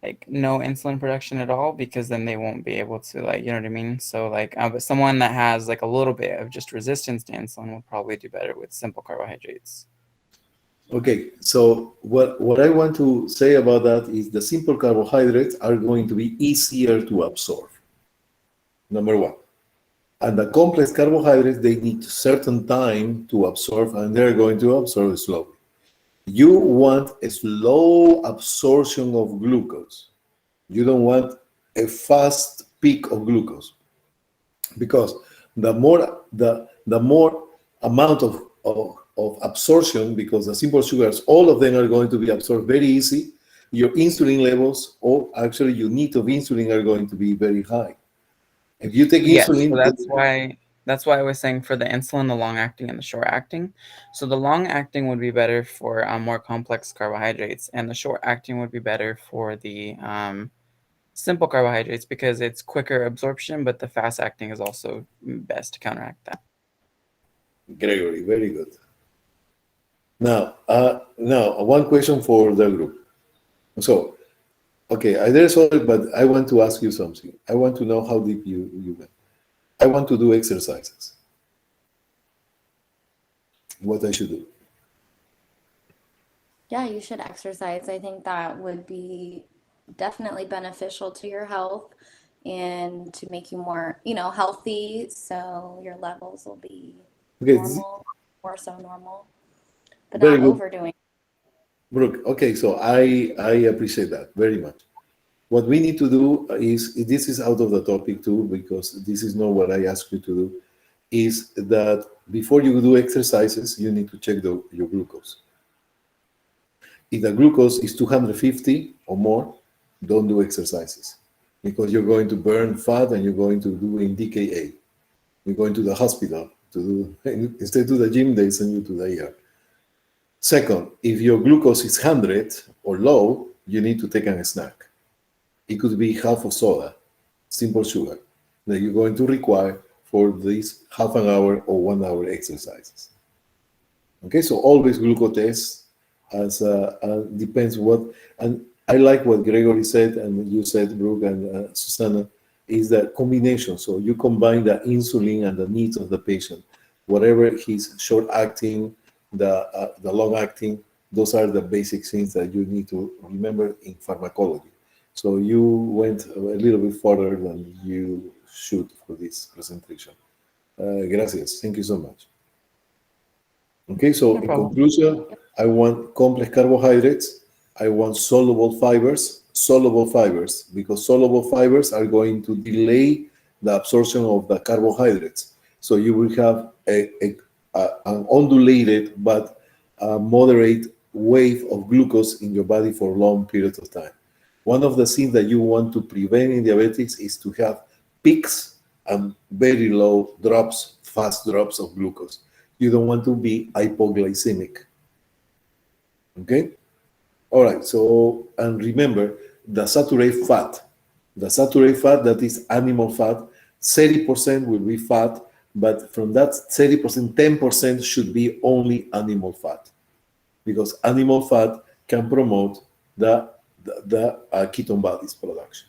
like no insulin production at all, because then they won't be able to, like, you know what I mean? So like, but someone that has like a little bit of just resistance to insulin will probably do better with simple carbohydrates. Okay, so what I want to say about that is the simple carbohydrates are going to be easier to absorb, number one. And the complex carbohydrates, they need certain time to absorb, and they're going to absorb slowly. You want a slow absorption of glucose. You don't want a fast peak of glucose, because the more amount of absorption, because the simple sugars, all of them are going to be absorbed very easy, your insulin levels, or actually your need of insulin, are going to be very high. If you take insulin, so that's why I was saying for the insulin, the long acting and the short acting. So the long acting would be better for more complex carbohydrates, and the short acting would be better for the simple carbohydrates because it's quicker absorption, but the fast acting is also best to counteract that. Gregory, very good. Now, one question for the group. So, okay, there's all, but I want to ask you something. I want to know how deep you went. I want to do exercises. What I should do? Yeah, you should exercise. I think that would be definitely beneficial to your health and to make you more, healthy. So your levels will be normal, more so normal, but very not good. overdoing. Brooke, okay, so I appreciate that very much. What we need to do is, this is out of the topic too, because this is not what I asked you to do, is that before you do exercises, you need to check your glucose. If the glucose is 250 or more, don't do exercises, because you're going to burn fat and you're going to do in DKA. You're going to the hospital to do, instead to the gym, they send you to the ER. Second, if your glucose is 100 or low, you need to take a snack. It could be half of soda, simple sugar, that you're going to require for these half an hour or 1 hour exercises. Okay, so always glucose test, as depends what, and I like what Gregory said, and you said, Brooke and Susana, is that combination. So you combine the insulin and the needs of the patient, whatever his short acting, the long acting, those are the basic things that you need to remember in pharmacology. So you went a little bit further than you should for this presentation. Gracias. Thank you so much. Okay, so in conclusion, I want complex carbohydrates. I want soluble fibers, because soluble fibers are going to delay the absorption of the carbohydrates. So you will have an undulated but moderate wave of glucose in your body for long periods of time. One of the things that you want to prevent in diabetics is to have peaks and very low drops, fast drops of glucose. You don't want to be hypoglycemic. Okay? All right, so, and remember, the saturated fat, that is animal fat, 30% will be fat, but from that 30%, 10% should be only animal fat, because animal fat can promote the ketone bodies production.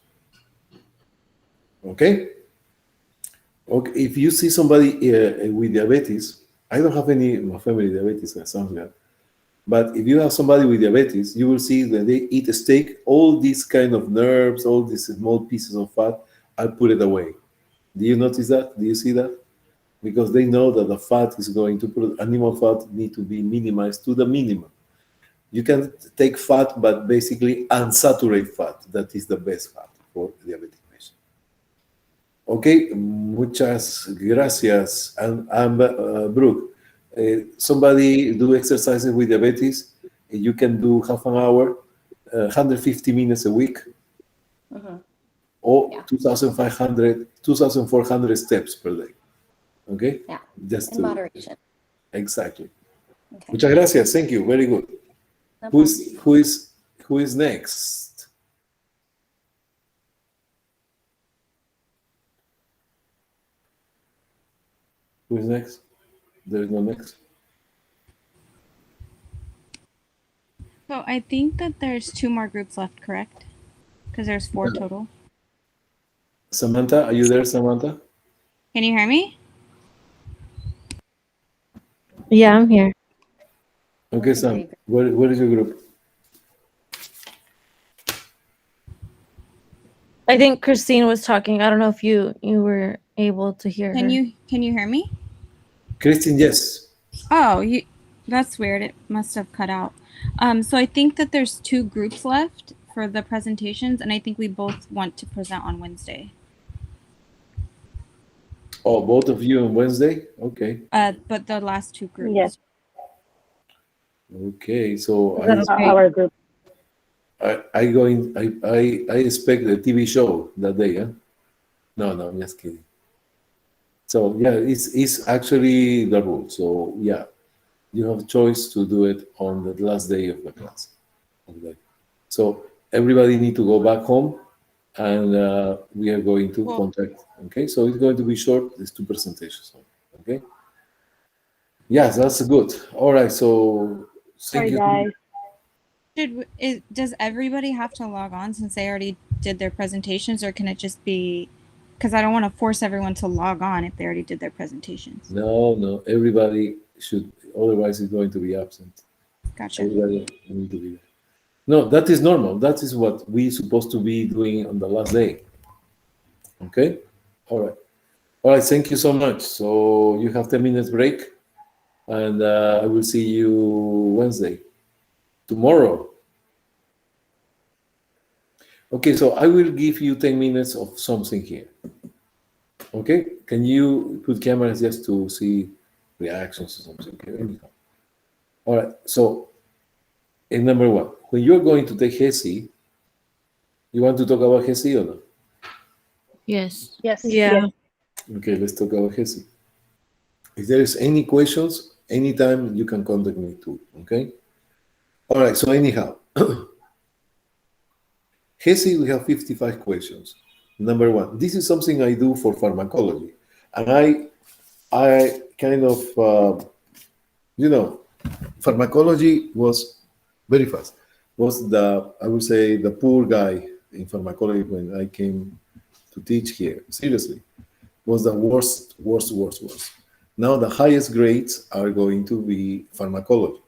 Okay? Okay. If you see somebody with diabetes, I don't have any in my family diabetes, that sounds good. But if you have somebody with diabetes, you will see that they eat a steak, all these kind of nerves, all these small pieces of fat, I put it away. Do you notice that? Do you see that? Because they know that the fat is going to, animal fat need to be minimized to the minimum. You can take fat, but basically unsaturated fat. That is the best fat for diabetic patients. Okay, muchas gracias. And Brooke, somebody do exercises with diabetes, you can do half an hour, 150 minutes a week, or 2,500, 2,400 steps per day. Okay? Yeah, just in moderation. Exactly. Okay. Muchas gracias. Thank you. Very good. No Who is next? Who is next? There is no next. So I think that there's 2 more groups left, correct? Because there's 4 total. Samantha, are you there, Samantha? Can you hear me? Yeah, I'm here. Okay, Sam. What is your group? I think Christine was talking. I don't know if you were able to hear her. Can you hear me? Christine, yes. Oh, that's weird. It must have cut out. So I think that there's 2 groups left for the presentations, and I think we both want to present on Wednesday. Oh, both of you on Wednesday? Okay. But the last 2 groups. Yes. Okay, so Our group. I expect a TV show that day, huh? No, I'm just kidding. So yeah, it's actually the rule. So yeah, you have choice to do it on the last day of the class. Okay. So everybody need to go back home, and we are going to contact. Okay, so it's going to be short. There's 2 presentations. Okay. Yes, that's good. All right. So thank you. Guys. Does everybody have to log on since they already did their presentations, or can it just be, because I don't want to force everyone to log on if they already did their presentations? No, everybody should, otherwise it's going to be absent. Gotcha. Everybody need to be there. No, that is normal. That is what we're supposed to be doing on the last day. Okay? All right, thank you so much. So you have 10 minutes break, and I will see you Wednesday. Tomorrow. Okay, so I will give you 10 minutes of something here. Okay, can you put cameras just to see reactions or something? Okay, anyhow. All right, so in number 1, when you're going to take HESI, you want to talk about HESI or not? Yes. Yes. Yeah. Okay, let's talk about HESI. If there is any questions, anytime you can contact me too, okay? All right, so anyhow, HESI, we have 55 questions. Number 1, this is something I do for pharmacology. And I kind of, pharmacology was very fast. Was I would say, the poor guy in pharmacology when I came to teach here. Seriously, was the worst. Now the highest grades are going to be pharmacology.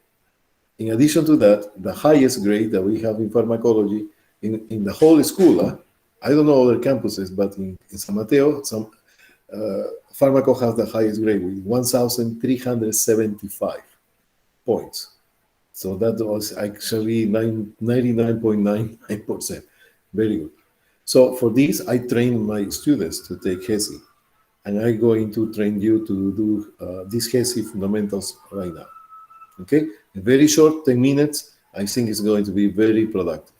In addition to that, the highest grade that we have in pharmacology in the whole school, I don't know other campuses, but in San Mateo, Pharmaco has the highest grade with 1,375 points. So that was actually 99.99%. Very good. So for this, I train my students to take HESI. and I'm going to train you to do these HESI fundamentals right now. Okay, very short, 10 minutes. I think it's going to be very productive.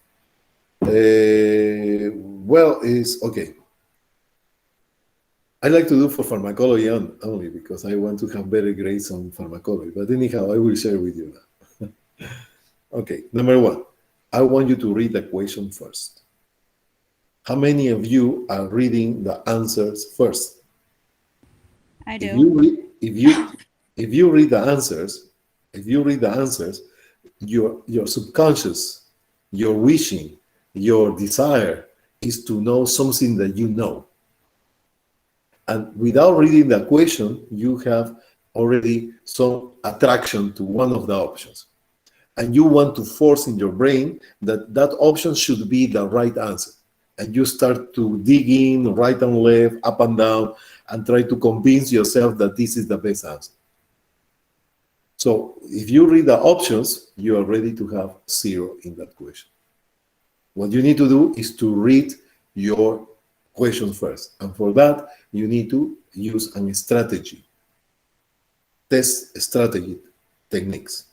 Well, is okay. I like to do for pharmacology only because I want to have better grades on pharmacology. But anyhow, I will share with you that. Okay, number one, I want you to read the question first. How many of you are reading the answers first? I do. If you read the answers, your subconscious, your wishing, your desire is to know something that you know. And without reading the question, you have already some attraction to one of the options. And you want to force in your brain that that option should be the right answer. And you start to dig in right and left, up and down, and try to convince yourself that this is the best answer. So if you read the options, you are ready to have 0 in that question. What you need to do is to read your question first. And for that, you need to use a strategy. Test strategy techniques.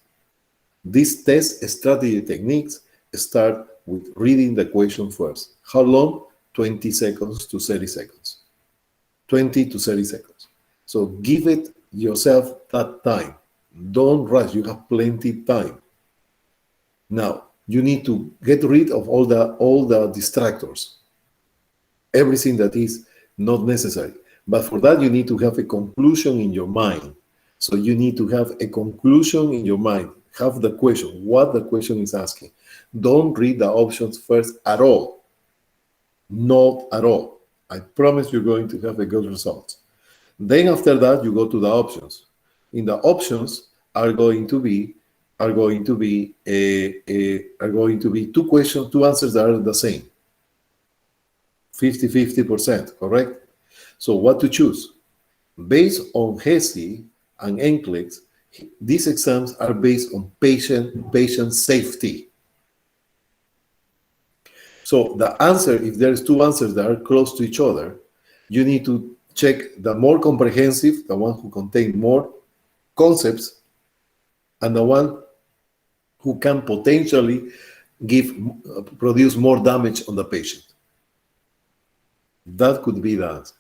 These test strategy techniques start with reading the question first. How long? 20 seconds to 30 seconds. 20 to 30 seconds. So give it yourself that time. Don't rush. You have plenty time. Now, you need to get rid of all the distractors. Everything that is not necessary. But for that, you need to have a conclusion in your mind. So you need to have a conclusion in your mind. Have the question, what the question is asking. Don't read the options first at all. Not at all. I promise you're going to have a good result. Then after that, you go to the options. In the options are going to be two questions, two answers that are the same. 50-50%, correct? So what to choose? Based on HESI and NCLEX, these exams are based on patient safety. So the answer, if there's two answers that are close to each other, you need to check the more comprehensive, the one who contains more concepts, and the one who can potentially produce more damage on the patient. That could be the answer.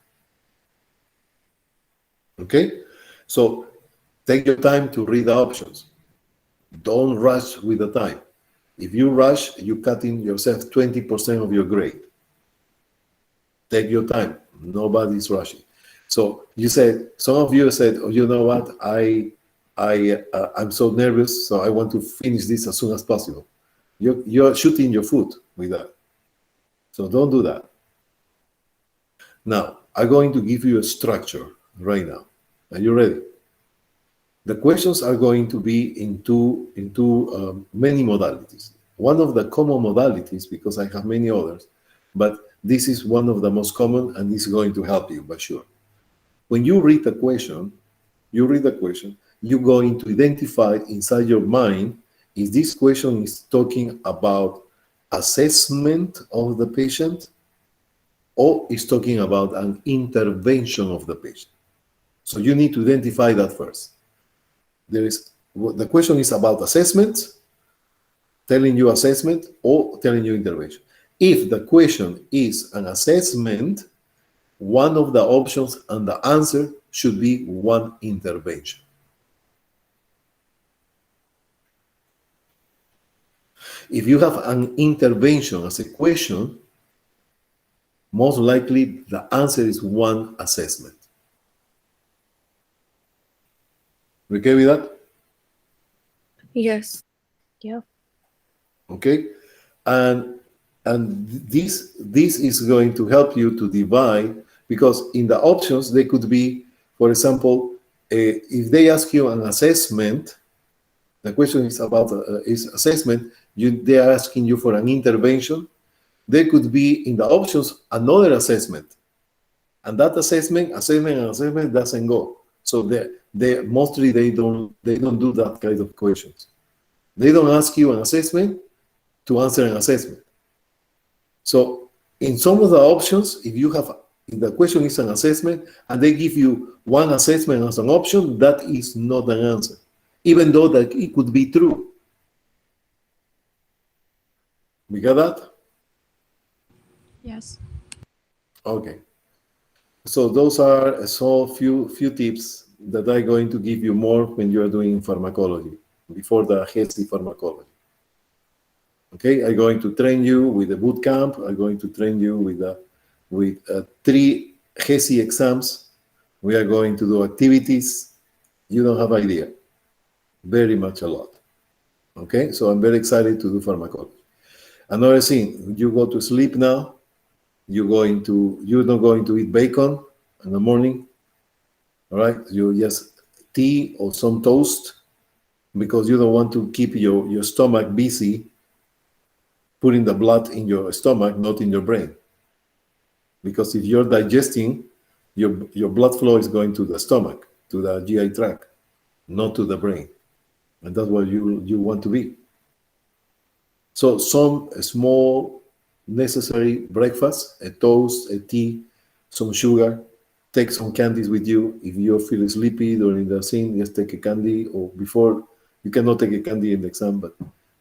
Okay? So take your time to read the options. Don't rush with the time. If you rush, you cut in yourself 20% of your grade. Take your time. Nobody's rushing. So you said, some of you said, oh, you know what? I'm so nervous, so I want to finish this as soon as possible. You're shooting your foot with that. So don't do that. Now, I'm going to give you a structure right now. Are you ready? The questions are going to be into many modalities. One of the common modalities, because I have many others, but this is one of the most common, and this is going to help you, for sure. When you read the question, you're going to identify inside your mind if this question is talking about assessment of the patient or is talking about an intervention of the patient. So you need to identify that first. The question is about assessment, telling you assessment, or telling you intervention. If the question is an assessment, one of the options and the answer should be one intervention. If you have an intervention as a question, most likely the answer is one assessment. We okay with that? Yes. Yeah. Okay, and this is going to help you to divide, because in the options they could be, for example, if they ask you an assessment, the question is about is assessment. They are asking you for an intervention. There could be in the options another assessment, and that assessment doesn't go. So mostly they don't do that kind of questions. They don't ask you an assessment to answer an assessment. So in some of the options, if if the question is an assessment and they give you one assessment as an option, that is not an answer, even though that it could be true. We got that? Yes. Okay. So those are so few tips that I'm going to give you more when you are doing pharmacology, before the HESI pharmacology. Okay, I'm going to train you with the boot camp. I'm going to train you with 3 HESI exams. We are going to do activities. You don't have idea. Very much a lot. Okay, so I'm very excited to do pharmacology. Another thing, you go to sleep now. You're not going to eat bacon in the morning. All right, you just tea or some toast, because you don't want to keep your stomach busy putting the blood in your stomach, not in your brain. Because if you're digesting, your blood flow is going to the stomach, to the GI tract, not to the brain. And that's what you want to be. So some small necessary breakfast, a toast, a tea, some sugar. Take some candies with you. If you feel sleepy during the scene, just take a candy, or before. You cannot take a candy in the exam,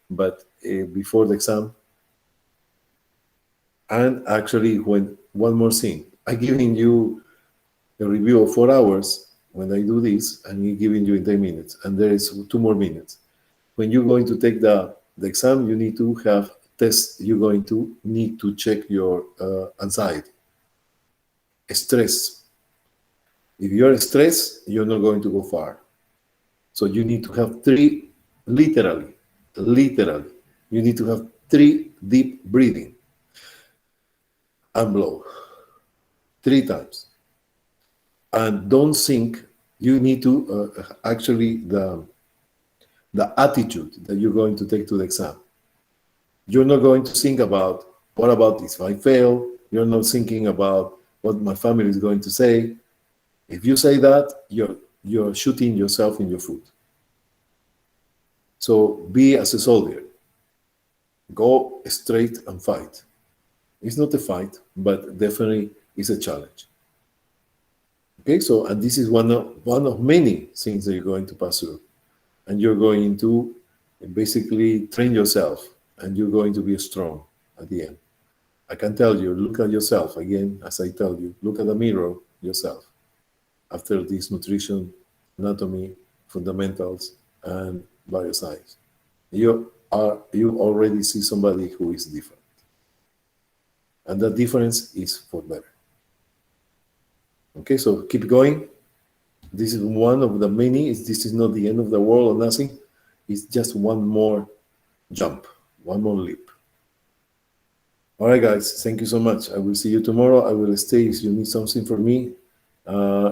but before the exam. And actually, one more thing, I'm giving you a review of 4 hours when I do this, and I'm giving you in 10 minutes, and there is 2 more minutes. When you're going to take the exam, you need to have tests. You're going to need to check your anxiety, stress. If you're stressed, you're not going to go far. So you need to have 3, literally, you need to have 3 deep breathing and blow 3 times. And don't think, you need to actually the attitude that you're going to take to the exam. You're not going to think about, what about if I fail? You're not thinking about what my family is going to say. If you say that, you're shooting yourself in your foot. So be as a soldier. Go straight and fight. It's not a fight, but definitely it's a challenge. Okay, so, and this is one of many things that you're going to pass through. And you're going to basically train yourself, and you're going to be strong at the end. I can tell you, look at yourself again, as I tell you, look at the mirror yourself. After this nutrition, anatomy, fundamentals, and bioscience, you already see somebody who is different. And that difference is for better. Okay, so keep going. This is one of the many. This is not the end of the world or nothing. It's just one more jump, one more leap. All right, guys, thank you so much. I will see you tomorrow. I will stay if you need something from me.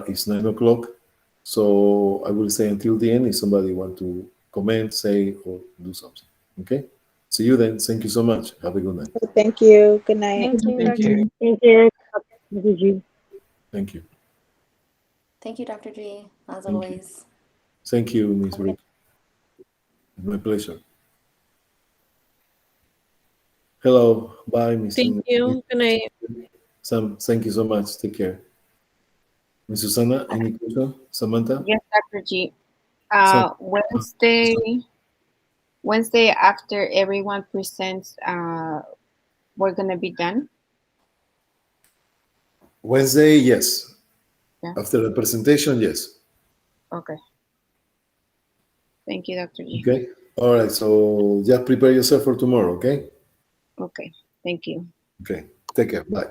It's 9 o'clock, so I will stay until the end if somebody want to comment, say, or do something. Okay? See you then. Thank you so much. Have a good night. Thank you. Good night. Thank you, Thank Dr. you. Thank you. Thank you. Thank you. Thank you, Dr. G, as Thank you. always. Thank you, Ms. Rick. My pleasure. Hello. Bye, Ms. Thank you. Good night. Sam, thank you so much. Take care. Ms. Susana, any question? Samantha? Yes, Dr. G. Sam- Wednesday after everyone presents, we're gonna be done. Wednesday, yes. Yeah. After the presentation, yes. Okay. Thank you, Dr. G. Okay. All right. So just prepare yourself for tomorrow. Okay. Okay. Thank you. Okay. Take care. Bye.